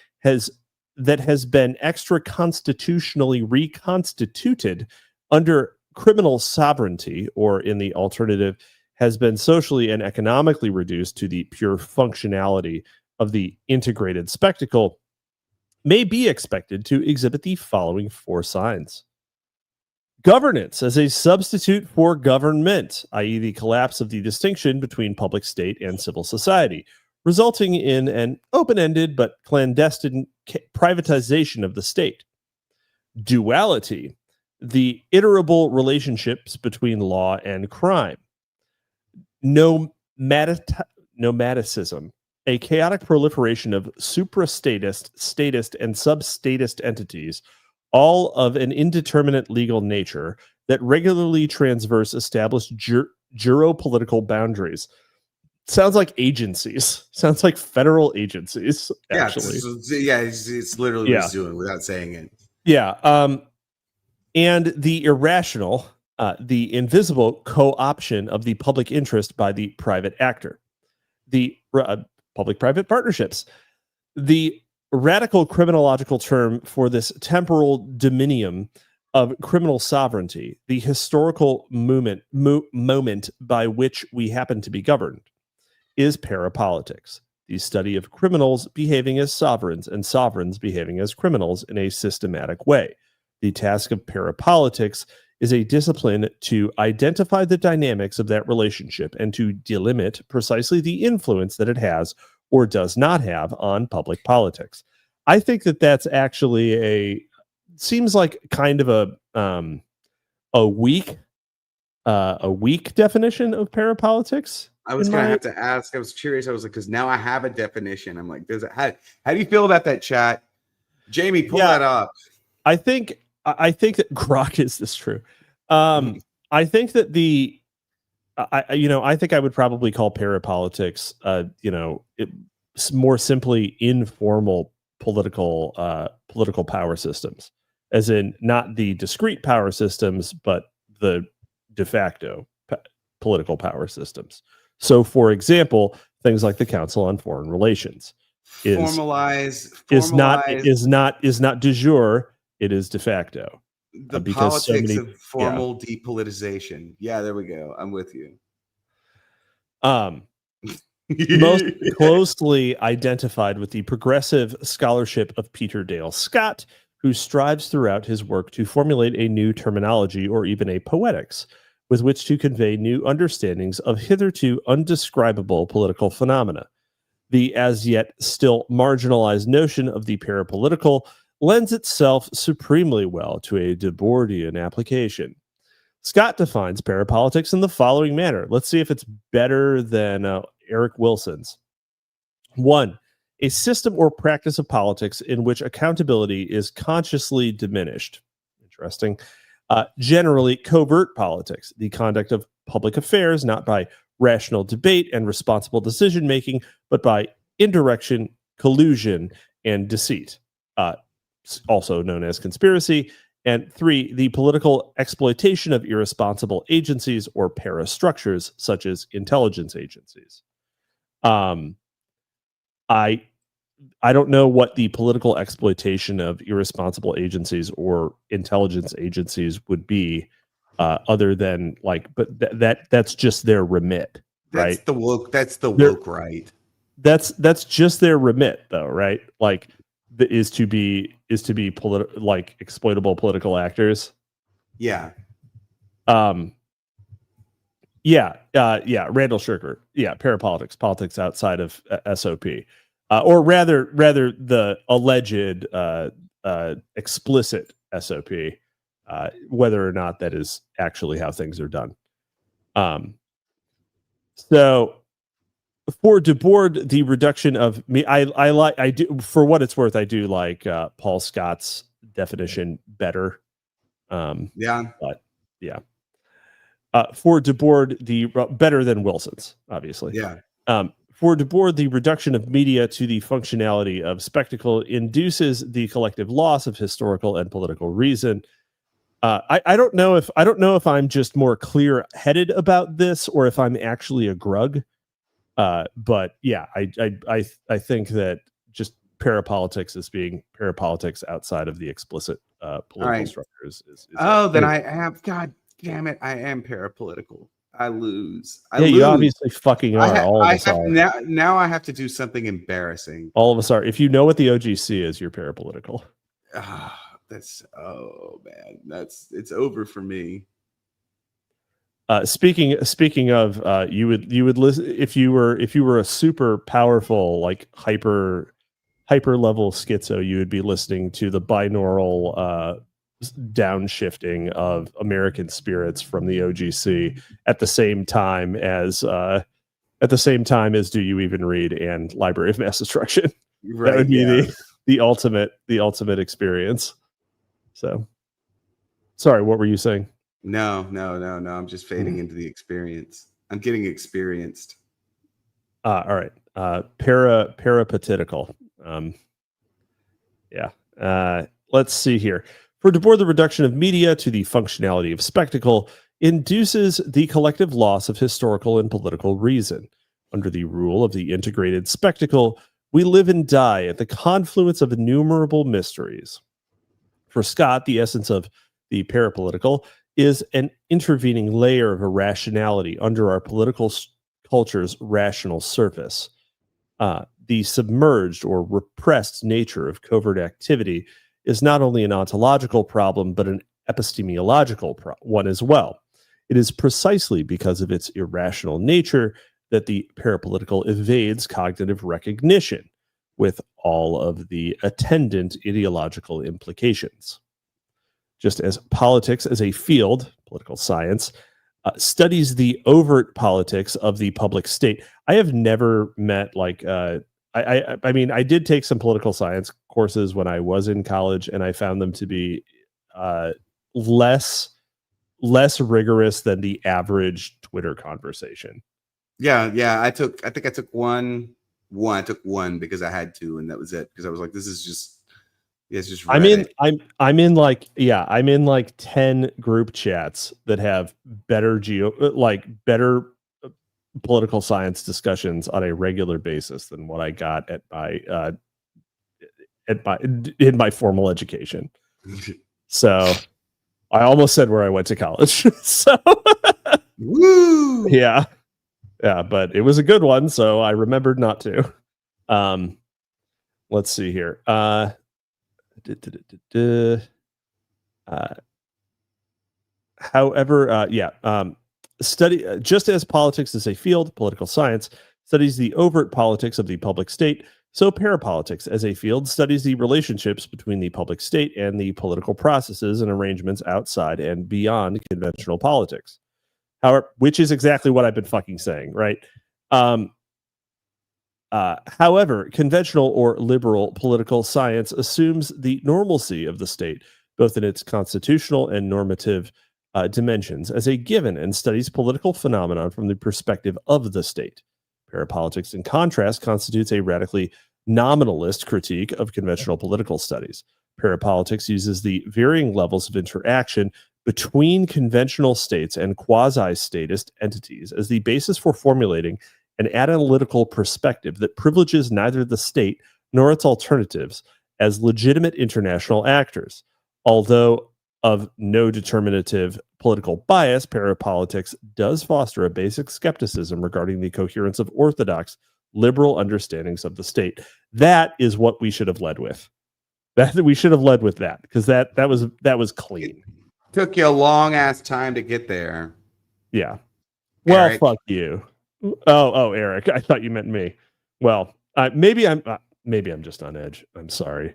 [SPEAKER 3] that has been extra constitutionally reconstituted under criminal sovereignty, or in the alternative, has been socially and economically reduced to the pure functionality of the integrated spectacle, may be expected to exhibit the following 4 signs: Governance as a substitute for government, i.e., the collapse of the distinction between public state and civil society, resulting in an open-ended but clandestine privatization of the state. Duality, the iterable relationships between law and crime. Nomadicism, a chaotic proliferation of suprastatist, statist, and substatist entities, all of an indeterminate legal nature that regularly transverse established juropolitical boundaries. Sounds like agencies. Sounds like federal agencies, actually.
[SPEAKER 4] It's literally what he's doing without saying it.
[SPEAKER 3] Yeah. And the irrational, the invisible co-option of the public interest by the private actor. The public-private partnerships. The radical criminological term for this temporal dominium of criminal sovereignty, the historical moment by which we happen to be governed, is parapolitics, the study of criminals behaving as sovereigns and sovereigns behaving as criminals in a systematic way. The task of parapolitics is a discipline to identify the dynamics of that relationship and to delimit precisely the influence that it has or does not have on public politics. I think that that's actually seems like kind of a weak definition of parapolitics.
[SPEAKER 4] I was gonna have to ask. I was curious. I was like, because now I have a definition. I'm like, how do you feel about that, chat? Jamie, pull that up. I think that Grok is this true. I think that I think I would probably call parapolitics, more simply informal political power systems, as in not the discrete power systems, but the de facto political power systems. So, for example, things like the Council on Foreign Relations is not de jure. It is de facto. The politics of formal depolitization. Yeah, there we go. I'm with you.
[SPEAKER 3] Most closely identified with the progressive scholarship of Peter Dale Scott, who strives throughout his work to formulate a new terminology or even a poetics with which to convey new understandings of hitherto undescribable political phenomena. The as yet still marginalized notion of the parapolitical lends itself supremely well to a Debordian application. Scott defines parapolitics in the following manner. Let's see if it's better than Eric Wilson's. 1. A system or practice of politics in which accountability is consciously diminished. Interesting. Generally, covert politics, the conduct of public affairs, not by rational debate and responsible decision-making, but by indirection, collusion, and deceit, also known as conspiracy. And 3, the political exploitation of irresponsible agencies or parastructures, such as intelligence agencies. I don't know what the political exploitation of irresponsible agencies or intelligence agencies would be, other than but that's just their remit, right?
[SPEAKER 4] That's the woke right.
[SPEAKER 3] That's just their remit, though, right? Is to be exploitable political actors.
[SPEAKER 4] Yeah.
[SPEAKER 3] Randall Shirker. Yeah, parapolitics, politics outside of SOP. Or rather the alleged explicit SOP, whether or not that is actually how things are done. So for Debord, the reduction of me, I do, for what it's worth, I do like Paul Scott's definition better. For Debord, the better than Wilson's, obviously.
[SPEAKER 4] Yeah.
[SPEAKER 3] For Debord, the reduction of media to the functionality of spectacle induces the collective loss of historical and political reason. I don't know if I'm just more clear-headed about this or if I'm actually a grug. But yeah, I think that just parapolitics as being parapolitics outside of the explicit political structures is
[SPEAKER 4] then I have, God damn it, I am parapolitical. I lose.
[SPEAKER 3] You obviously fucking are. All of us are.
[SPEAKER 4] Now I have to do something embarrassing.
[SPEAKER 3] All of us are. If you know what the OGC is, you're parapolitical.
[SPEAKER 4] oh man, it's over for me.
[SPEAKER 3] Speaking of, you would listen if you were a super powerful, like hyper level schizo, you would be listening to the binaural downshifting of American Spirits from the OGC at the same time as Do You Even Read and Library of Mass Destruction.
[SPEAKER 4] Right,
[SPEAKER 3] that would be the ultimate experience. So, sorry, what were you saying?
[SPEAKER 4] No. I'm just fading into the experience. I'm getting experienced.
[SPEAKER 3] All right. Parapolitical. Let's see here. For De Boer, the reduction of media to the functionality of spectacle induces the collective loss of historical and political reason. Under the rule of the integrated spectacle, we live and die at the confluence of innumerable mysteries. For Scott, the essence of the parapolitical is an intervening layer of irrationality under our political culture's rational surface. The submerged or repressed nature of covert activity is not only an ontological problem, but an epistemological one as well. It is precisely because of its irrational nature that the parapolitical evades cognitive recognition, with all of the attendant ideological implications. Just as politics as a field, political science, studies the overt politics of the public state. I have never met I mean, I did take some political science courses when I was in college, and I found them to be less rigorous than the average Twitter conversation.
[SPEAKER 4] Yeah. I think I took one. I took one because I had to, and that was it. Because I was like, this is just. It's just Reddit.
[SPEAKER 3] I'm in like 10 group chats that have better political science discussions on a regular basis than what I got in my formal education. So I almost said where I went to college. So
[SPEAKER 4] woo!
[SPEAKER 3] Yeah, but it was a good one, so I remembered not to. Let's see here. Study just as politics is a field, political science studies the overt politics of the public state, so parapolitics as a field studies the relationships between the public state and the political processes and arrangements outside and beyond conventional politics. However, which is exactly what I've been fucking saying, right? However, conventional or liberal political science assumes the normalcy of the state, both in its constitutional and normative dimensions, as a given and studies political phenomenon from the perspective of the state. Parapolitics, in contrast, constitutes a radically nominalist critique of conventional political studies. Parapolitics uses the varying levels of interaction between conventional states and quasi-statist entities as the basis for formulating an analytical perspective that privileges neither the state nor its alternatives as legitimate international actors. Although of no determinative political bias, parapolitics does foster a basic skepticism regarding the coherence of orthodox liberal understandings of the state. That is what we should have led with. We should have led with that, because that was clean.
[SPEAKER 4] It took you a long ass time to get there.
[SPEAKER 3] Yeah. Well,
[SPEAKER 4] Eric.
[SPEAKER 3] fuck you. Oh, Eric. I thought you meant me. Well, maybe I'm just on edge. I'm sorry.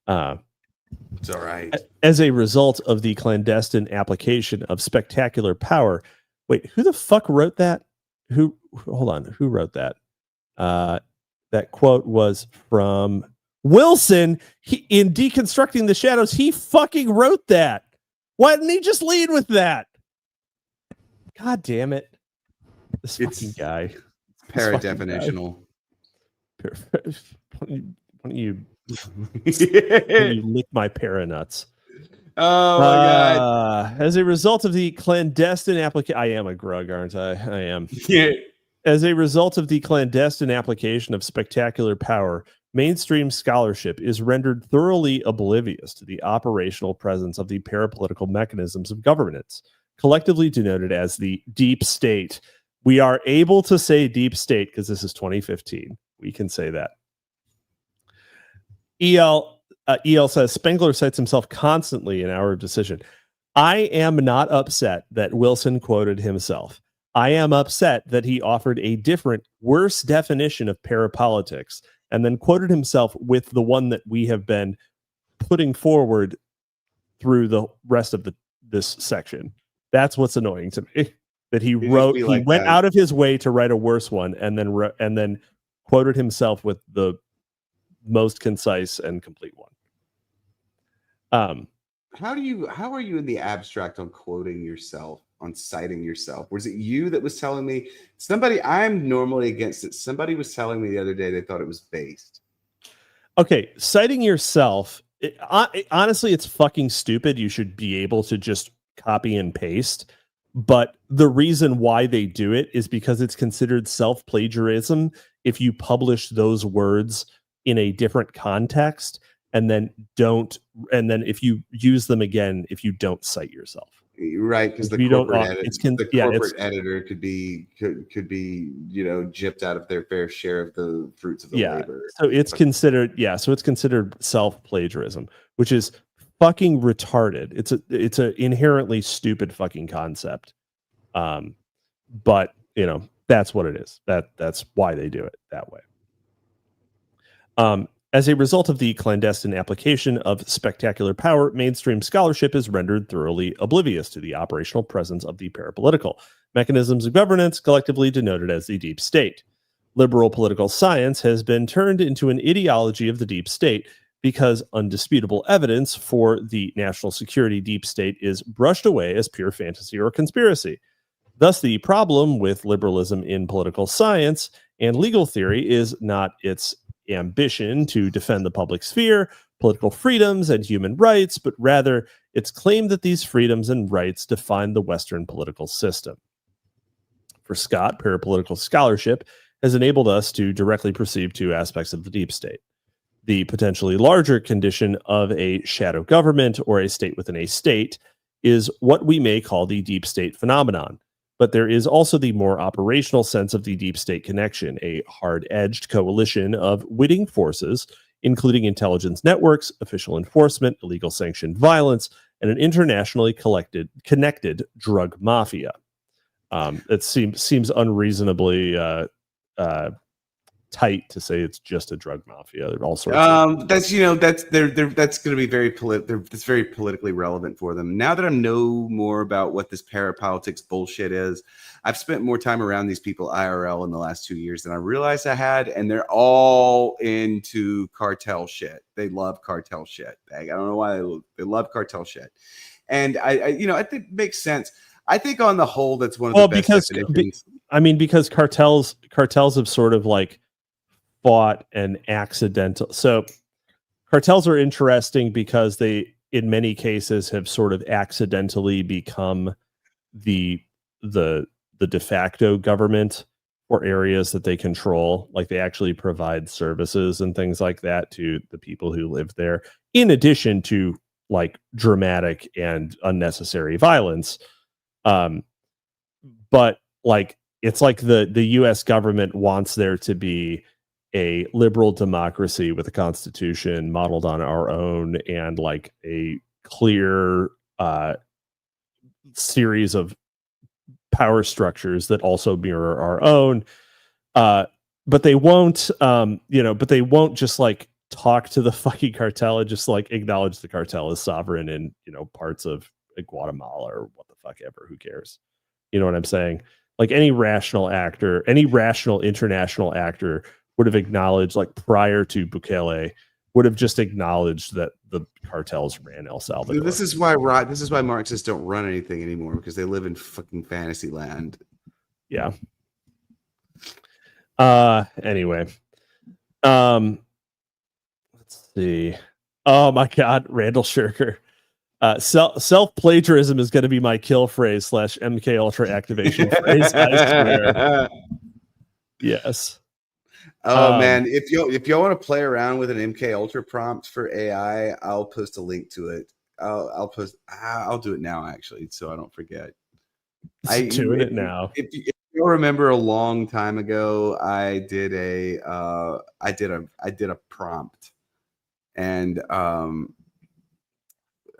[SPEAKER 4] It's all right.
[SPEAKER 3] As a result of the clandestine application of spectacular power. Wait, who the fuck wrote that? Hold on. Who wrote that? That quote was from Wilson. In Deconstructing the Shadows, he fucking wrote that. Why didn't he just lead with that? God damn it. This fucking guy.
[SPEAKER 4] Paradefinitional.
[SPEAKER 3] Why don't you lick my paranuts?
[SPEAKER 4] Oh my God.
[SPEAKER 3] As a result of the clandestine application, I am a grug, aren't I? I am.
[SPEAKER 4] Yeah.
[SPEAKER 3] As a result of the clandestine application of spectacular power, mainstream scholarship is rendered thoroughly oblivious to the operational presence of the parapolitical mechanisms of governance, collectively denoted as the deep state. We are able to say deep state because this is 2015. We can say that. EL, El says Spengler cites himself constantly in Hour of Decision. I am not upset that Wilson quoted himself. I am upset that he offered a different, worse definition of parapolitics and then quoted himself with the one that we have been putting forward through the rest of this section. That's what's annoying to me. That he went out of his way to write a worse one and then quoted himself with the most concise and complete one.
[SPEAKER 4] How are you in the abstract on quoting yourself, on citing yourself? Was it you that was telling me? I'm normally against it. Somebody was telling me the other day they thought it was based.
[SPEAKER 3] Okay, citing yourself, honestly, it's fucking stupid. You should be able to just copy and paste. But the reason why they do it is because it's considered self-plagiarism if you publish those words in a different context and then if you use them again, if you don't cite yourself.
[SPEAKER 4] Right, because the corporate editor could be gypped out of their fair share of the fruits of the labor.
[SPEAKER 3] So it's considered self-plagiarism, which is fucking retarded. It's a inherently stupid fucking concept. But that's what it is. That's why they do it that way. As a result of the clandestine application of spectacular power, mainstream scholarship is rendered thoroughly oblivious to the operational presence of the parapolitical mechanisms of governance, collectively denoted as the deep state. Liberal political science has been turned into an ideology of the deep state because undisputable evidence for the national security deep state is brushed away as pure fantasy or conspiracy. Thus, the problem with liberalism in political science and legal theory is not its ambition to defend the public sphere, political freedoms, and human rights, but rather its claim that these freedoms and rights define the Western political system. For Scott, parapolitical scholarship has enabled us to directly perceive two aspects of the deep state: the potentially larger condition of a shadow government or a state within a state is what we may call the deep state phenomenon. But there is also the more operational sense of the deep state connection, a hard-edged coalition of witting forces, including intelligence networks, official enforcement, illegal sanctioned violence, and an internationally connected drug mafia. It seems unreasonably tight to say it's just a drug mafia. There are all sorts of
[SPEAKER 4] that's going to be that's very politically relevant for them. Now that I know more about what this parapolitics bullshit is, I've spent more time around these people IRL in the last 2 years than I realized I had, and they're all into cartel shit. They love cartel shit. I don't know why they love cartel shit, and I think it makes sense. I think on the whole, that's one of the best definitions.
[SPEAKER 3] Because cartels have sort of like fought an accidental. So cartels are interesting because they, in many cases, have sort of accidentally become the de facto government for areas that they control. Like they actually provide services and things like that to the people who live there, in addition to like dramatic and unnecessary violence. But like it's like the US government wants there to be a liberal democracy with a constitution modeled on our own and like a clear series of power structures that also mirror our own. But they won't, but they won't just like talk to the fucking cartel and just like acknowledge the cartel as sovereign in, parts of Guatemala or what the fuck ever. Who cares? You know what I'm saying? Like any rational international actor would have acknowledged, like prior to Bukele, would have just acknowledged that the cartels ran El Salvador.
[SPEAKER 4] This is why Marxists don't run anything anymore, because they live in fucking fantasy land.
[SPEAKER 3] Yeah. Anyway. Let's see. Oh my God, Randall Shirker. Self-plagiarism is going to be my kill phrase / MK Ultra activation phrase. I swear. Yes.
[SPEAKER 4] Oh man, if y'all want to play around with an MK Ultra prompt for AI, I'll post a link to it. I'll do it now actually, so I don't forget.
[SPEAKER 3] Doing it now.
[SPEAKER 4] If you'll remember, a long time ago, I did a prompt And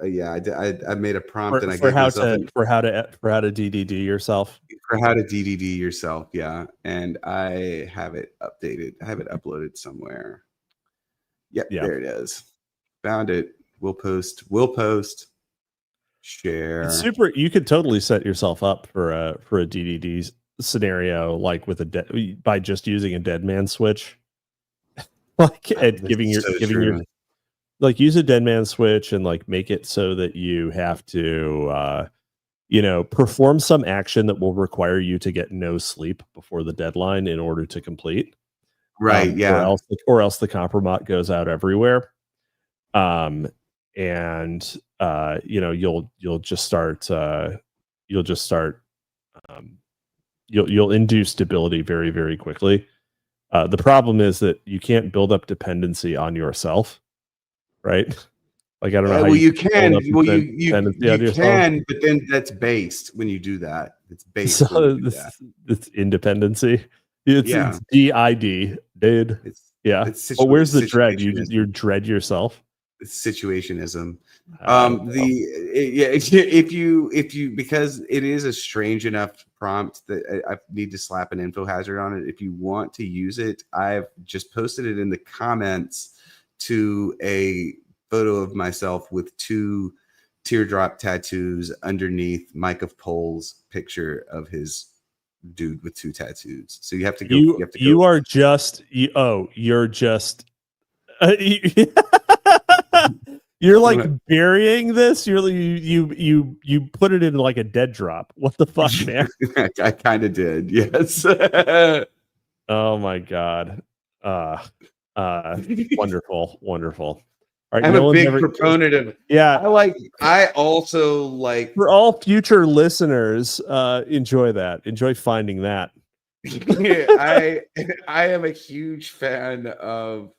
[SPEAKER 4] yeah, I made a prompt and I
[SPEAKER 3] for
[SPEAKER 4] gave
[SPEAKER 3] how
[SPEAKER 4] myself
[SPEAKER 3] to for how to DDD yourself.
[SPEAKER 4] for how to DDD yourself. Yeah, and I have it updated. I have it uploaded somewhere. Yep,
[SPEAKER 3] Yeah.
[SPEAKER 4] there it is. Found it. We'll post. Share.
[SPEAKER 3] It's super. You could totally set yourself up for a DDD scenario, like with by just using a dead man switch, like and giving your like use a dead man switch and like make it so that you have to perform some action that will require you to get no sleep before the deadline in order to complete.
[SPEAKER 4] Right. Yeah.
[SPEAKER 3] Or else the compromat goes out everywhere. And you'll just start you'll induce stability very, very quickly. The problem is that you can't build up dependency on yourself, right? Like, I don't know how
[SPEAKER 4] you can. Well, you can, but then that's based when you do that. It's based.
[SPEAKER 3] So it's independency. It's DID, dude. But where's the dread? You dread yourself.
[SPEAKER 4] It's situationism. If you because it is a strange enough prompt that I need to slap an info hazard on it. If you want to use it, I've just posted it in the comments to a photo of myself with 2 teardrop tattoos underneath Mike of Pole's picture of his dude with 2 tattoos. So you have to go. You're just.
[SPEAKER 3] You're like burying this. You put it in like a dead drop. What the fuck, man?
[SPEAKER 4] I kind of did. Yes.
[SPEAKER 3] Oh my god. Wonderful. All right,
[SPEAKER 4] I'm a big proponent of.
[SPEAKER 3] Yeah.
[SPEAKER 4] I also like.
[SPEAKER 3] For all future listeners, enjoy that. Enjoy finding that.
[SPEAKER 4] I am a huge fan of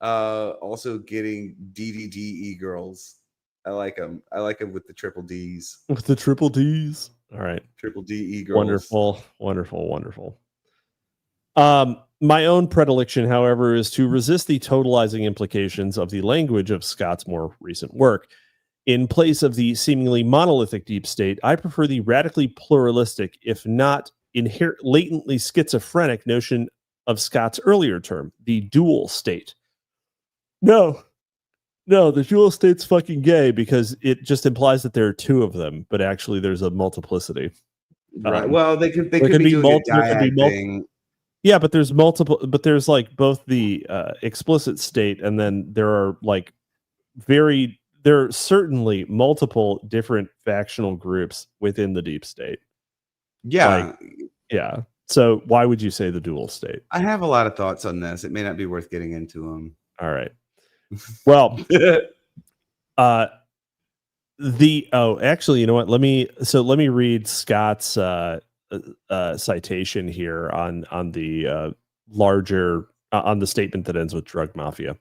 [SPEAKER 4] also getting DDDE girls. I like them. I like them with the triple Ds.
[SPEAKER 3] With the triple Ds. All right.
[SPEAKER 4] Triple DE girls.
[SPEAKER 3] Wonderful. My own predilection, however, is to resist the totalizing implications of the language of Scott's more recent work. In place of the seemingly monolithic deep state, I prefer the radically pluralistic, if not latently schizophrenic notion of Scott's earlier term, the dual state. No, the dual state's fucking gay because it just implies that there are 2 of them, but actually there's a multiplicity.
[SPEAKER 4] Right. Well, they could be doing multiple, a dyad thing.
[SPEAKER 3] Yeah, but there's multiple. But there's like both the explicit state, and then there are like there are certainly multiple different factional groups within the deep state.
[SPEAKER 4] Yeah.
[SPEAKER 3] Yeah. So why would you say the dual state?
[SPEAKER 4] I have a lot of thoughts on this. It may not be worth getting into them.
[SPEAKER 3] All right. Well, actually, you know what? Let me read Scott's citation here on the larger on the statement that ends with drug mafia.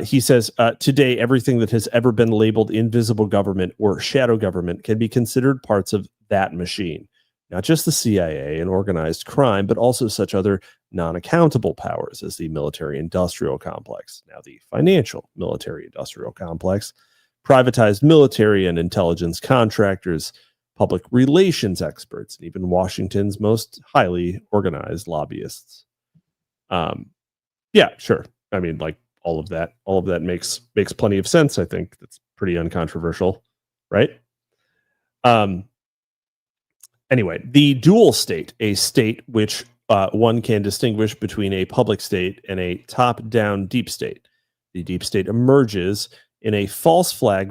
[SPEAKER 3] He says, today, everything that has ever been labeled invisible government or shadow government can be considered parts of that machine. Not just the CIA and organized crime, but also such other non-accountable powers as the military-industrial complex, now the financial military-industrial complex, privatized military and intelligence contractors, public relations experts, and even Washington's most highly organized lobbyists. Yeah, sure. I mean, like all of that makes plenty of sense. I think that's pretty uncontroversial, right? Anyway, the dual state, a state which one can distinguish between a public state and a top-down deep state. The deep state emerges in a false flag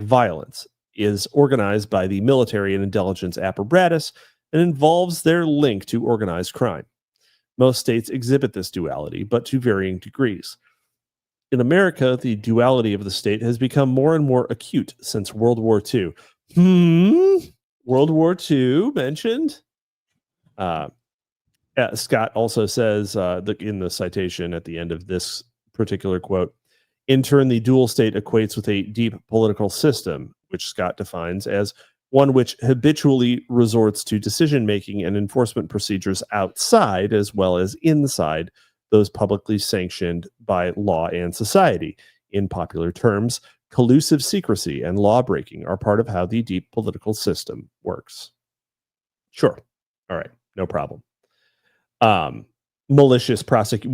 [SPEAKER 3] violence, is organized by the military and intelligence apparatus, and involves their link to organized crime. Most states exhibit this duality, but to varying degrees. In America, the duality of the state has become more and more acute since World War II. World War II mentioned. Scott also says in the citation at the end of this particular quote, in turn, the dual state equates with a deep political system, which Scott defines as one which habitually resorts to decision-making and enforcement procedures outside as well as inside those publicly sanctioned by law and society. In popular terms, collusive secrecy and law breaking are part of how the deep political system works. Sure. All right. No problem. We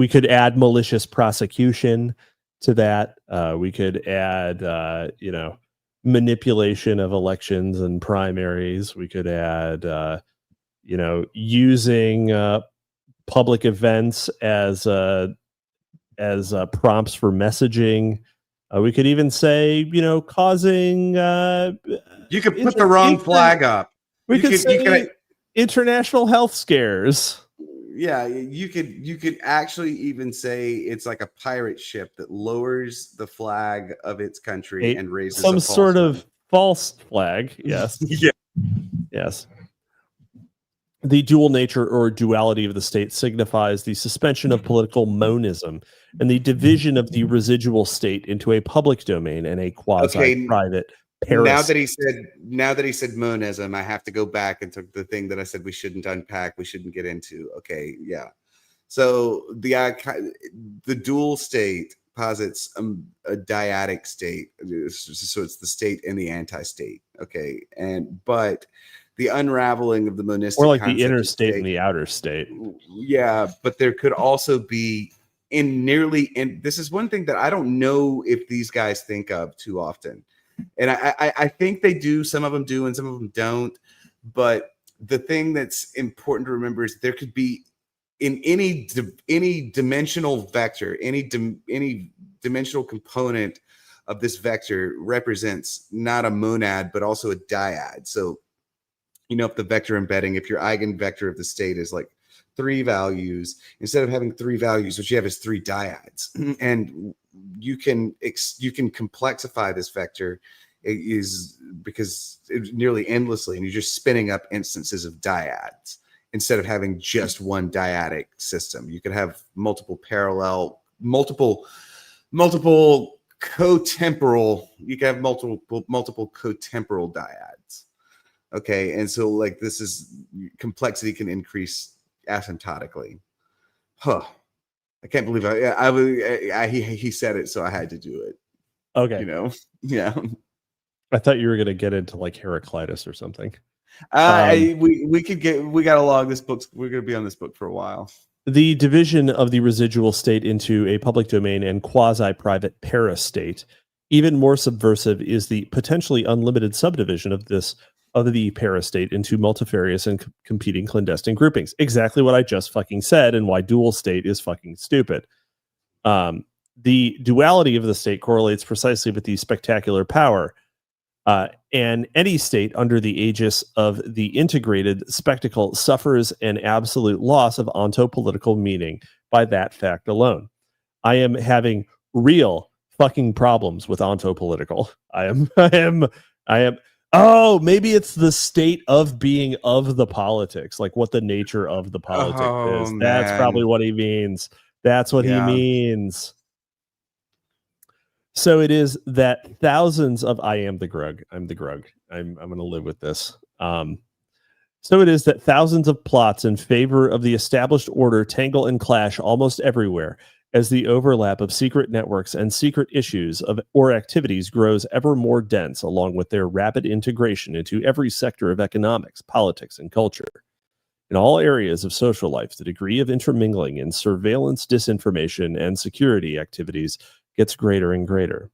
[SPEAKER 3] could add malicious prosecution to that. We could add, manipulation of elections and primaries. We could add, using public events as prompts for messaging. We could even say, causing.
[SPEAKER 4] You could put the wrong flag up.
[SPEAKER 3] We could say international health scares.
[SPEAKER 4] Yeah, you could actually even say it's like a pirate ship that lowers the flag of its country and raises
[SPEAKER 3] some sort of false flag. Yes.
[SPEAKER 4] Yeah.
[SPEAKER 3] Yes. The dual nature or duality of the state signifies the suspension of political monism and the division of the residual state into a public domain and a quasi-private
[SPEAKER 4] Now that he said monism, I have to go back and took the thing that I said we shouldn't unpack, we shouldn't get into. Okay, yeah. So the dual state posits a dyadic state, so it's the state and the anti-state. Okay, but the unraveling of the monistic,
[SPEAKER 3] or like the inner state and the outer state.
[SPEAKER 4] Yeah, but there could also be this is one thing that I don't know if these guys think of too often. And I think they do. Some of them do, and some of them don't. But the thing that's important to remember is there could be in any dimensional vector, any dimensional component of this vector represents not a monad, but also a dyad. So, if the vector embedding, if your eigenvector of the state is like 3 values, instead of having 3 values, what you have is 3 dyads, and you can complexify this vector because it's nearly endlessly, and you're just spinning up instances of dyads instead of having just one dyadic system. You could have multiple cotemporal. You can have multiple cotemporal dyads. Okay, and so like this is complexity can increase asymptotically. Huh. I can't believe he said it, so I had to do it.
[SPEAKER 3] Okay.
[SPEAKER 4] Yeah.
[SPEAKER 3] I thought you were going to get into like Heraclitus or something.
[SPEAKER 4] We got to log this book. We're going to be on this book for a while.
[SPEAKER 3] The division of the residual state into a public domain and quasi-private parastate. Even more subversive is the potentially unlimited subdivision of the parastate into multifarious and competing clandestine groupings. Exactly what I just fucking said, and why dual state is fucking stupid. The duality of the state correlates precisely with the spectacular power, and any state under the aegis of the integrated spectacle suffers an absolute loss of ontopolitical meaning by that fact alone. I am having real fucking problems with ontopolitical. I am. Oh, maybe it's the state of being of the politics, like what the nature of the politics is. That's probably what he means. That's what he means. So it is that thousands of I'm the Grug. I'm going to live with this. So it is that thousands of plots in favor of the established order tangle and clash almost everywhere, as the overlap of secret networks and secret issues or activities grows ever more dense, along with their rapid integration into every sector of economics, politics, and culture. In all areas of social life, the degree of intermingling in surveillance, disinformation, and security activities gets greater and greater.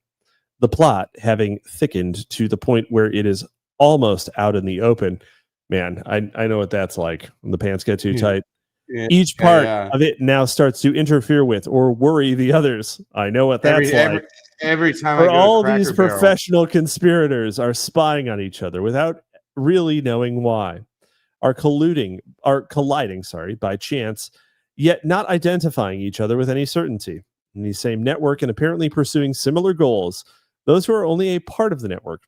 [SPEAKER 3] The plot, having thickened to the point where it is almost out in the open, man, I know what that's like when the pants get too tight. Each part of it now starts to interfere with or worry the others. I know what that's like.
[SPEAKER 4] Every time
[SPEAKER 3] For all these professional conspirators are spying on each other without really knowing why, are colliding by chance, yet not identifying each other with any certainty. In the same network and apparently pursuing similar goals, those who are only a part of the network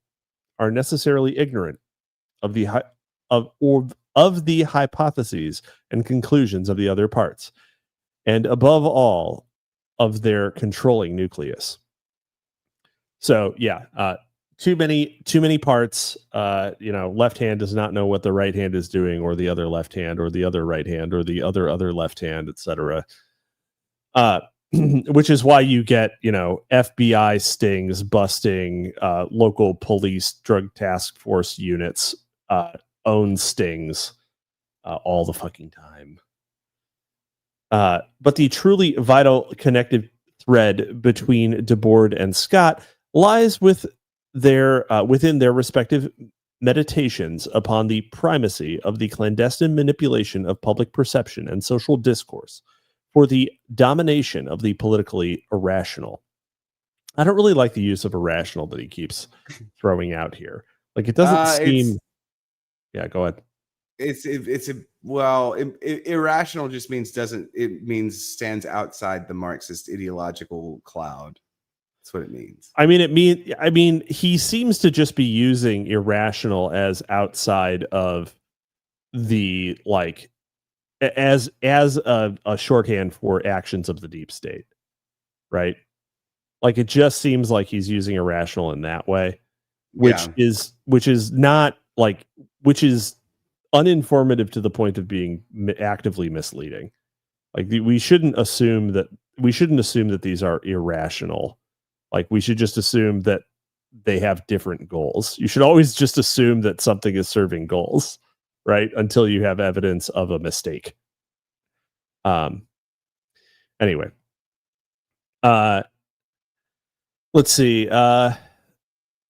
[SPEAKER 3] are necessarily ignorant of the hypotheses and conclusions of the other parts, and above all, of their controlling nucleus. So too many parts. Left hand does not know what the right hand is doing, or the other left hand, or the other right hand, or the other left hand, etc. Which is why you get, FBI stings busting local police drug task force units own stings all the fucking time. But the truly vital connective thread between DeBoard and Scott lies within their respective meditations upon the primacy of the clandestine manipulation of public perception and social discourse for the domination of the politically irrational. I don't really like the use of irrational that he keeps throwing out here. Like, it doesn't seem. Yeah, go ahead.
[SPEAKER 4] Irrational just means stands outside the Marxist ideological cloud. That's what it means.
[SPEAKER 3] I mean, he seems to just be using irrational as outside of the, like, as a shorthand for actions of the deep state, right? Like, it just seems like he's using irrational in that way, which is not like, which is uninformative to the point of being actively misleading. Like, we shouldn't assume that these are irrational. Like, we should just assume that they have different goals. You should always just assume that something is serving goals, right? Until you have evidence of a mistake. Anyway. Let's see.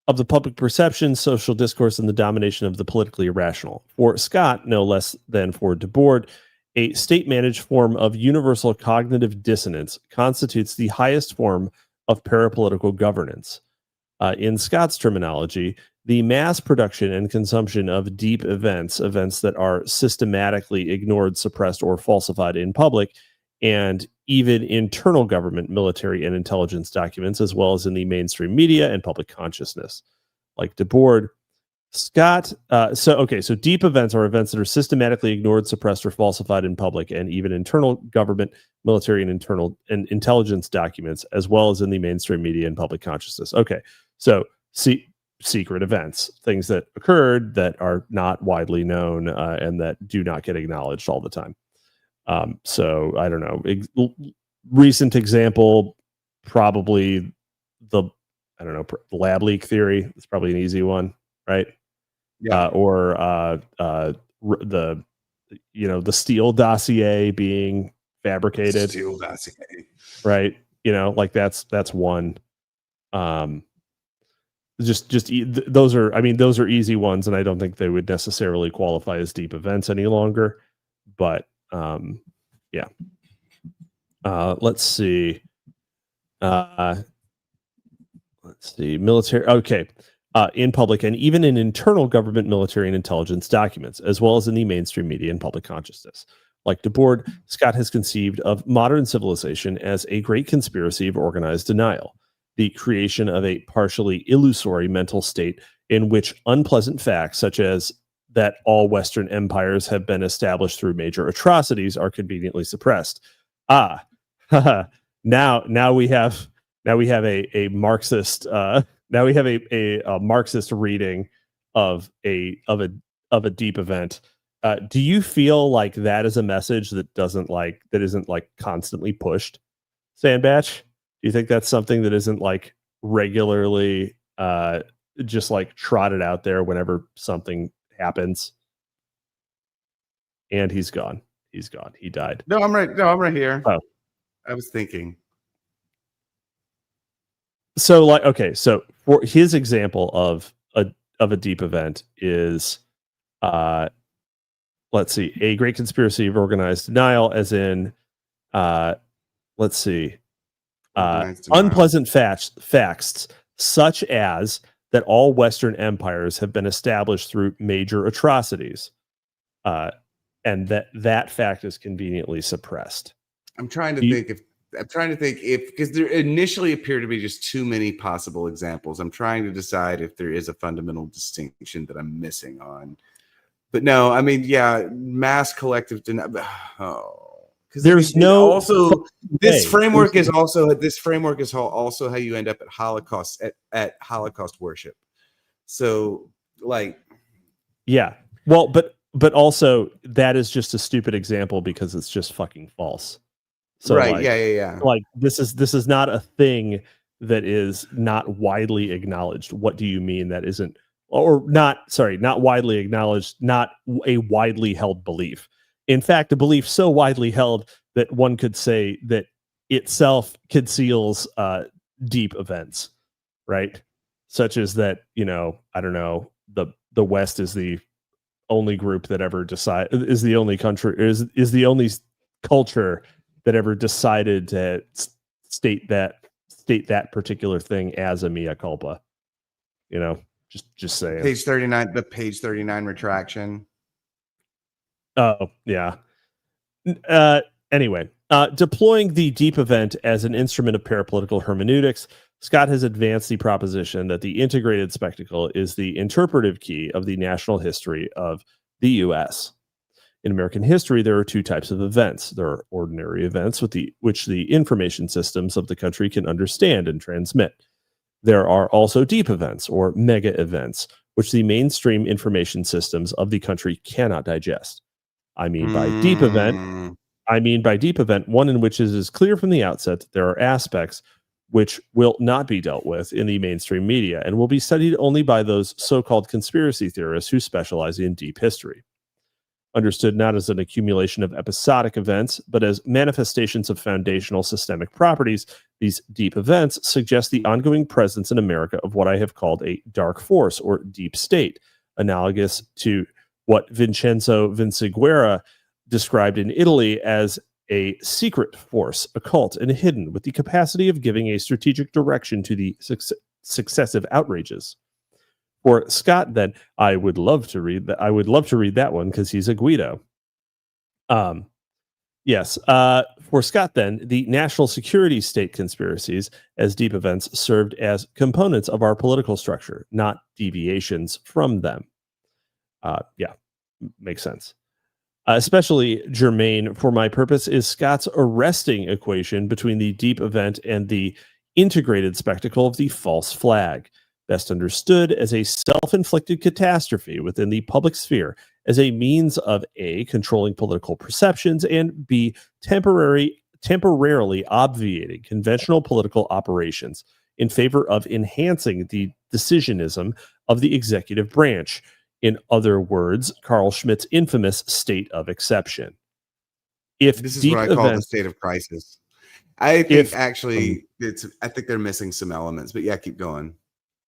[SPEAKER 3] Of the public perception, social discourse, and the domination of the politically irrational. For Scott, no less than for DeBoard, a state-managed form of universal cognitive dissonance constitutes the highest form of parapolitical governance. In Scott's terminology, the mass production and consumption of deep events that are systematically ignored, suppressed, or falsified in public, and even internal government, military, and intelligence documents, as well as in the mainstream media and public consciousness. Like DeBoard, Scott. So deep events are events that are systematically ignored, suppressed, or falsified in public, and even internal government, military, and internal and intelligence documents, as well as in the mainstream media and public consciousness. Okay, so secret events, things that occurred that are not widely known and that do not get acknowledged all the time. So I don't know. Recent example, probably the lab leak theory. It's probably an easy one, right?
[SPEAKER 4] Yeah.
[SPEAKER 3] Or the Steele dossier being fabricated.
[SPEAKER 4] Steele dossier,
[SPEAKER 3] right? Like that's one. Those are easy ones, and I don't think they would necessarily qualify as deep events any longer. But yeah. Let's see. Military. Okay. In public and even in internal government, military, and intelligence documents, as well as in the mainstream media and public consciousness. Like DeBoard, Scott has conceived of modern civilization as a great conspiracy of organized denial, the creation of a partially illusory mental state in which unpleasant facts, such as that all Western empires have been established through major atrocities, are conveniently suppressed. Now we have a Marxist. Now we have a Marxist reading of a deep event. Do you feel like that is a message that isn't constantly pushed, Sandbatch? Do you think that's something that isn't like regularly just like trotted out there whenever something happens? And he's gone. He died.
[SPEAKER 4] No, I'm right here.
[SPEAKER 3] Oh.
[SPEAKER 4] I was thinking.
[SPEAKER 3] So so for his example of a deep event is let's see, a great conspiracy of organized denial, as in unpleasant facts such as that all Western empires have been established through major atrocities, and that fact is conveniently suppressed.
[SPEAKER 4] I'm trying to think if because there initially appear to be just too many possible examples. I'm trying to decide if there is a fundamental distinction that I'm missing on. But no, I mean, yeah, mass collective denial. This framework is also how you end up at Holocaust worship. So, like,
[SPEAKER 3] yeah, well, but also that is just a stupid example because it's just fucking false. So
[SPEAKER 4] Right.
[SPEAKER 3] like,
[SPEAKER 4] Yeah.
[SPEAKER 3] this is not a thing that is not widely acknowledged. What do you mean that isn't, or not? Sorry, not widely acknowledged, not a widely held belief. In fact, a belief so widely held that one could say that itself conceals deep events, right? Such as that, I don't know, the West is the only group that ever is the only country, is the only culture that ever decided to state that particular thing as a mea culpa. Just saying.
[SPEAKER 4] Page 39, the page 39 retraction.
[SPEAKER 3] Oh yeah. Anyway, deploying the deep event as an instrument of parapolitical hermeneutics, Scott has advanced the proposition that the integrated spectacle is the interpretive key of the national history of the U.S. In American history, there are two types of events. There are ordinary events which the information systems of the country can understand and transmit. There are also deep events, or mega events, which the mainstream information systems of the country cannot digest. I mean by deep event, one in which it is clear from the outset that there are aspects which will not be dealt with in the mainstream media and will be studied only by those so-called conspiracy theorists who specialize in deep history. Understood not as an accumulation of episodic events, but as manifestations of foundational systemic properties, these deep events suggest the ongoing presence in America of what I have called a dark force or deep state, analogous to what Vincenzo Vinciguerra described in Italy as a secret force, occult and hidden, with the capacity of giving a strategic direction to the successive outrages. For Scott, then, I would love to read that one because he's a Guido. Yes. For Scott, then, the national security state conspiracies as deep events served as components of our political structure, not deviations from them. Yeah, makes sense. Especially germane for my purpose is Scott's arresting equation between the deep event and the integrated spectacle of the false flag, best understood as a self-inflicted catastrophe within the public sphere as a means of A, controlling political perceptions, and B, temporarily obviating conventional political operations in favor of enhancing the decisionism of the executive branch. In other words, Carl Schmitt's infamous state of exception. If
[SPEAKER 4] this is what I call the state of crisis. I think I think they're missing some elements, but yeah, keep going.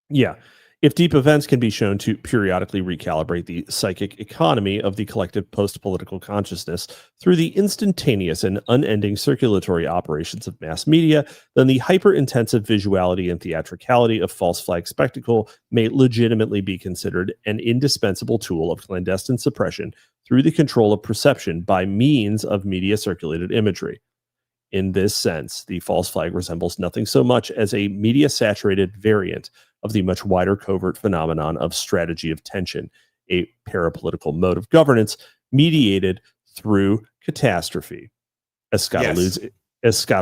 [SPEAKER 3] Yeah. If deep events can be shown to periodically recalibrate the psychic economy of the collective post-political consciousness through the instantaneous and unending circulatory operations of mass media, then the hyper-intensive visuality and theatricality of false flag spectacle may legitimately be considered an indispensable tool of clandestine suppression through the control of perception by means of media-circulated imagery. In this sense, the false flag resembles nothing so much as a media-saturated variant of the much wider covert phenomenon of strategy of tension, a parapolitical mode of governance mediated through catastrophe. As Scott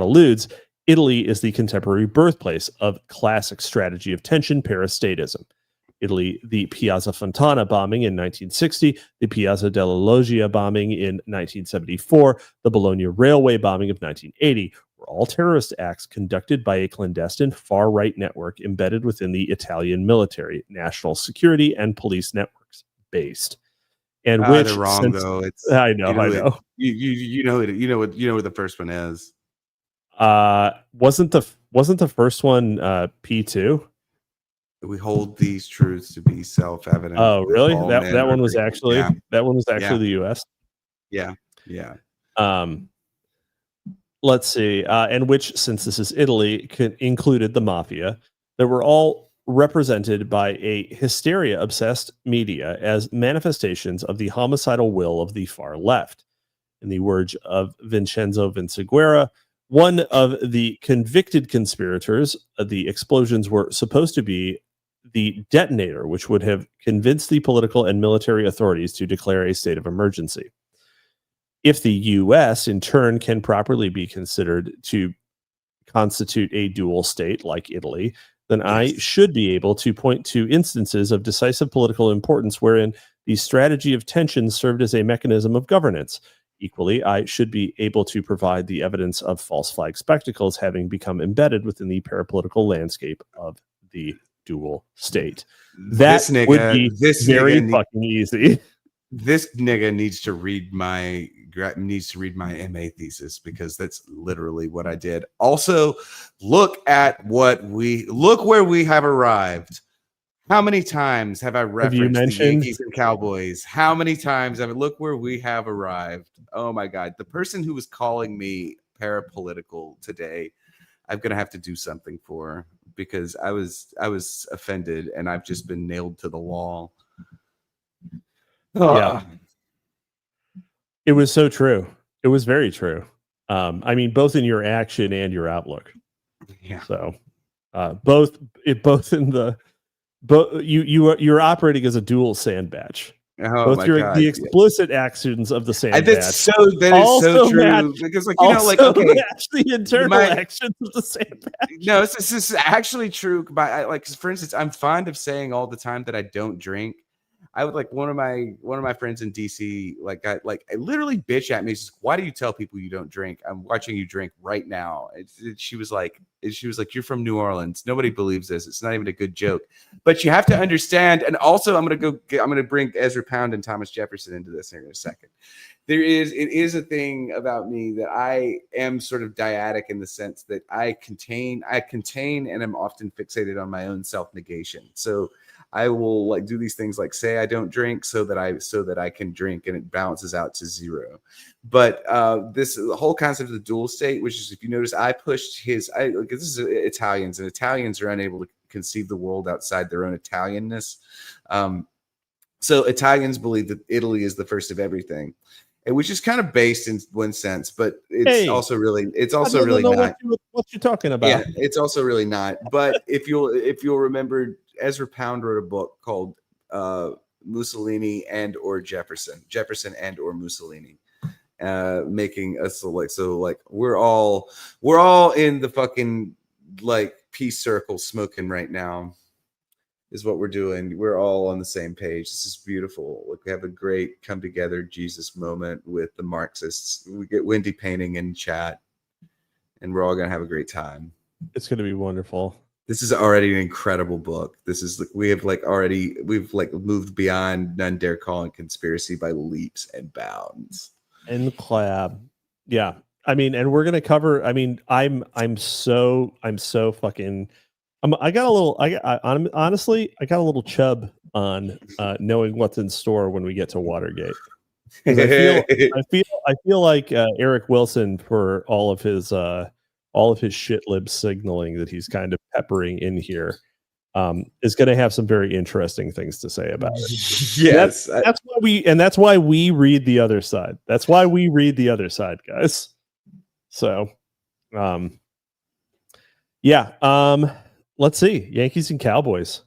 [SPEAKER 3] alludes, Italy is the contemporary birthplace of classic strategy of tension parastatism. Italy, the Piazza Fontana bombing in 1960, the Piazza della Loggia bombing in 1974, the Bologna Railway bombing of 1980, were all terrorist acts conducted by a clandestine far-right network embedded within the Italian military, national security, and police networks based. And which
[SPEAKER 4] they're wrong though.
[SPEAKER 3] I know.
[SPEAKER 4] You know what the first one is.
[SPEAKER 3] Wasn't the first one P2?
[SPEAKER 4] We hold these truths to be self-evident.
[SPEAKER 3] Oh, really? That one was actually the U.S.
[SPEAKER 4] Yeah.
[SPEAKER 3] Let's see. And which, since this is Italy, included the mafia, that were all represented by a hysteria-obsessed media as manifestations of the homicidal will of the far left. In the words of Vincenzo Vinciguerra, one of the convicted conspirators, the explosions were supposed to be the detonator, which would have convinced the political and military authorities to declare a state of emergency. If the U.S., in turn, can properly be considered to constitute a dual state like Italy, then I should be able to point to instances of decisive political importance wherein the strategy of tension served as a mechanism of governance, Equally, I should be able to provide the evidence of false flag spectacles having become embedded within the parapolitical landscape of the dual state. That would be very fucking easy.
[SPEAKER 4] This nigga needs to read my MA thesis, because that's literally what I did. Also, look where we have arrived. How many times have I referenced the Yankees and Cowboys? How many times look where we have arrived? Oh my God. The person who was calling me parapolitical today, I'm gonna have to do something for, because I was offended and I've just been nailed to the wall.
[SPEAKER 3] Yeah. It was so true. It was very true. I mean, both in your action and your outlook.
[SPEAKER 4] Yeah.
[SPEAKER 3] So both in the you're operating as a dual Sandbatch.
[SPEAKER 4] Oh my God,
[SPEAKER 3] the explicit actions of the Sandbatch.
[SPEAKER 4] That is so true. Because
[SPEAKER 3] match the internal actions of the Sandbatch.
[SPEAKER 4] No, this is actually true. By for instance, I'm fond of saying all the time that I don't drink. I would one of my friends in DC I literally bitch at me. She's like, "Why do you tell people you don't drink? I'm watching you drink right now." She was like, "You're from New Orleans. Nobody believes this. It's not even a good joke." But you have to understand. And also, I'm gonna bring Ezra Pound and Thomas Jefferson into this here in a second. It is a thing about me that I am sort of dyadic in the sense that I contain, and I'm often fixated on my own self-negation. So I will do these things like say I don't drink so that I can drink, and it balances out to zero. But the whole concept of the dual state, which is, if you notice, I pushed this is Italians, and Italians are unable to conceive the world outside their own Italianness. So Italians believe that Italy is the first of everything, which is kind of based in one sense, but it's also really not
[SPEAKER 3] what you're talking about.
[SPEAKER 4] Yeah, it's also really not. But if you'll remember, Ezra Pound wrote a book called Mussolini and or Jefferson and or Mussolini, making us we're all in the fucking peace circle smoking right now. Is what we're doing. We're all on the same page. This is beautiful. We have a great come together Jesus moment with the Marxists. We get Wendy painting in chat, and we're all gonna have a great time.
[SPEAKER 3] It's gonna be wonderful.
[SPEAKER 4] This is already an incredible book. This is we've moved beyond None Dare Call it Conspiracy by leaps and bounds.
[SPEAKER 3] And collab. Yeah. I mean, and we're gonna cover. I mean, I'm so fucking. Honestly, I got a little chub on knowing what's in store when we get to Watergate. I feel like Eric Wilson, for all of his shit lib signaling that he's kind of peppering in here, is going to have some very interesting things to say about it.
[SPEAKER 4] Yes,
[SPEAKER 3] that's why we read the other side. That's why we read the other side, guys. So, let's see. Yankees and Cowboys.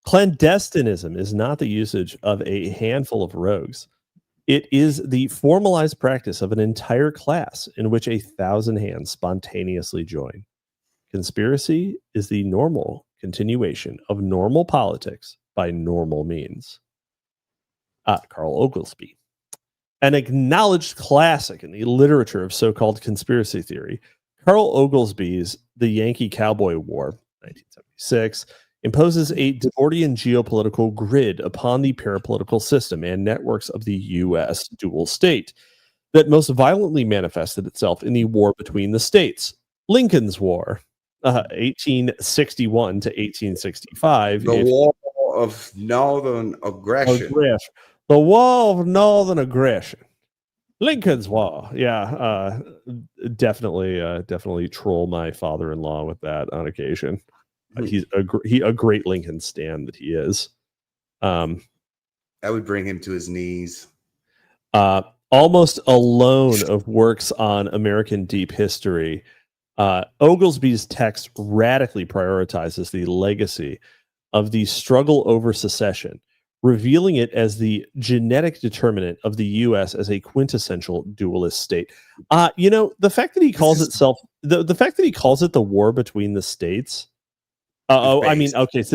[SPEAKER 3] Clandestinism is not the usage of a handful of rogues. It is the formalized practice of an entire class in which 1,000 hands spontaneously join. Conspiracy is the normal continuation of normal politics by normal means. Carl Oglesby. An acknowledged classic in the literature of so-called conspiracy theory, Carl Oglesby's The Yankee Cowboy War, 1976, imposes a Debordian geopolitical grid upon the parapolitical system and networks of the U.S. dual state that most violently manifested itself in the war between the states. Lincoln's War, 1861 to 1865.
[SPEAKER 4] The War of Northern Aggression.
[SPEAKER 3] The War of Northern Aggression. Lincoln's War. Yeah, definitely troll my father-in-law with that on occasion. He's a great Lincoln stan that he is.
[SPEAKER 4] I would bring him to his knees.
[SPEAKER 3] Almost alone of works on American deep history, Oglesby's text radically prioritizes the legacy of the struggle over secession, revealing it as the genetic determinant of the U.S. as a quintessential dualist state. The fact that he calls the fact that he calls it the war between the states. So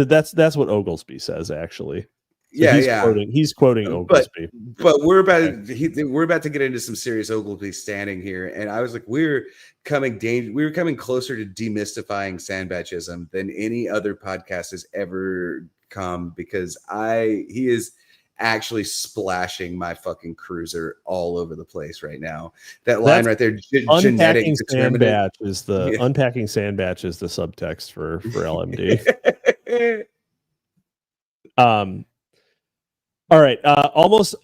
[SPEAKER 3] that's what Oglesby says, actually. He's quoting Oglesby.
[SPEAKER 4] But we're about to get into some serious Oglesby standing here, and I was like, we're coming closer to demystifying Sandbatchism than any other podcast has ever come, because he is actually splashing my fucking cruiser all over the place right now. That line right there, genetic determinant.
[SPEAKER 3] Unpacking Sandbatch is the subtext for LMD. All right. Almost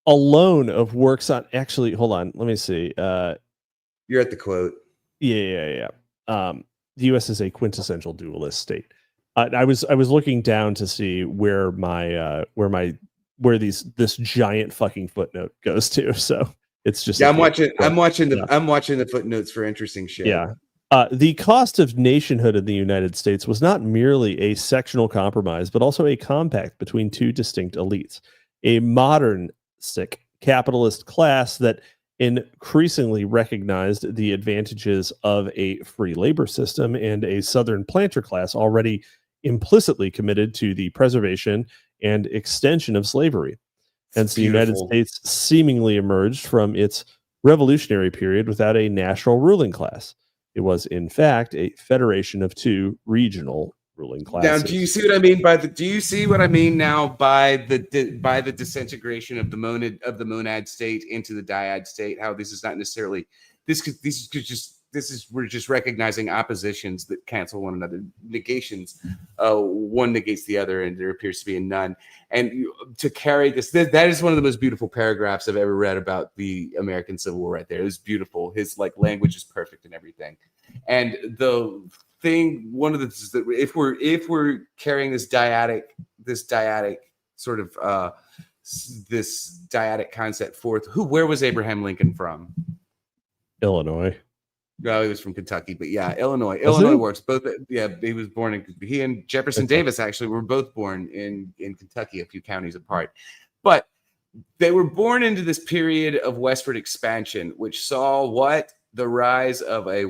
[SPEAKER 3] alone of works on. Actually, hold on. Let me see.
[SPEAKER 4] You're at the quote.
[SPEAKER 3] Yeah. The U.S. is a quintessential dualist state. I was looking down to see where this giant fucking footnote goes to. So it's just
[SPEAKER 4] I'm watching the footnotes for interesting shit.
[SPEAKER 3] Yeah. The cost of nationhood in the United States was not merely a sectional compromise, but also a compact between two distinct elites, a modern capitalist class that increasingly recognized the advantages of a free labor system, and a Southern planter class already implicitly committed to the preservation and extension of slavery. Hence, the United States seemingly emerged from its revolutionary period without a national ruling class. It was, in fact, a federation of two regional ruling classes.
[SPEAKER 4] Now, do you see what I mean by the disintegration of the monad state into the dyad state? How this is not necessarily we're just recognizing oppositions that cancel one another, negations. One negates the other, and there appears to be a none. And to carry this, that is one of the most beautiful paragraphs I've ever read about the American Civil War. Right there, it was beautiful. His language is perfect and everything. And the thing, one of the is that if we're carrying this dyadic sort of this dyadic concept forth, where was Abraham Lincoln from?
[SPEAKER 3] Illinois.
[SPEAKER 4] No, he was from Kentucky, but yeah, Illinois. Illinois works. Both, yeah, he and Jefferson Davis actually were both born in Kentucky, a few counties apart. But they were born into this period of westward expansion, which saw the rise of a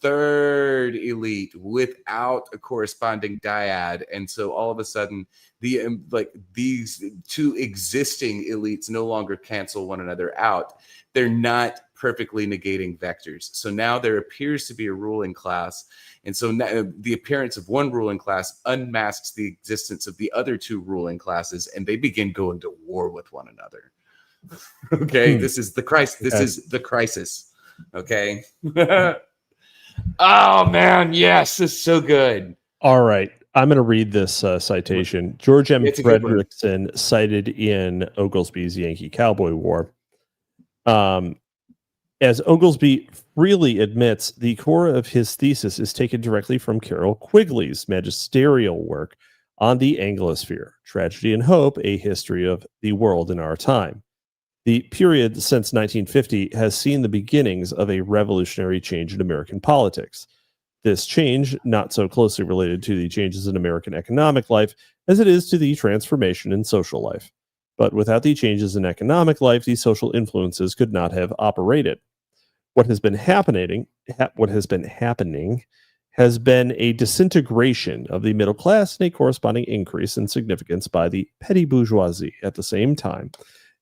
[SPEAKER 4] third elite without a corresponding dyad. And so all of a sudden, these two existing elites no longer cancel one another out. They're not perfectly negating vectors. So now there appears to be a ruling class. And so now the appearance of one ruling class unmasks the existence of the other two ruling classes, and they begin going to war with one another. Okay, this is the crisis. This is the crisis. Okay. Oh man, yes, this is so good.
[SPEAKER 3] All right. I'm going to read this citation. George M. Frederickson cited in Oglesby's Yankee Cowboy War. As Oglesby freely admits, the core of his thesis is taken directly from Carroll Quigley's magisterial work on the Anglosphere, Tragedy and Hope, A History of the World in Our Time. The period since 1950 has seen the beginnings of a revolutionary change in American politics. This change, not so closely related to the changes in American economic life as it is to the transformation in social life. But without the changes in economic life, these social influences could not have operated. What has been happening has been a disintegration of the middle class and a corresponding increase in significance by the petty bourgeoisie at the same time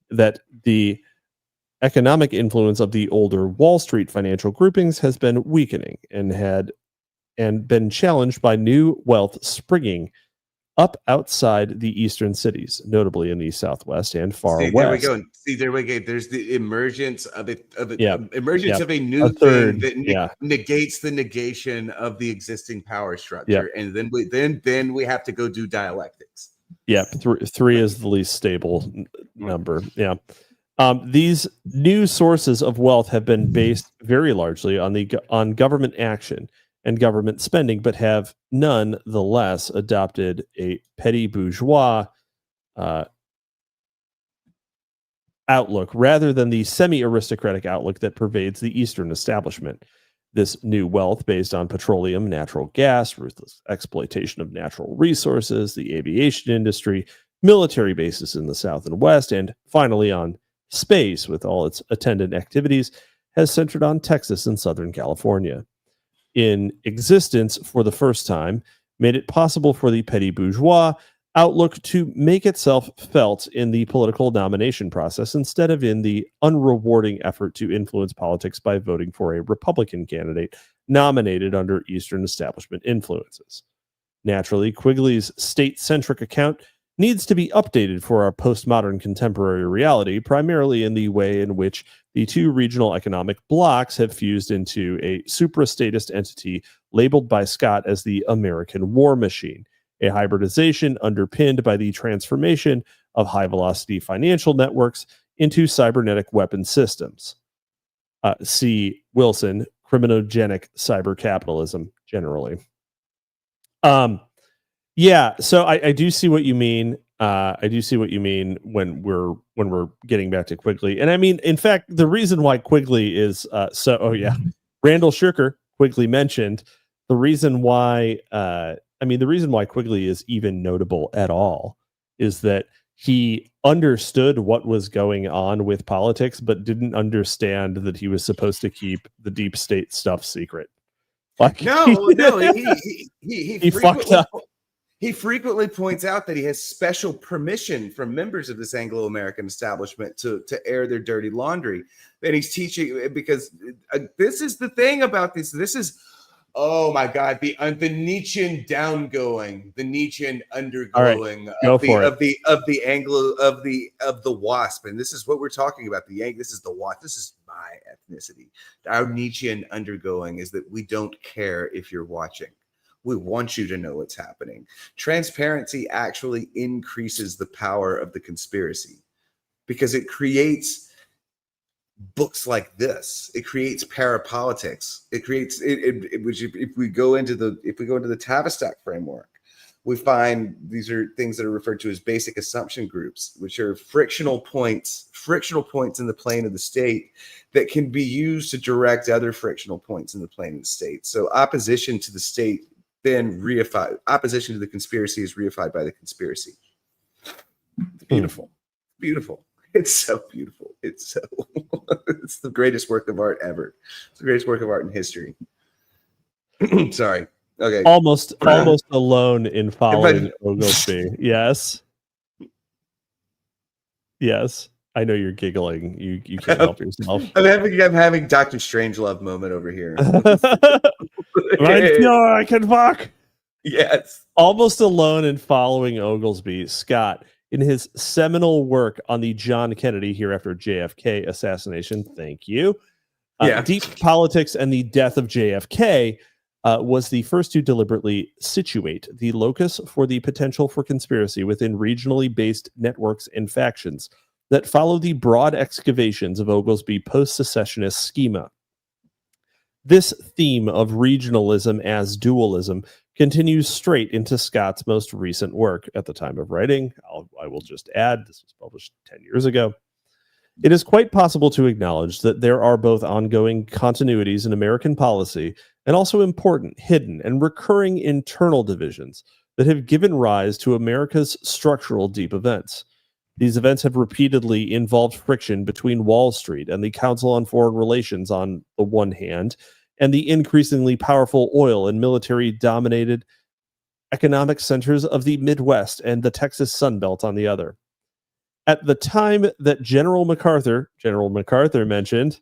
[SPEAKER 3] that the economic influence of the older Wall Street financial groupings has been weakening and been challenged by new wealth springing up outside the eastern cities, notably in the Southwest and far west.
[SPEAKER 4] There we go. There's the emergence of a new thing that negates the negation of the existing power structure, and then we have to go do dialectics.
[SPEAKER 3] Yeah, three is the least stable number. Yeah, these new sources of wealth have been based very largely on government action and government spending, but have nonetheless adopted a petty bourgeois outlook rather than the semi-aristocratic outlook that pervades the Eastern establishment. This new wealth based on petroleum, natural gas, ruthless exploitation of natural resources, the aviation industry, military bases in the South and West, and finally on space with all its attendant activities, has centered on Texas and Southern California. In existence for the first time, made it possible for the petty bourgeois, outlook to make itself felt in the political nomination process instead of in the unrewarding effort to influence politics by voting for a Republican candidate nominated under Eastern establishment influences. Naturally, Quigley's state-centric account needs to be updated for our postmodern contemporary reality, primarily in the way in which the two regional economic blocs have fused into a suprastatist entity labeled by Scott as the American war machine, a hybridization underpinned by the transformation of high-velocity financial networks into cybernetic weapon systems. See Wilson, Criminogenic Cyber Capitalism, generally. Yeah, so I do see what you mean. I do see what you mean when we're getting back to Quigley. And I mean, in fact, the reason why Quigley is Randall Shirker, Quigley mentioned, the reason why the reason why Quigley is even notable at all is that he understood what was going on with politics, but didn't understand that he was supposed to keep the deep state stuff secret. Like,
[SPEAKER 4] he
[SPEAKER 3] fucked up.
[SPEAKER 4] He frequently points out that he has special permission from members of this Anglo-American establishment to air their dirty laundry. And he's teaching, because this is the thing about this. This is, oh my God, the Nietzschean downgoing, the Nietzschean undergoing of the WASP. And this is what we're talking about. This is the WASP. This is my ethnicity. Our Nietzschean undergoing is that we don't care if you're watching. We want you to know what's happening. Transparency actually increases the power of the conspiracy because it creates books like this. It creates parapolitics. It creates which if we go into the Tavistock framework, we find these are things that are referred to as basic assumption groups, which are frictional points in the plane of the state that can be used to direct other frictional points in the plane of the state. So opposition to the state then opposition to the conspiracy is reified by the conspiracy. It's beautiful. Beautiful. It's so beautiful. It's the greatest work of art ever. It's the greatest work of art in history. Sorry. Okay.
[SPEAKER 3] Almost alone in following Oglesby. Yes. Yes. I know you're giggling. You can't help yourself.
[SPEAKER 4] I'm having Dr. Strangelove moment over here.
[SPEAKER 3] I can fuck.
[SPEAKER 4] Yes.
[SPEAKER 3] Almost alone in following Oglesby, Scott, in his seminal work on the John Kennedy hereafter JFK assassination, thank you. Deep Politics and the Death of JFK was the first to deliberately situate the locus for the potential for conspiracy within regionally based networks and factions that follow the broad excavations of Oglesby post-secessionist schema. This theme of regionalism as dualism continues straight into Scott's most recent work at the time of writing. I will just add, this was published 10 years ago. It is quite possible to acknowledge that there are both ongoing continuities in American policy and also important, hidden, and recurring internal divisions that have given rise to America's structural deep events. These events have repeatedly involved friction between Wall Street and the Council on Foreign Relations on the one hand, and the increasingly powerful oil and military-dominated economic centers of the Midwest and the Texas Sun Belt on the other. At the time that General MacArthur mentioned,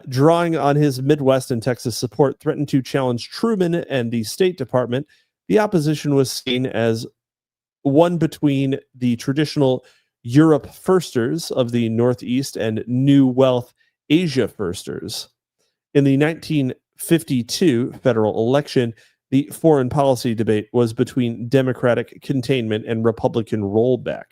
[SPEAKER 3] drawing on his Midwest and Texas support, threatened to challenge Truman and the State Department, the opposition was seen as one between the traditional Europe firsters of the Northeast and New Wealth Asia firsters. In the 1952 federal election, the foreign policy debate was between Democratic containment and Republican rollback,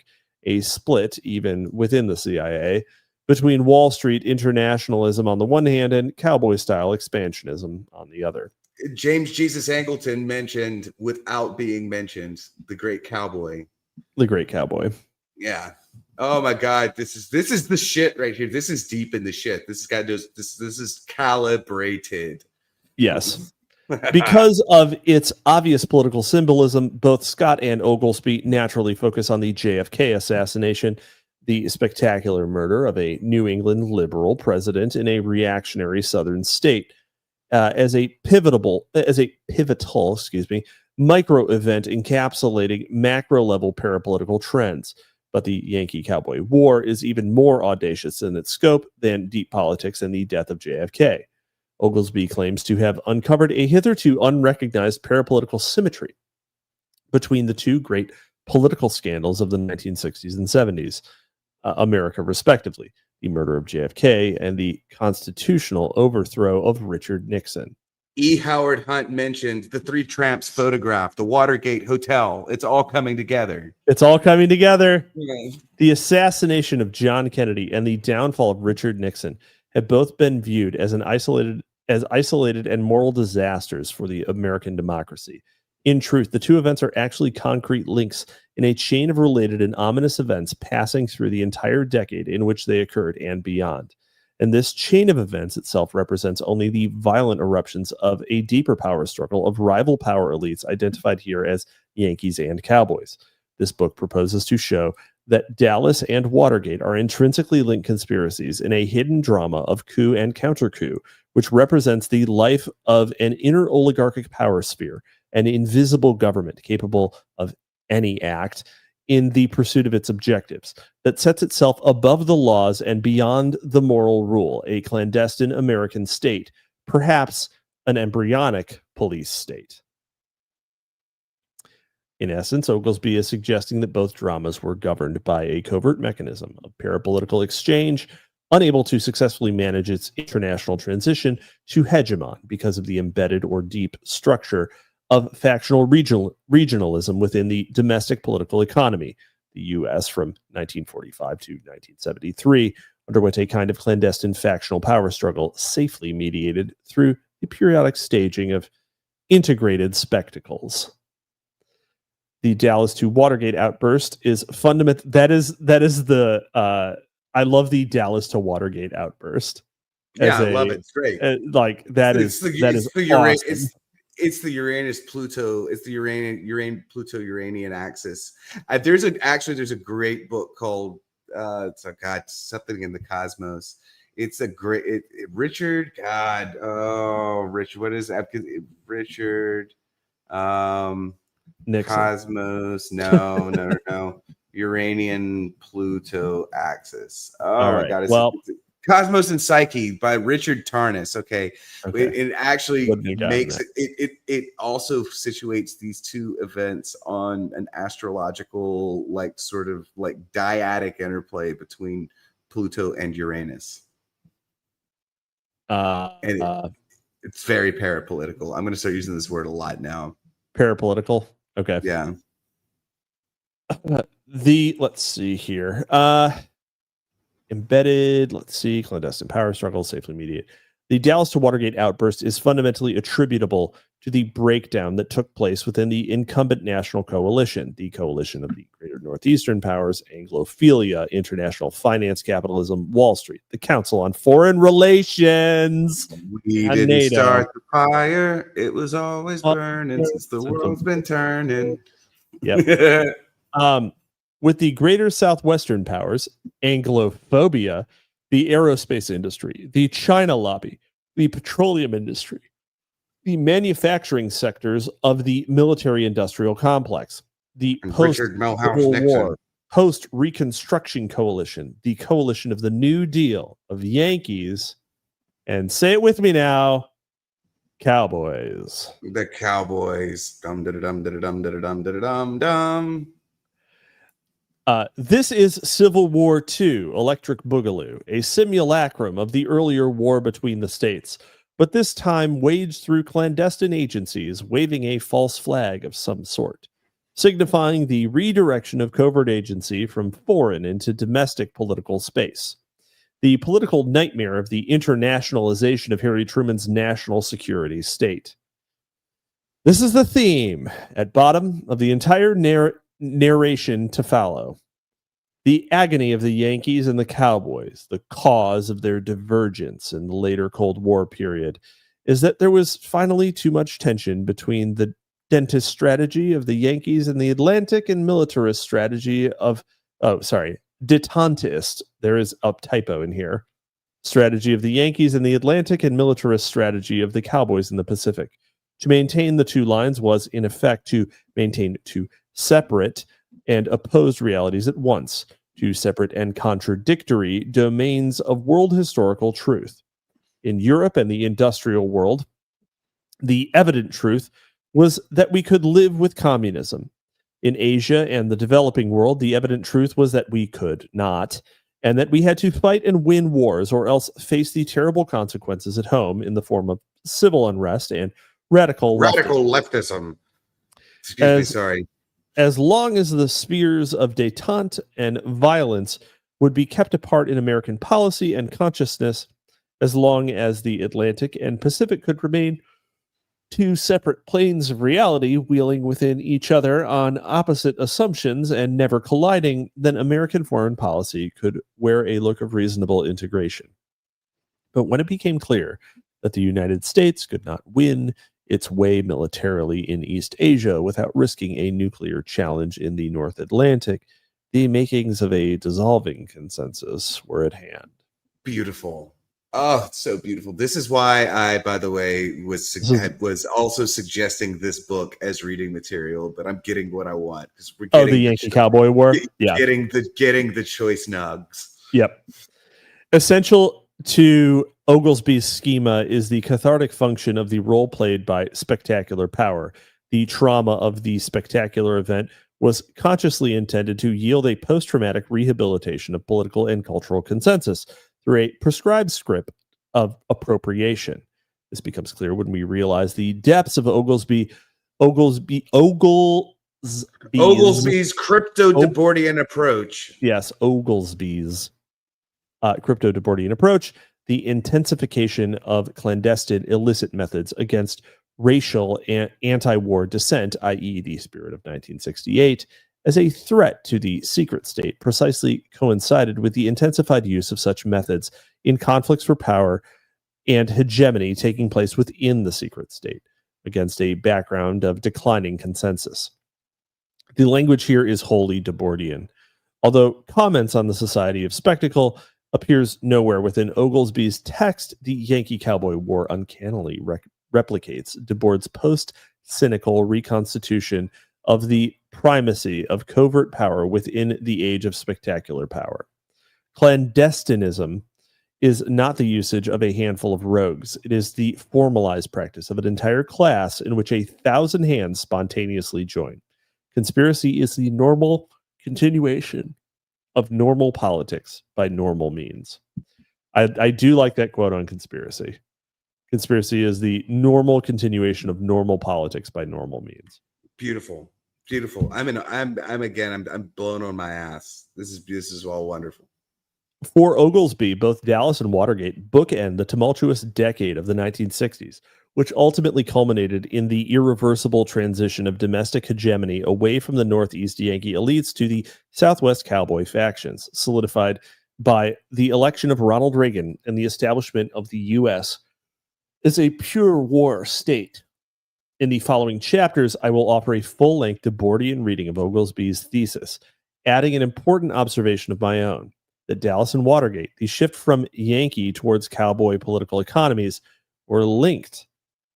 [SPEAKER 3] a split, even within the CIA, between Wall Street internationalism on the one hand and cowboy-style expansionism on the other.
[SPEAKER 4] James Jesus Angleton mentioned, without being mentioned, the great cowboy.
[SPEAKER 3] The great cowboy.
[SPEAKER 4] Yeah. Oh my God. This is the shit right here. This is deep in the shit. This guy does this is calibrated.
[SPEAKER 3] Yes. Because of its obvious political symbolism, both Scott and Oglesby naturally focus on the JFK assassination, the spectacular murder of a New England liberal president in a reactionary southern state, as a pivotal, micro-event encapsulating macro-level parapolitical trends. But the Yankee-Cowboy War is even more audacious in its scope than deep politics and the death of JFK. Oglesby claims to have uncovered a hitherto unrecognized parapolitical symmetry between the two great political scandals of the 1960s and 70s, America respectively, the murder of JFK and the constitutional overthrow of Richard Nixon.
[SPEAKER 4] E. Howard Hunt mentioned the Three Tramps photograph, the Watergate Hotel. It's all coming together.
[SPEAKER 3] It's all coming together.
[SPEAKER 4] Yeah.
[SPEAKER 3] The assassination of John Kennedy and the downfall of Richard Nixon have both been viewed as isolated and moral disasters for the American democracy. In truth, the two events are actually concrete links in a chain of related and ominous events passing through the entire decade in which they occurred and beyond. And this chain of events itself represents only the violent eruptions of a deeper power struggle of rival power elites identified here as Yankees and Cowboys. This book proposes to show that Dallas and Watergate are intrinsically linked conspiracies in a hidden drama of coup and counter-coup, which represents the life of an inner oligarchic power sphere, an invisible government capable of any act in the pursuit of its objectives, that sets itself above the laws and beyond the moral rule, a clandestine American state, perhaps an embryonic police state. In essence, Oglesby is suggesting that both dramas were governed by a covert mechanism of parapolitical exchange, unable to successfully manage its international transition to hegemon because of the embedded or deep structure of factional regionalism within the domestic political economy. The U.S. from 1945 to 1973 underwent a kind of clandestine factional power struggle safely mediated through the periodic staging of integrated spectacles. The Dallas to Watergate outburst is fundamental. That is the I love the Dallas to Watergate outburst.
[SPEAKER 4] Yeah, I love it. It's great.
[SPEAKER 3] Awesome.
[SPEAKER 4] It's the Uranus Pluto. It's the Pluto Uranian axis. There's a great book called something in the cosmos. It's a great Richard. What is that? Richard
[SPEAKER 3] Nixon.
[SPEAKER 4] Cosmos. No. Uranian Pluto axis. Oh my God! Cosmos and Psyche by Richard Tarnas. Okay. It actually makes it also situates these two events on an astrological, sort of dyadic interplay between Pluto and Uranus. It's very parapolitical. I'm going to start using this word a lot now.
[SPEAKER 3] Parapolitical. Okay.
[SPEAKER 4] Yeah.
[SPEAKER 3] Let's see here. Embedded, clandestine power struggle, safely mediate. The Dallas to Watergate outburst is fundamentally attributable to the breakdown that took place within the incumbent national coalition, the coalition of the greater Northeastern powers, Anglophilia, international finance, capitalism, Wall Street, the Council on Foreign Relations.
[SPEAKER 4] We didn't
[SPEAKER 3] NATO.
[SPEAKER 4] Start the fire. It was always burning since the world's been turning.
[SPEAKER 3] Yep. With the greater Southwestern powers, Anglophobia, the aerospace industry, the China lobby, the petroleum industry, the manufacturing sectors of the military-industrial complex, the post-Civil War, post-Reconstruction coalition, the coalition of the New Deal, of Yankees, and say it with me now, Cowboys.
[SPEAKER 4] The Cowboys. Dum-da-da-dum-da-da-dum-da-da-dum-da-da-dum.
[SPEAKER 3] This is Civil War II, Electric Boogaloo, a simulacrum of the earlier war between the states, but this time waged through clandestine agencies waving a false flag of some sort, signifying the redirection of covert agency from foreign into domestic political space. The political nightmare of the internationalization of Harry Truman's national security state. This is the theme at bottom of the entire narration to follow. The agony of the Yankees and the Cowboys, the cause of their divergence in the later Cold War period, is that there was finally too much tension between the dentist strategy of the Yankees and the Atlantic and militarist strategy of, detentist, there is a typo in here, strategy of the Yankees in the Atlantic and militarist strategy of the Cowboys in the Pacific. To maintain the two lines was, in effect, to maintain two separate and opposed realities at once, two separate and contradictory domains of world historical truth. In Europe and the industrial world, the evident truth was that we could live with communism. In Asia and the developing world, the evident truth was that we could not, and that we had to fight and win wars or else face the terrible consequences at home in the form of civil unrest and radical
[SPEAKER 4] leftism. Excuse me, sorry.
[SPEAKER 3] As long as the spheres of détente and violence would be kept apart in American policy and consciousness, as long as the Atlantic and Pacific could remain two separate planes of reality wheeling within each other on opposite assumptions and never colliding, then American foreign policy could wear a look of reasonable integration. But when it became clear that the United States could not win its way militarily in East Asia without risking a nuclear challenge in the North Atlantic, the makings of a dissolving consensus were at hand.
[SPEAKER 4] Beautiful. Oh, it's so beautiful. This is why I, by the way, was also suggesting this book as reading material, but I'm getting what I want because we're getting
[SPEAKER 3] the Yankee Cowboy War. Yeah,
[SPEAKER 4] getting the choice nugs.
[SPEAKER 3] Yep. Essential to Oglesby's schema is the cathartic function of the role played by spectacular power. The trauma of the spectacular event was consciously intended to yield a post-traumatic rehabilitation of political and cultural consensus through a prescribed script of appropriation. This becomes clear when we realize the depths of Oglesby's
[SPEAKER 4] crypto-Debordian approach.
[SPEAKER 3] Yes, Oglesby's crypto-Debordian approach, the intensification of clandestine illicit methods against racial and anti-war dissent, i.e. the spirit of 1968, as a threat to the secret state precisely coincided with the intensified use of such methods in conflicts for power and hegemony taking place within the secret state against a background of declining consensus. The language here is wholly Debordian, although comments on the society of spectacle appears nowhere within Oglesby's text. The Yankee Cowboy War uncannily replicates Debord's post-cynical reconstitution of the primacy of covert power within the age of spectacular power. Clandestinism is not the usage of a handful of rogues. It is the formalized practice of an entire class in which 1,000 hands spontaneously join. Conspiracy is the normal continuation of normal politics by normal means. I do like that quote on conspiracy. Conspiracy is the normal continuation of normal politics by normal means.
[SPEAKER 4] Beautiful. I'm blown on my ass. This is all wonderful.
[SPEAKER 3] For Oglesby, both Dallas and Watergate bookend the tumultuous decade of the 1960s, which ultimately culminated in the irreversible transition of domestic hegemony away from the Northeast Yankee elites to the Southwest Cowboy factions, solidified by the election of Ronald Reagan and the establishment of the U.S. as a pure war state. In the following chapters, I will offer a full-length Debordian reading of Oglesby's thesis, adding an important observation of my own, that Dallas and Watergate, the shift from Yankee towards cowboy political economies, were linked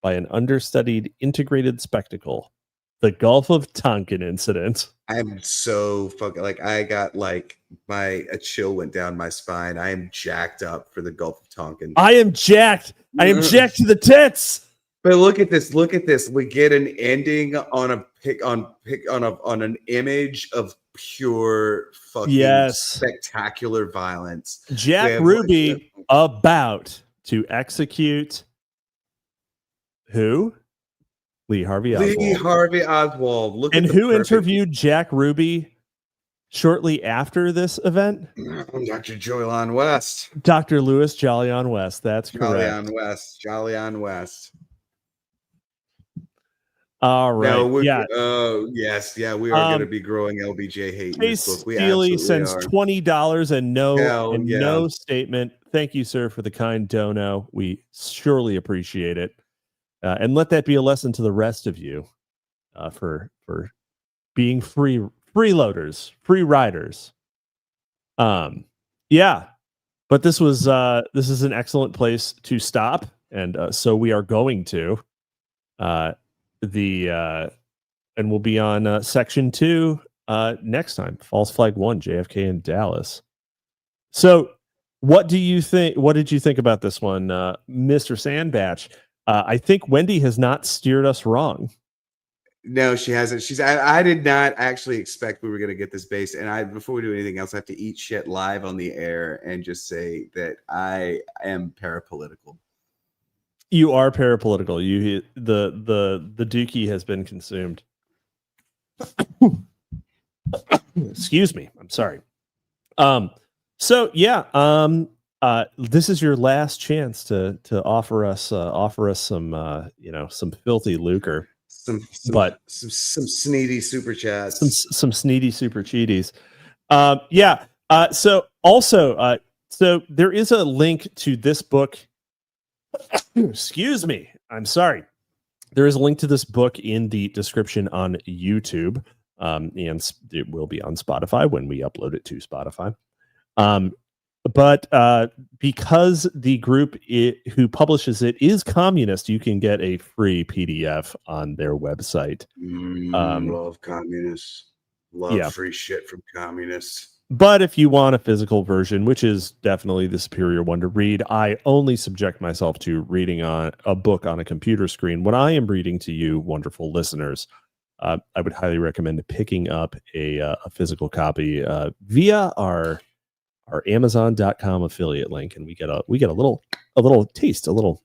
[SPEAKER 3] by an understudied integrated spectacle, the Gulf of Tonkin incident.
[SPEAKER 4] I'm so fucking I got a chill went down my spine. I am jacked up for the Gulf of Tonkin.
[SPEAKER 3] I am jacked to the tits.
[SPEAKER 4] But look at this. We get an ending on an image of pure fucking spectacular violence.
[SPEAKER 3] Jack Ruby about to execute who? Lee Harvey
[SPEAKER 4] Oswald. Look
[SPEAKER 3] and
[SPEAKER 4] at
[SPEAKER 3] who interviewed Jack Ruby shortly after this event?
[SPEAKER 4] Dr. Jolyon West.
[SPEAKER 3] Dr. Louis Jolyon West. That's correct.
[SPEAKER 4] Jolyon West.
[SPEAKER 3] All right.
[SPEAKER 4] No, we are going to be growing LBJ hate in this book. We
[SPEAKER 3] Steely sends
[SPEAKER 4] are.
[SPEAKER 3] $20 and no statement. Thank you, sir, for the kind dono. We surely appreciate it. And let that be a lesson to the rest of you for being freeloaders, free riders. But this is an excellent place to stop, and so we are going to. And we'll be on section 2 next time. False Flag 1, JFK in Dallas. So, what did you think about this one, Mr. Sandbatch? I think Wendy has not steered us wrong.
[SPEAKER 4] No, she hasn't. I did not actually expect we were going to get this base. And before we do anything else, I have to eat shit live on the air and just say that I am parapolitical.
[SPEAKER 3] You are parapolitical. The dookie has been consumed. Excuse me. I'm sorry. So yeah, this is your last chance to offer us some some filthy lucre,
[SPEAKER 4] some sneedy super chats,
[SPEAKER 3] some sneedy super cheaties. Yeah. So also, so there is a link to this book. Excuse me. I'm sorry. There is a link to this book in the description on YouTube, and it will be on Spotify when we upload it to Spotify. But because the group who publishes it is communist, you can get a free PDF on their website.
[SPEAKER 4] Love communists. Love free shit from communists.
[SPEAKER 3] But if you want a physical version, which is definitely the superior one to read, I only subject myself to reading on a book on a computer screen. When I am reading to you, wonderful listeners, I would highly recommend picking up a physical copy via our Amazon.com affiliate link, and we get a little taste, a little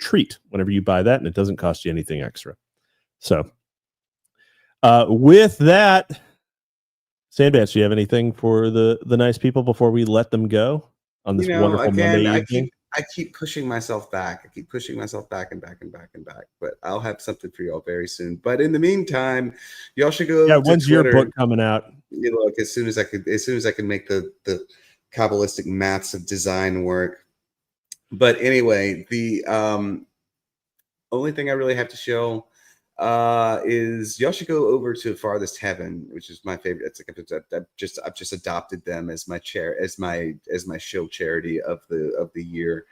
[SPEAKER 3] treat whenever you buy that, and it doesn't cost you anything extra. So, with that, Sandbatch, do you have anything for the nice people before we let them go on this wonderful Monday evening?
[SPEAKER 4] I keep pushing myself back. I keep pushing myself back and back and back and back. But I'll have something for y'all very soon. But in the meantime, y'all should go.
[SPEAKER 3] Yeah, when's your book coming out?
[SPEAKER 4] You know, as soon as I can make the Kabbalistic maths of design work. But anyway, the only thing I really have to show is y'all should go over to Farthest Heaven, which is my favorite. It's like I've just adopted them as my show charity of the year,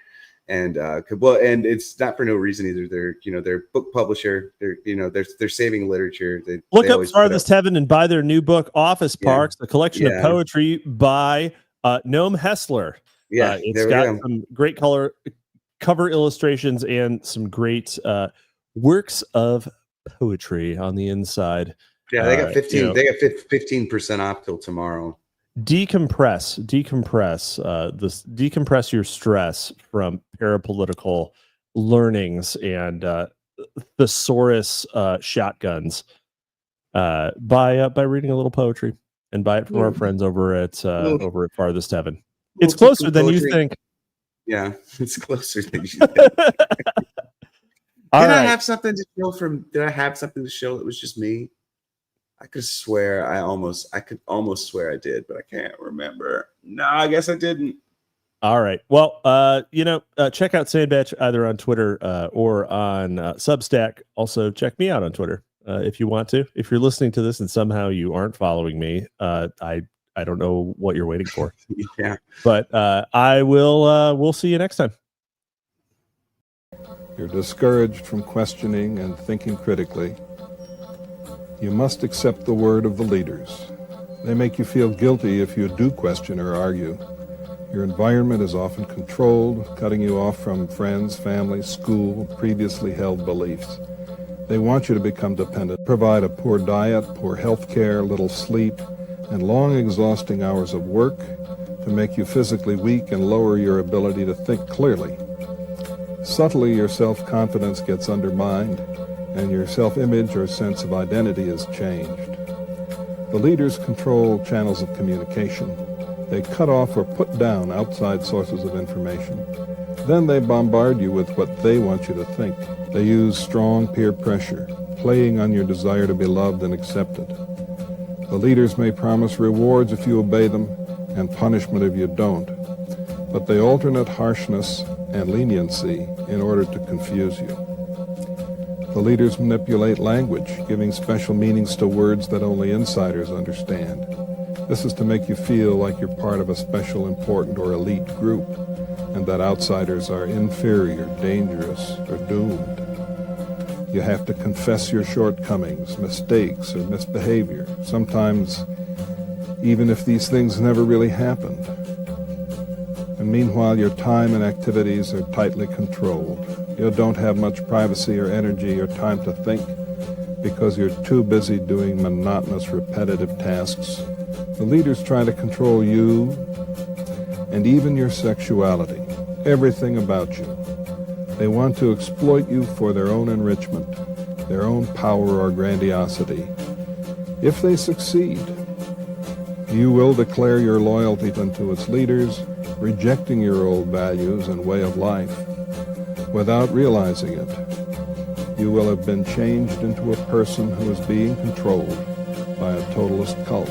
[SPEAKER 4] and and it's not for no reason either. They're book publisher. They're saving literature.
[SPEAKER 3] Look up Farthest Heaven and buy their new book, Office Parks, a collection of poetry by Noam Hessler.
[SPEAKER 4] Yeah,
[SPEAKER 3] it's got some great cover illustrations and some great works of poetry on the inside.
[SPEAKER 4] Yeah, they got 15. They got 15% off till tomorrow.
[SPEAKER 3] Decompress your stress from parapolitical learnings and thesaurus shotguns by reading a little poetry, and buy it from our friends over at Farthest Heaven. It's closer than you think.
[SPEAKER 4] Yeah, it's closer than you think. Did I have something to show that was just me? I could almost swear I did, but I can't remember. No, I guess I didn't.
[SPEAKER 3] All right. Well, check out Sandbatch either on Twitter or on Substack. Also, check me out on Twitter if you want to. If you're listening to this and somehow you aren't following me, I don't know what you're waiting for.
[SPEAKER 4] Yeah.
[SPEAKER 3] But we'll see you next time.
[SPEAKER 5] You're discouraged from questioning and thinking critically. You must accept the word of the leaders. They make you feel guilty if you do question or argue. Your environment is often controlled, cutting you off from friends, family, school, previously held beliefs. They want you to become dependent, provide a poor diet, poor health care, little sleep, and long exhausting hours of work to make you physically weak and lower your ability to think clearly. Subtly, your self-confidence gets undermined, and your self-image or sense of identity is changed. The leaders control channels of communication. They cut off or put down outside sources of information. Then they bombard you with what they want you to think. They use strong peer pressure, playing on your desire to be loved and accepted. The leaders may promise rewards if you obey them, and punishment if you don't. But they alternate harshness and leniency in order to confuse you. The leaders manipulate language, giving special meanings to words that only insiders understand. This is to make you feel like you're part of a special, important, or elite group, and that outsiders are inferior, dangerous, or doomed. You have to confess your shortcomings, mistakes, or misbehavior, sometimes even if these things never really happened. And meanwhile, your time and activities are tightly controlled. You don't have much privacy or energy or time to think because you're too busy doing monotonous, repetitive tasks. The leaders try to control you and even your sexuality, everything about you. They want to exploit you for their own enrichment, their own power or grandiosity. If they succeed, you will declare your loyalty unto its leaders, rejecting your old values and way of life. Without realizing it, you will have been changed into a person who is being controlled by a totalist cult.